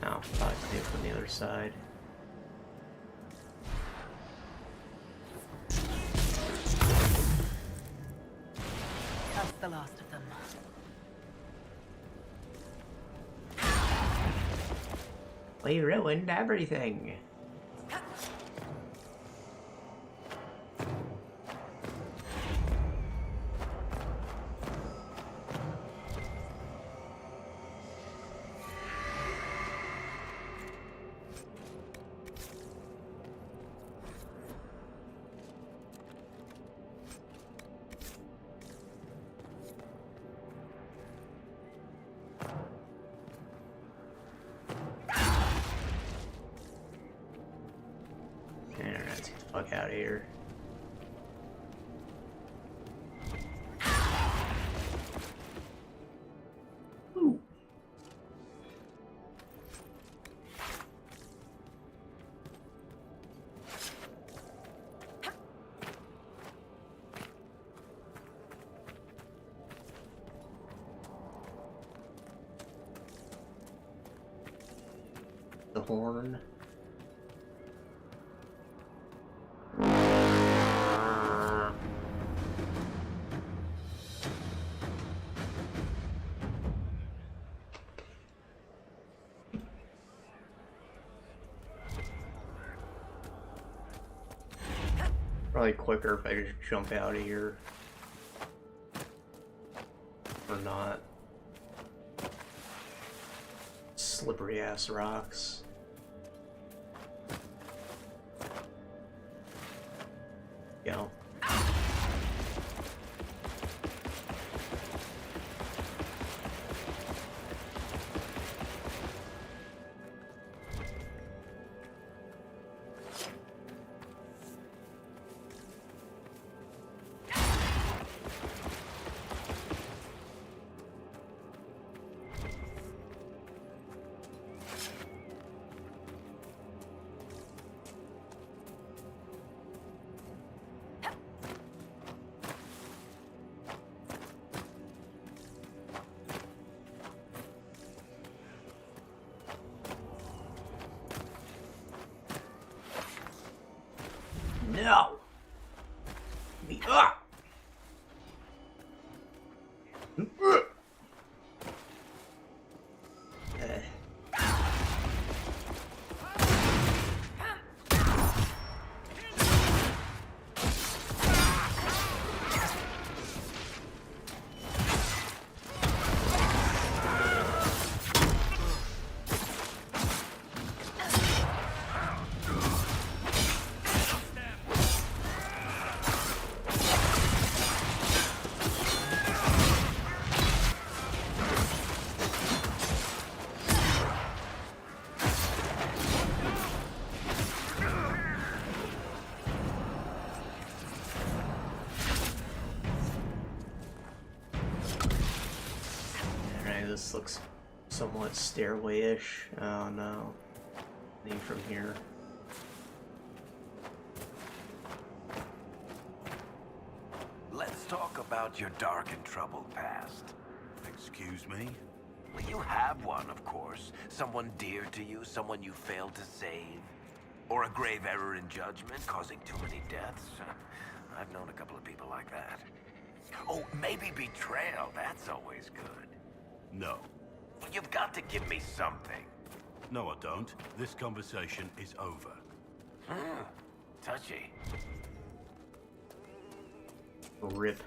Oh, fuck, do it from the other side. That's the last of them. We ruined everything. Let's get the fuck out of here. Ooh. The horn. Probably quicker if I just jump out of here. Or not. Slippery ass rocks. Go. This looks somewhat stairway-ish. Oh no. Anything from here. Let's talk about your dark and troubled past. Excuse me? Well, you have one, of course. Someone dear to you, someone you failed to save. Or a grave error in judgment, causing too many deaths. I've known a couple of people like that. Oh, maybe betrayal. That's always good. No. Well, you've got to give me something. No, I don't. This conversation is over. Touchy. Rip.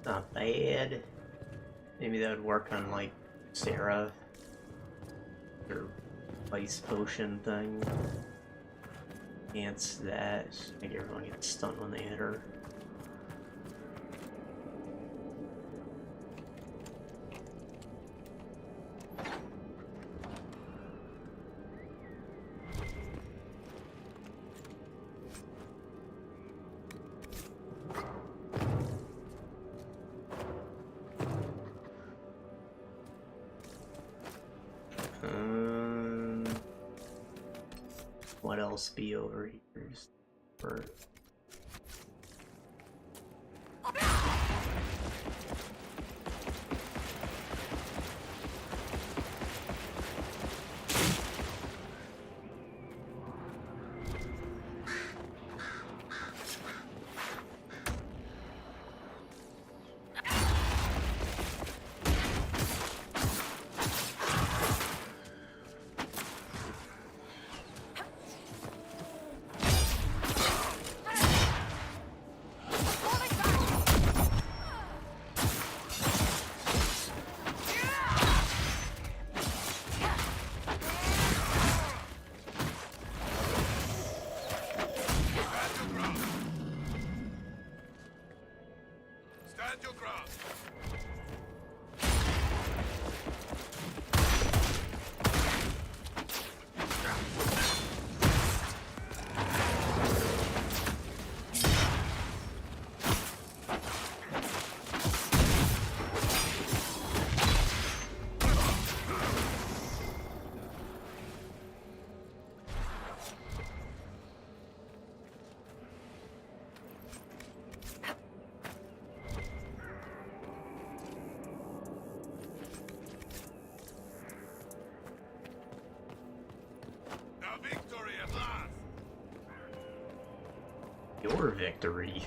Not bad. Maybe that would work on, like, Sarah. Her ice potion thing. Against that. Make everyone get stunned when they hit her. What else be over here? Or... Your victory.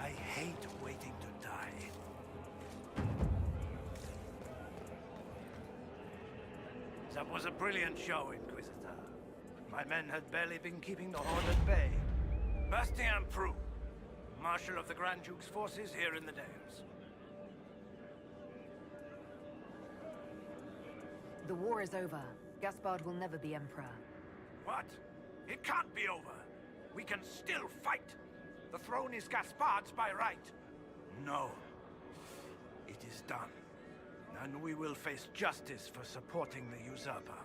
I hate waiting to die. That was a brilliant show, Inquisitor. My men had barely been keeping the Horde at bay. Bastien Prou, Marshal of the Grand Duke's forces here in the Dales. The war is over. Gaspard will never be Emperor. What? It can't be over. We can still fight. The throne is Gaspard's by right. No. It is done. And we will face justice for supporting the usurper.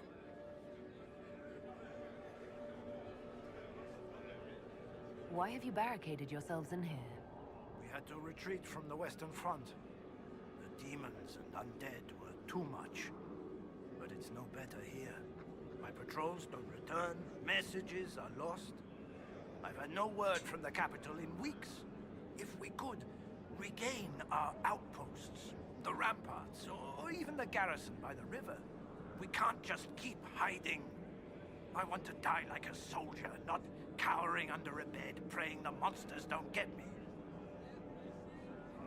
Why have you barricaded yourselves in here? We had to retreat from the Western Front. The demons and undead were too much. But it's no better here. My patrols don't return, messages are lost. I've had no word from the capital in weeks. If we could regain our outposts, the ramparts, or even the garrison by the river, we can't just keep hiding. I want to die like a soldier, not cowering under a bed, praying the monsters don't get me.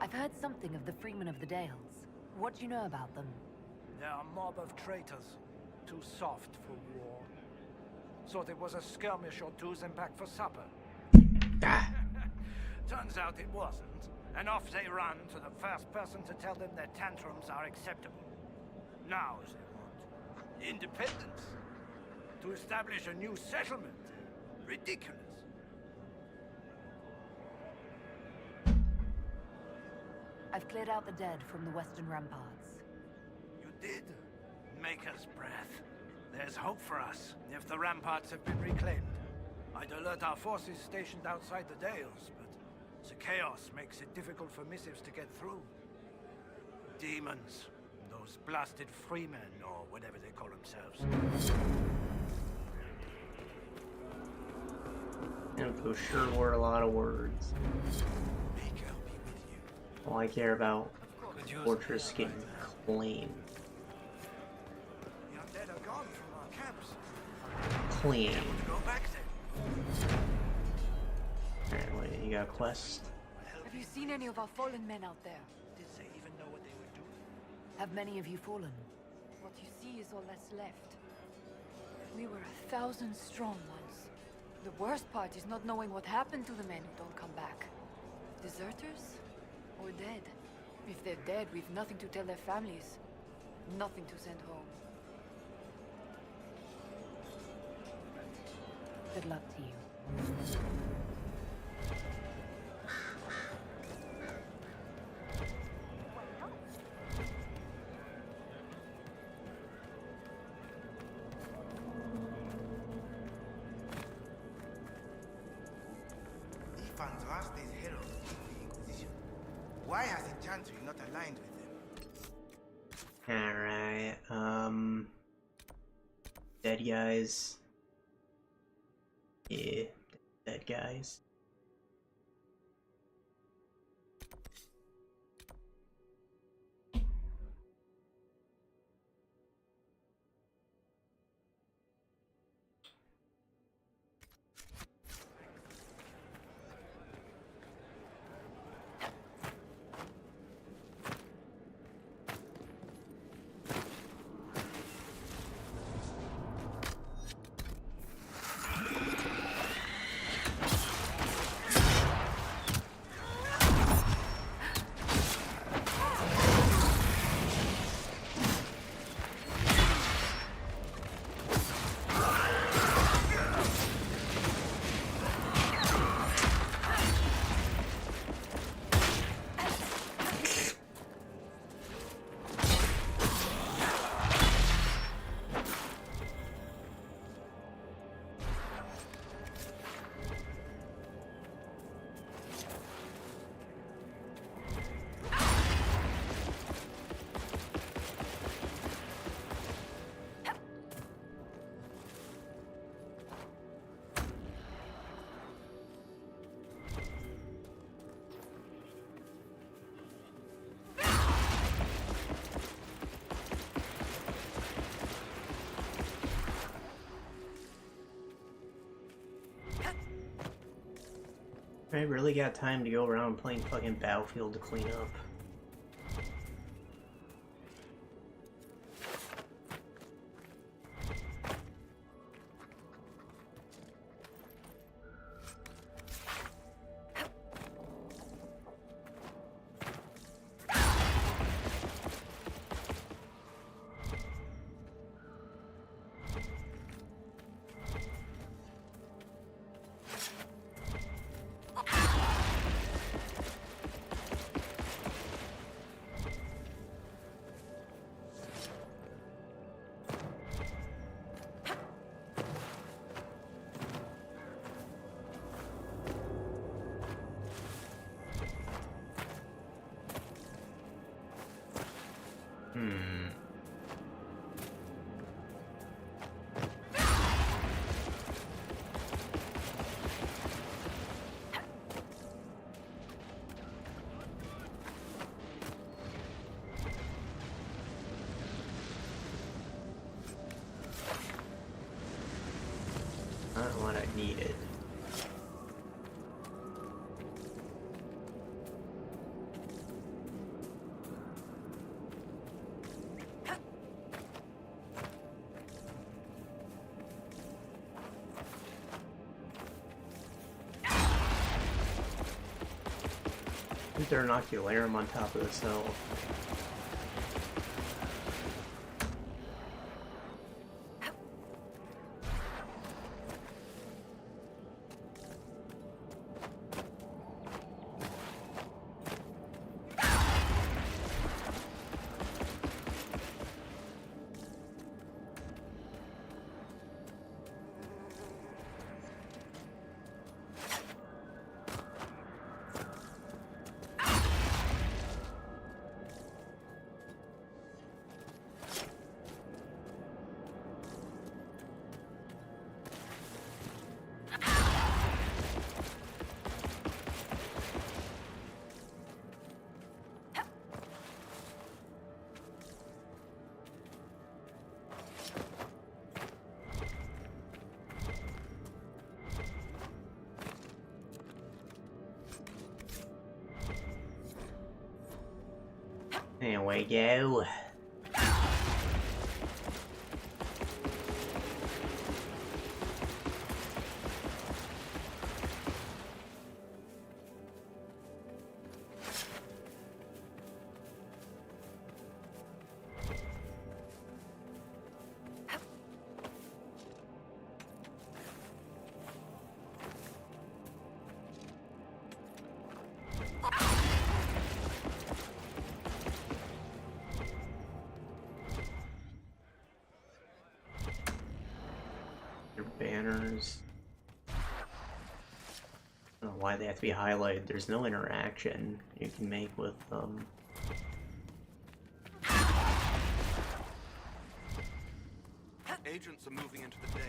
I've heard something of the Freemen of the Dales. What do you know about them? They're a mob of traitors, too soft for war. Thought it was a skirmish or two's and back for supper. Turns out it wasn't, and off they run to the first person to tell them their tantrums are acceptable. Now they want independence, to establish a new settlement. Ridiculous. I've cleared out the dead from the western ramparts. You did? Maker's breath. There's hope for us, if the ramparts have been reclaimed. I'd alert our forces stationed outside the Dales, but the chaos makes it difficult for missives to get through. Demons. Those blasted freemen, or whatever they call themselves. Those sure were a lot of words. All I care about Fortress getting claimed. The undead are gone from our camps. Claimed. Go back then. Alright, wait, you got a quest? Have you seen any of our fallen men out there? Did they even know what they were doing? Have many of you fallen? What you see is all that's left. We were 1,000 strong once. The worst part is not knowing what happened to the men who don't come back. Deserters? Or dead? If they're dead, we've nothing to tell their families. Nothing to send home. Good luck to you. Fantastic herald of the Inquisition. Why has the Chantry not aligned with them? Alright, dead guys. Yeah, dead guys. I really got time to go around playing fucking Battlefield to clean up. Not what I needed. Is there an ocularum on top of this hill? There we go. Banners. I don't know why they have to be highlighted. There's no interaction you can make with them. Agents are moving into the Dales.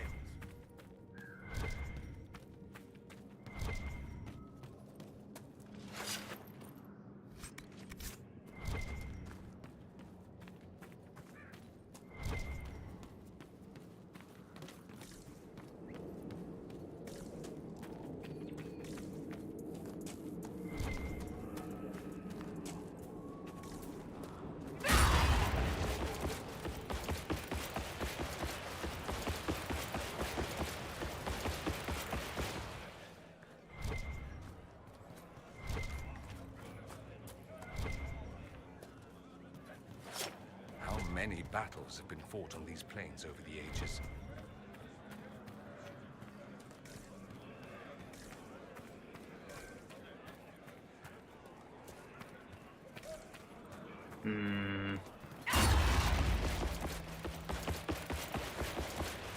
Many battles have been fought on these plains over the ages.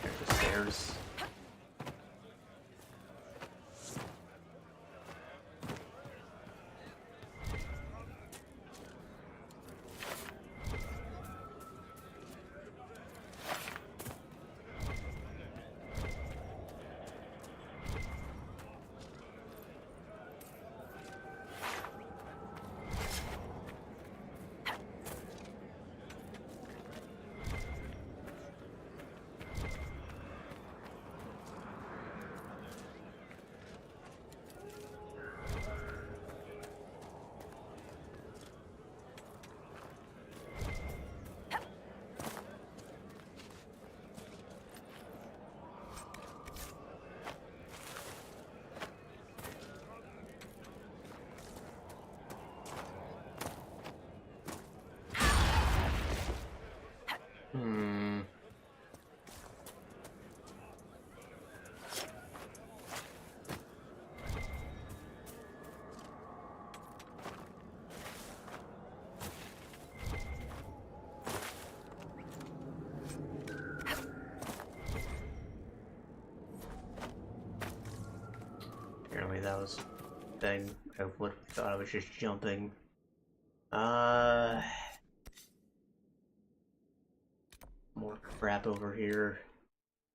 There's the stairs. Hmm. Apparently that was a thing. I would have thought I was just jumping. More crap over here.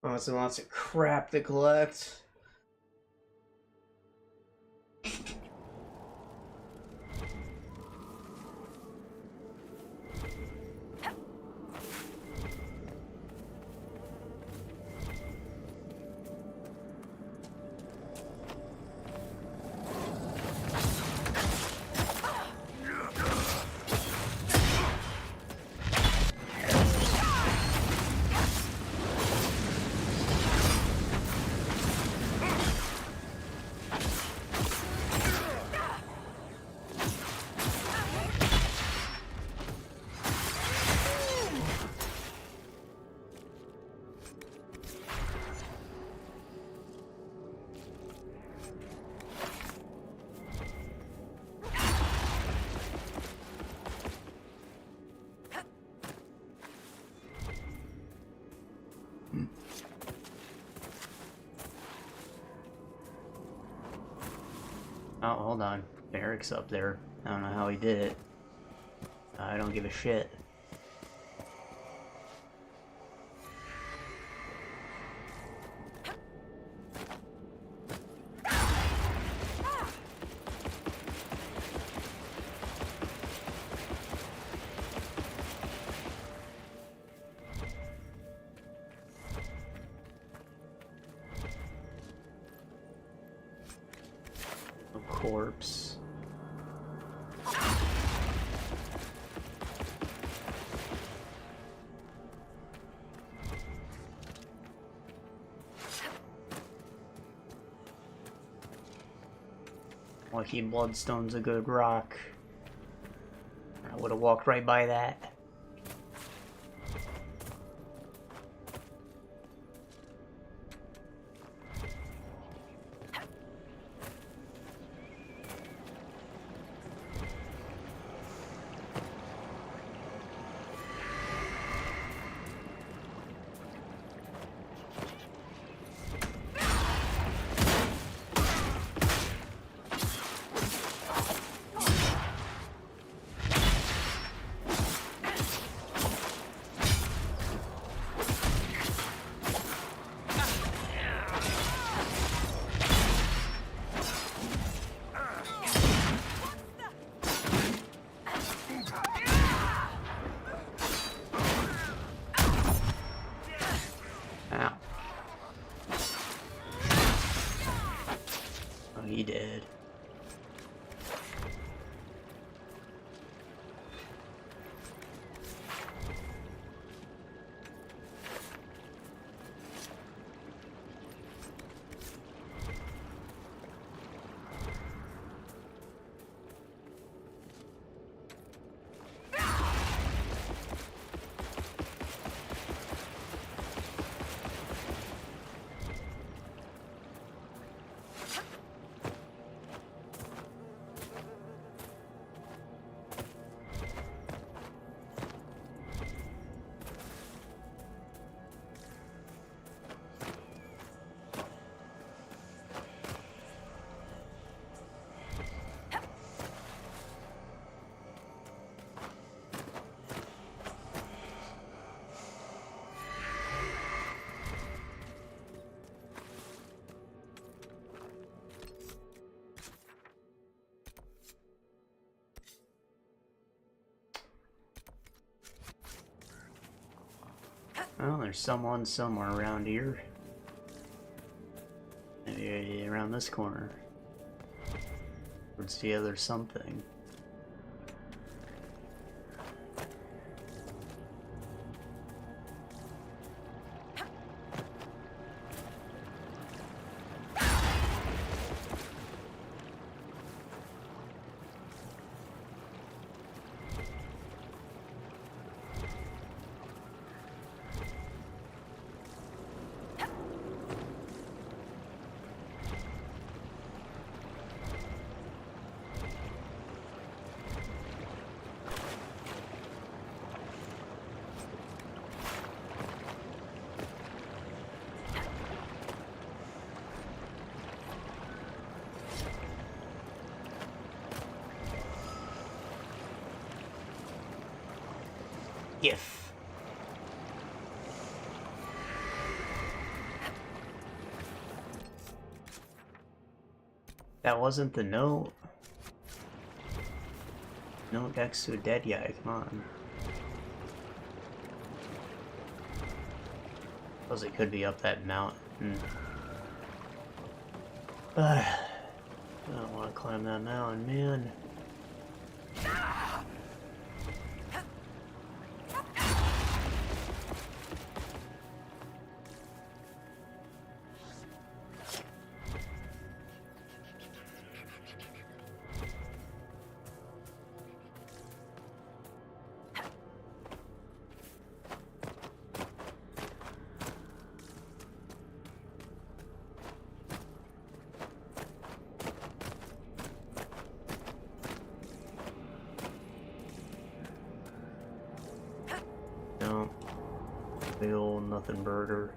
Lots and lots of crap to collect. Oh, hold on. Eric's up there. I don't know how he did it. I don't give a shit. Corpse. Lucky Bloodstone's a good rock. I would have walked right by that. He did. Well, there's someone somewhere around here. Maybe around this corner. Towards the other something. GIF. That wasn't the note. Note next to a dead guy, come on. Suppose it could be up that mountain. I don't want to climb that mountain, man. No. Big old nothing burger.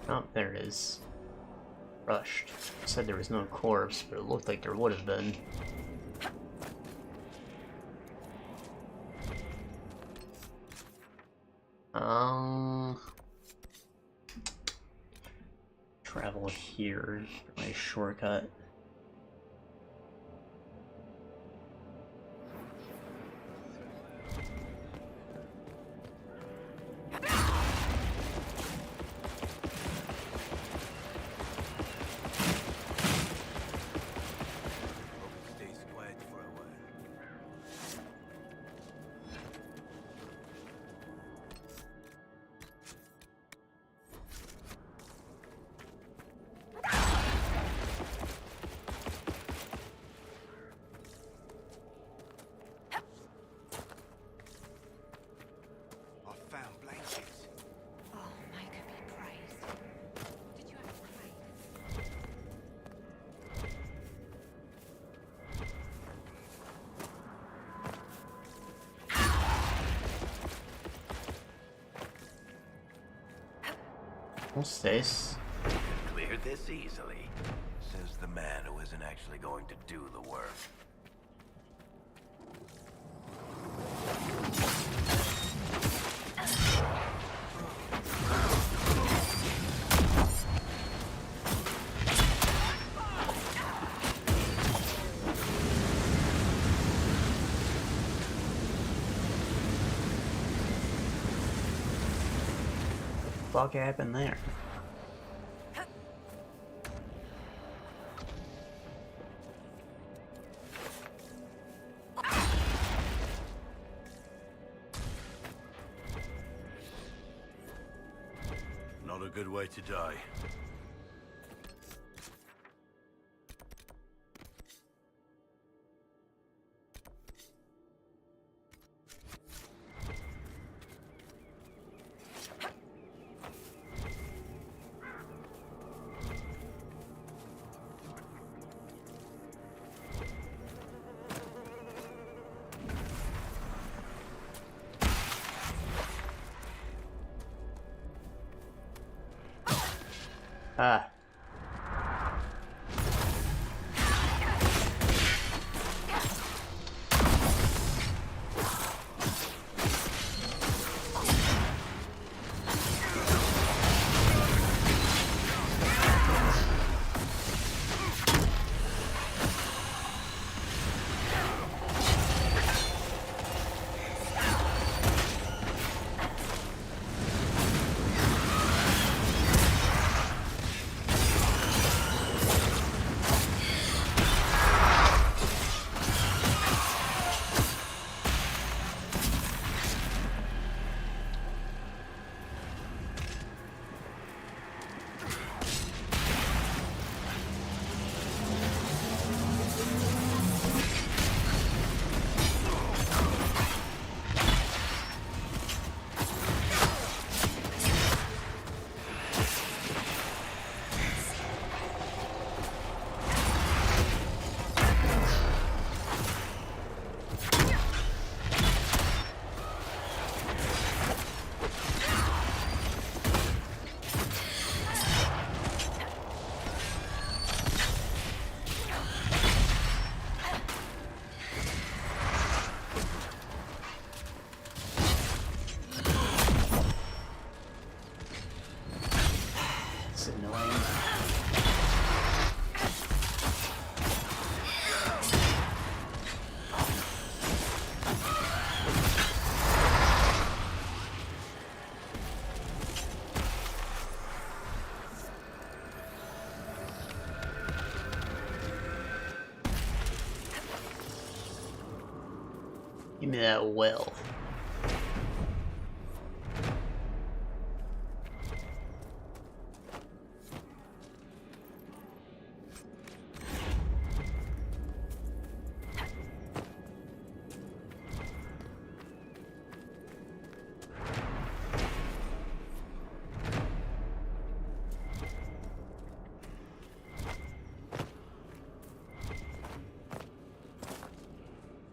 Oh, there it is. Rushed. Said there was no corpse, but it looked like there would have been. Travel here for my shortcut. What's this? Cleared this easily, says the man who isn't actually going to do the work. What the fuck happened there? Not a good way to die. Ah. Give me that wealth.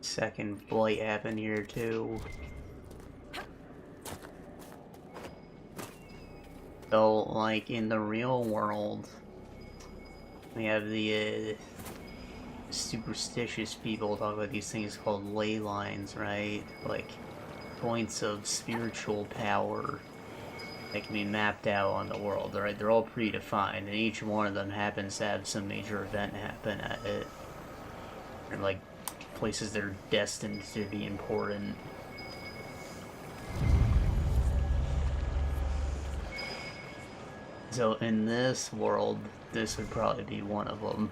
Second blight happened here too. So, like in the real world, we have the superstitious people talk about these things called ley lines, right? Like points of spiritual power that can be mapped out on the world, right? They're all predefined, and each one of them happens to have some major event happen at it. And like places that are destined to be important. So in this world, this would probably be one of them.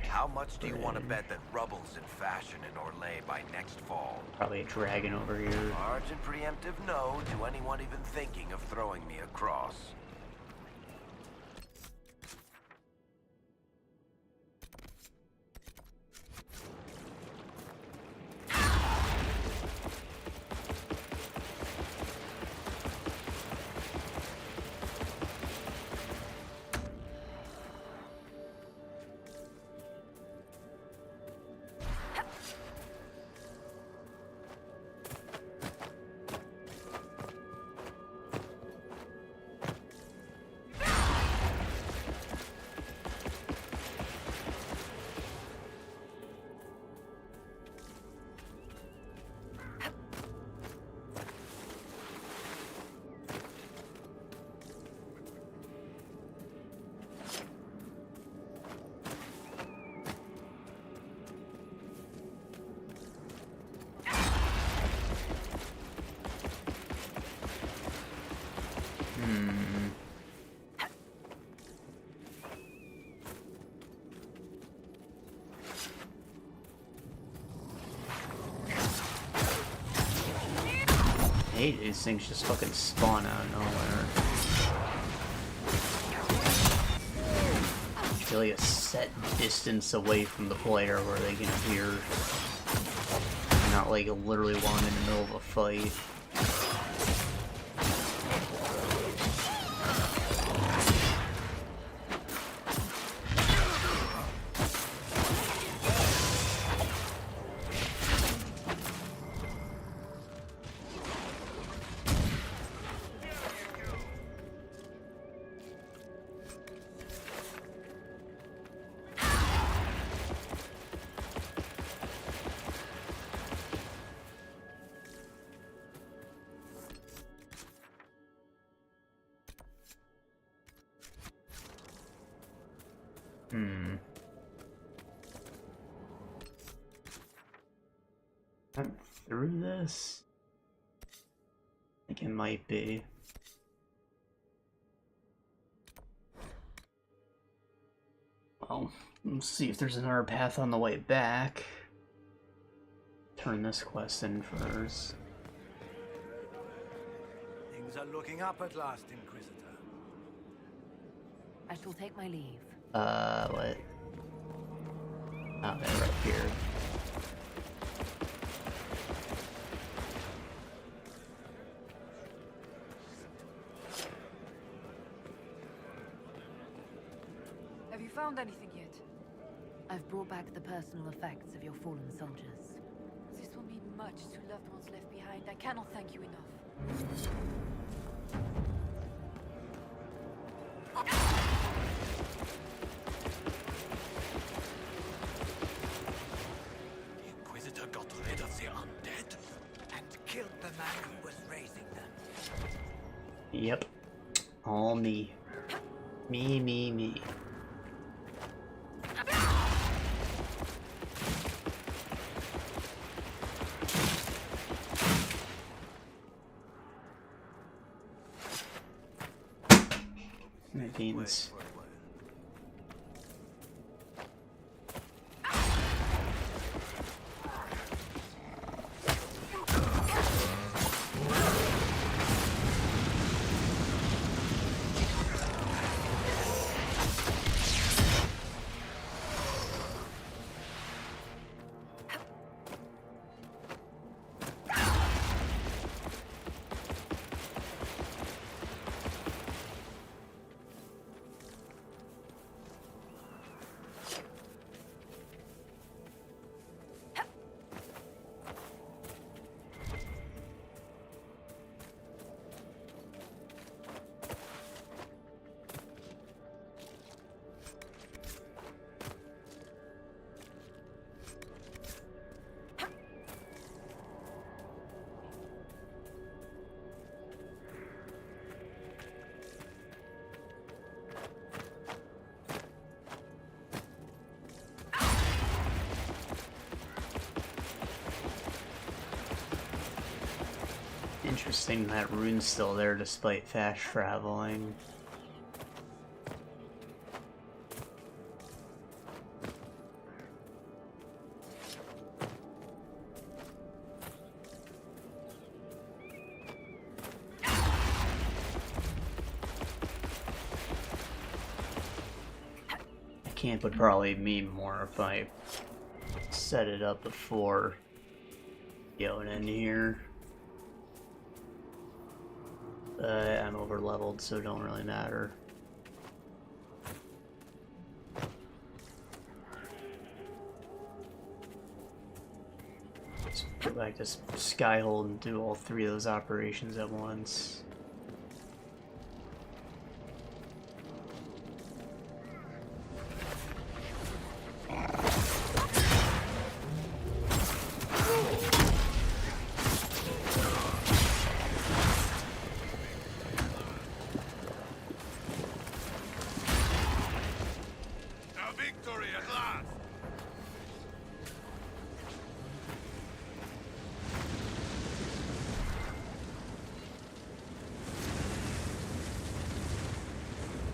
How much do you want to bet that rubble's in fashion in Orlais by next fall? Probably a dragon over here. Large and preemptive no to anyone even thinking of throwing me across. Hey, these things just fucking spawn out of nowhere. It's like a set distance away from the player where they can appear. Not like literally while I'm in the middle of a fight. Through this? I think it might be. Well, let's see if there's another path on the way back. Turn this quest in first. Things are looking up at last, Inquisitor. I shall take my leave. What? Oh, they're up here. found anything yet? I've brought back the personal effects of your fallen soldiers. This will mean much to loved ones left behind. I cannot thank you enough. The Inquisitor got rid of the undead and killed the man who was raising them. Yep. All me. Me. Means interesting that rune's still there despite fast traveling. Camp would probably mean more if I set it up before going in here. I'm over leveled, so it don't really matter. Let's go back to Skyhold and do all three of those operations at once.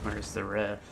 Where's the rift?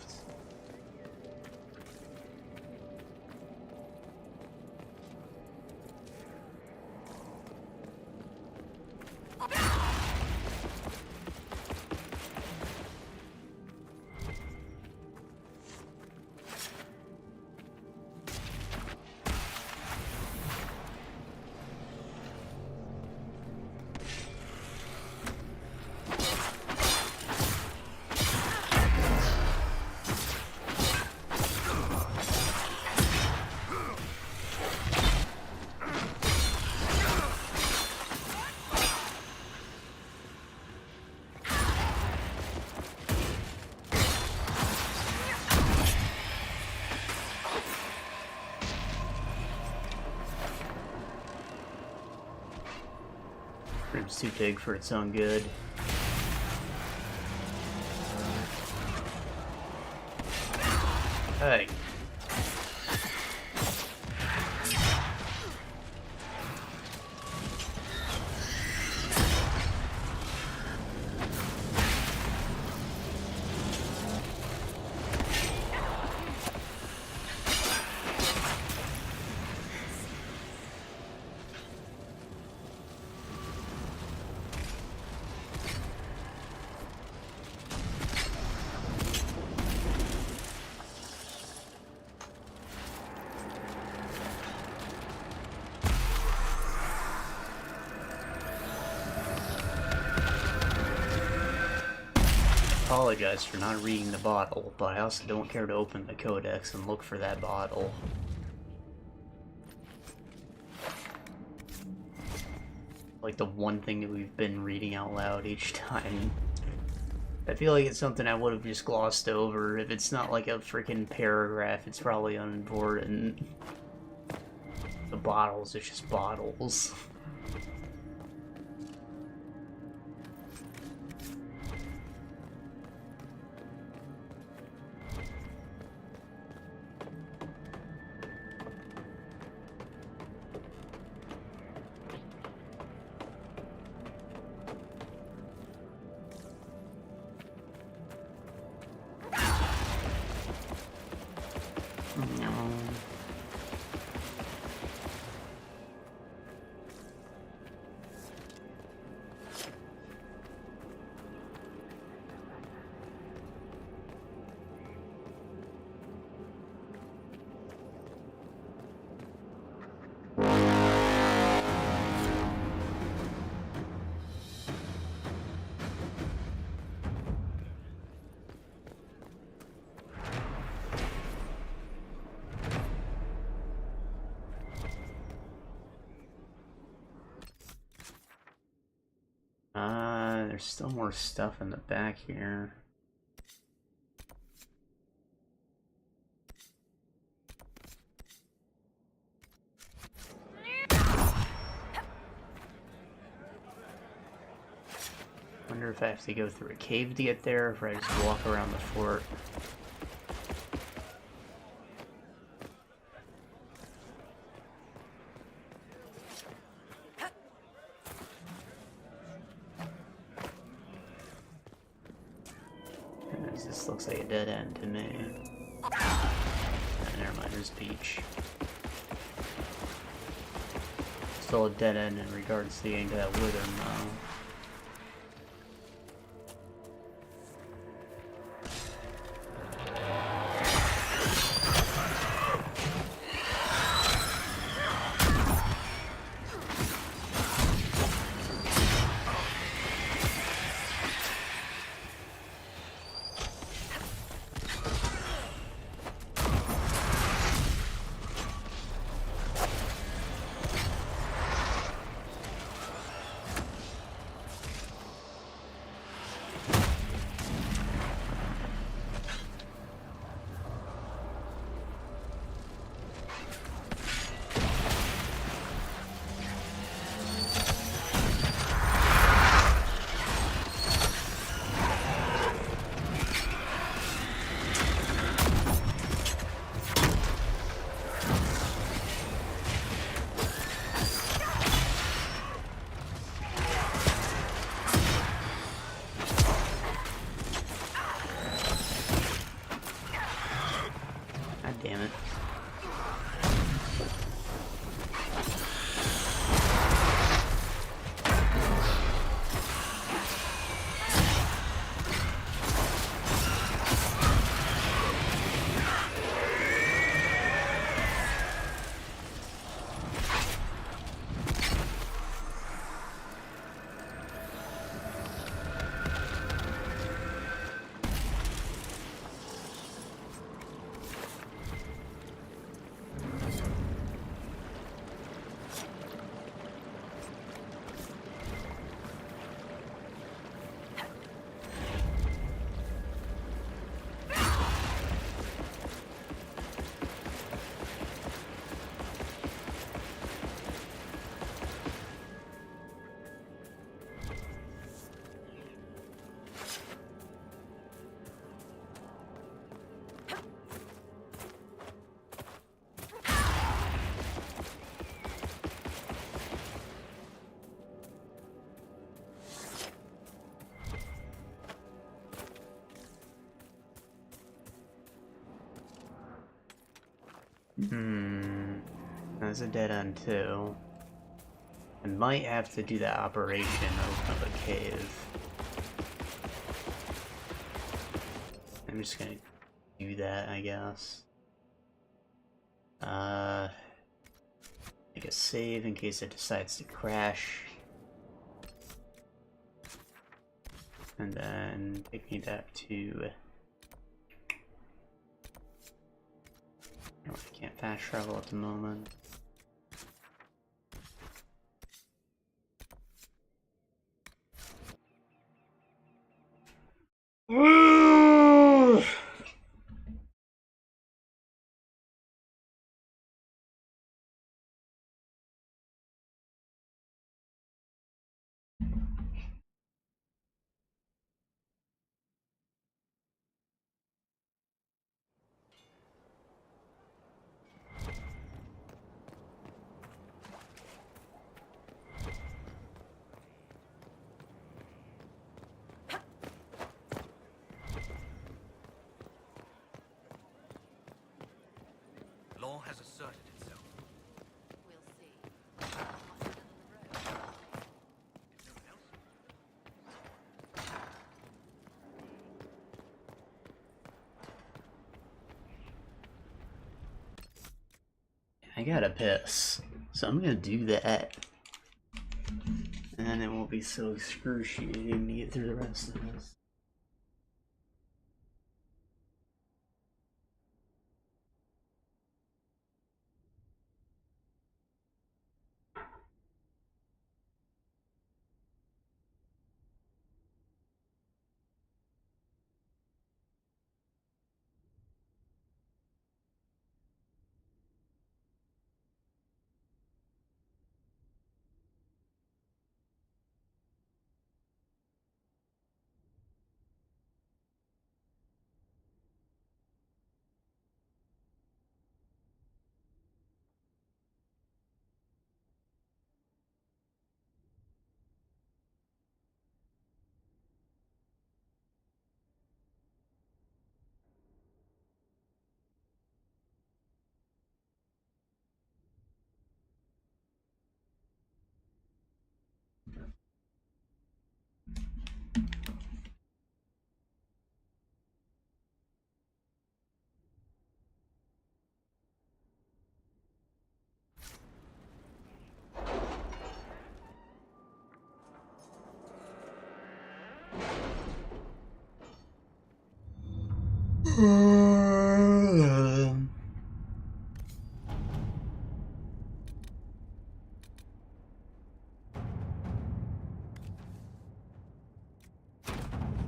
It's too big for its own good. Hey. apologize for not reading the bottle, but I also don't care to open the codex and look for that bottle. Like the one thing that we've been reading out loud each time. I feel like it's something I would have just glossed over. If it's not like a freaking paragraph, it's probably unimportant. The bottles, it's just bottles. There's still more stuff in the back here. Wonder if I have to go through a cave to get there, or if I just walk around the fort. This looks like a dead end to me. Never mind, there's Peach. Still a dead end in regards to getting to that wither now. Damn it. That's a dead end too. I might have to do that operation open up a cave. I'm just gonna do that, I guess. Make a save in case it decides to crash. And then take me back to... I can't fast travel at the moment. Law has asserted itself. We'll see. I gotta piss, so I'm gonna do that. And then it won't be so excruciating to get through the rest of this.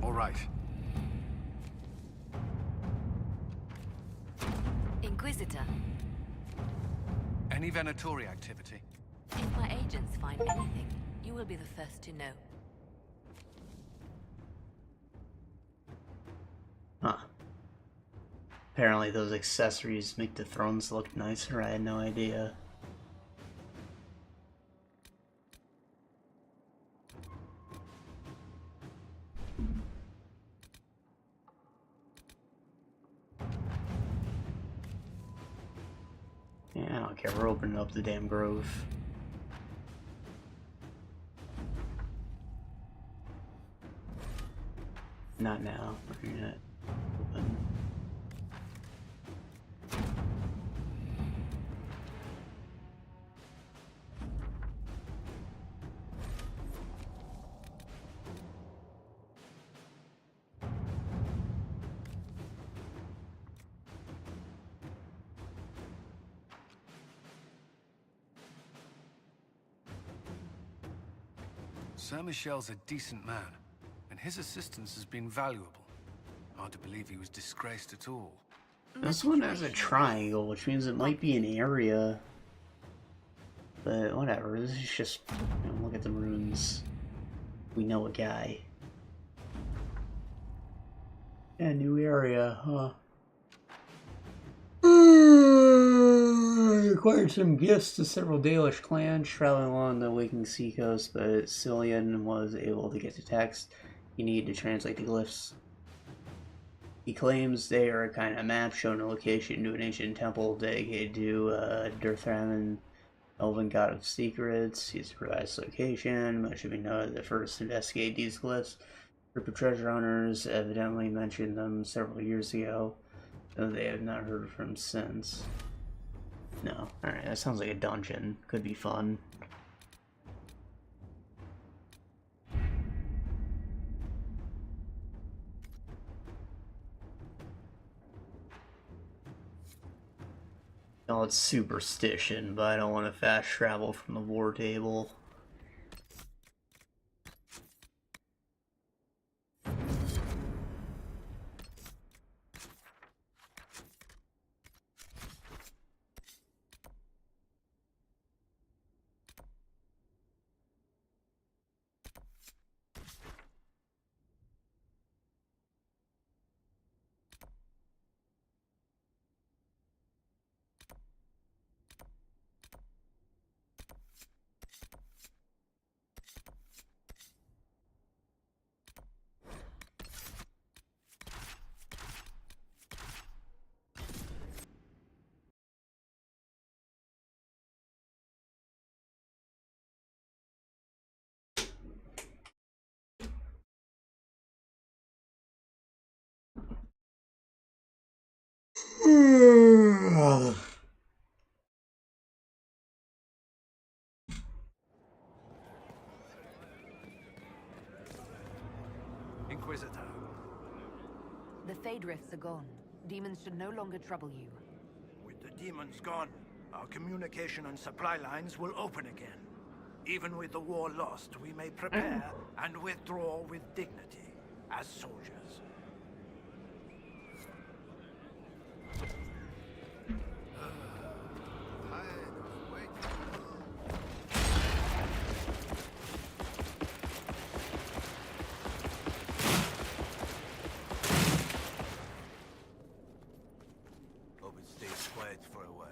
All right. Inquisitor, Any Venatori activity? if my agents find anything, you will be the first to know. Huh. Apparently those accessories make the thrones look nicer, I had no idea. Yeah, I don't care, we're opening up the damn grove. Not now, we're gonna open. Sir Michel's a decent man, and his assistance has been valuable. Hard to believe he was disgraced at all. This one has a triangle, which means it might be an area. But whatever, this is just, you know, look at the runes. We know a guy. Yeah, new area, huh? Acquired some gifts to several Dalish clans traveling along the waking seacoast, but Cillian was able to get the text you need to translate the glyphs. He claims they are a kind of map showing a location to an ancient temple dedicated to Durthraman, elven god of secrets. He's provided this location, but it should be noted that first investigate these glyphs. A group of treasure hunters evidently mentioned them several years ago, though they have not heard from since. No, alright, that sounds like a dungeon. Could be fun. No, it's superstition, but I don't want to fast travel from the war table. Inquisitor. The Fade Rifts are gone. Demons should no longer trouble you. With the demons gone, our communication and supply lines will open again. Even with the war lost, we may prepare and withdraw with dignity, as soldiers. Hope it stays quiet for a while.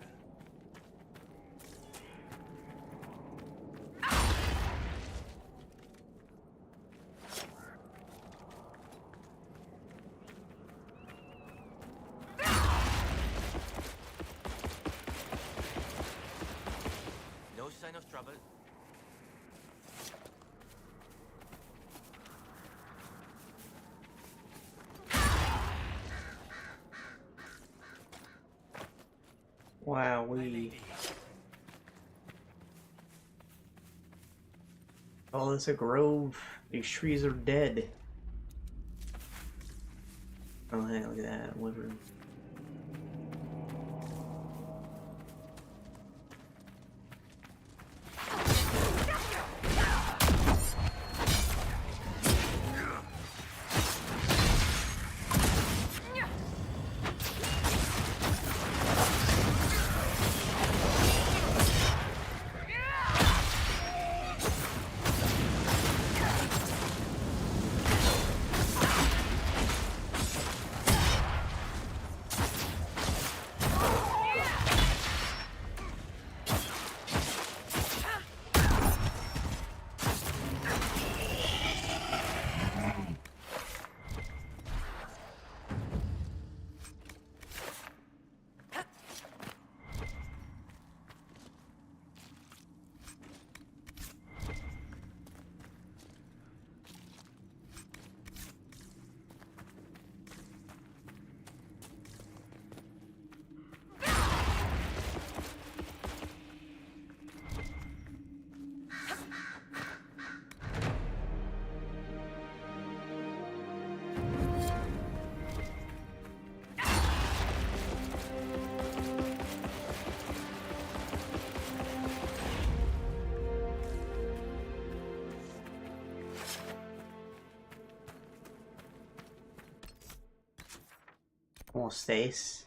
No sign of trouble. Wowee. Oh, it's a grove. These trees are dead. Oh, hey, look at that. Wyvern. More space.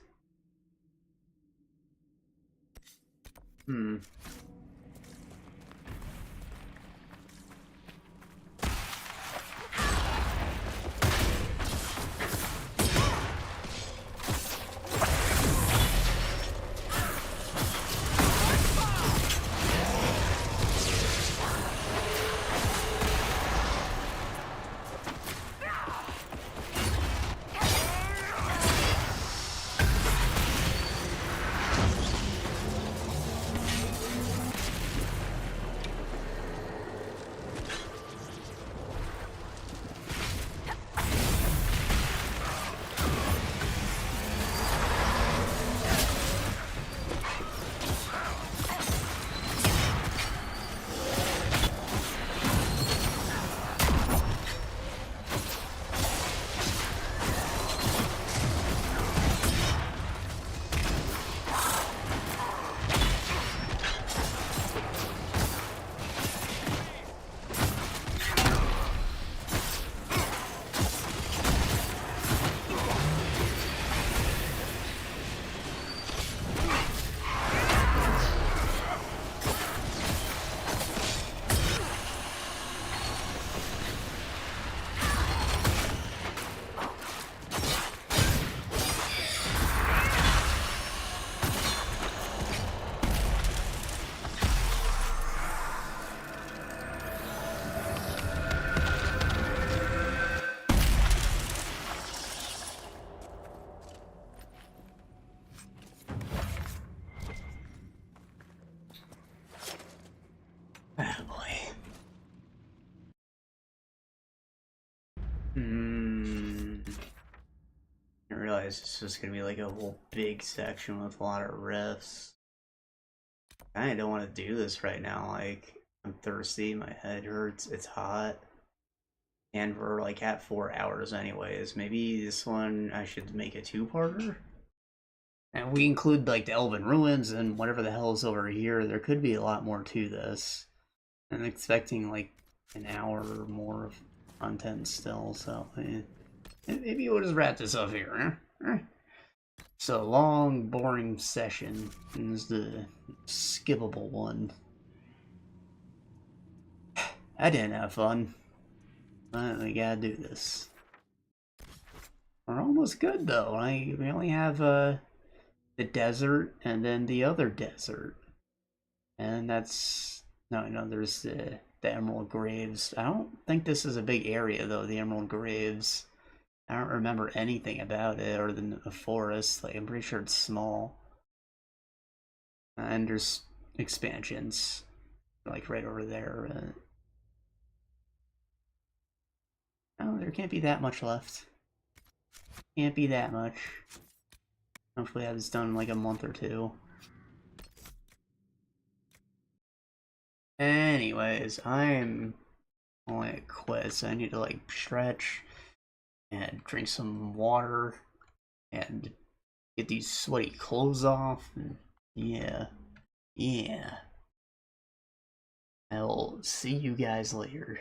realized this was gonna be like a whole big section with a lot of rifts. I don't want to do this right now. Like, I'm thirsty, my head hurts, it's hot. And we're like at 4 hours anyways. Maybe this one I should make a two-parter? And we include like the Elven Ruins and whatever the hell is over here. There could be a lot more to this. I'm expecting like an hour or more of content still, so maybe we'll just wrap this up here. So, long, boring session. And this is the skippable one. I didn't have fun. But we gotta do this. We're almost good though. We only have the desert and then the other desert. And that's... No, there's the Emerald Graves. I don't think this is a big area though, the Emerald Graves. I don't remember anything about it other than the forest. Like, I'm pretty sure it's small. And there's expansions, like right over there. Oh, there can't be that much left. Can't be that much. Hopefully I have this done in like a month or two. Anyways, I'm only at quit, so I need to like stretch and drink some water and get these sweaty clothes off. And yeah. I'll see you guys later.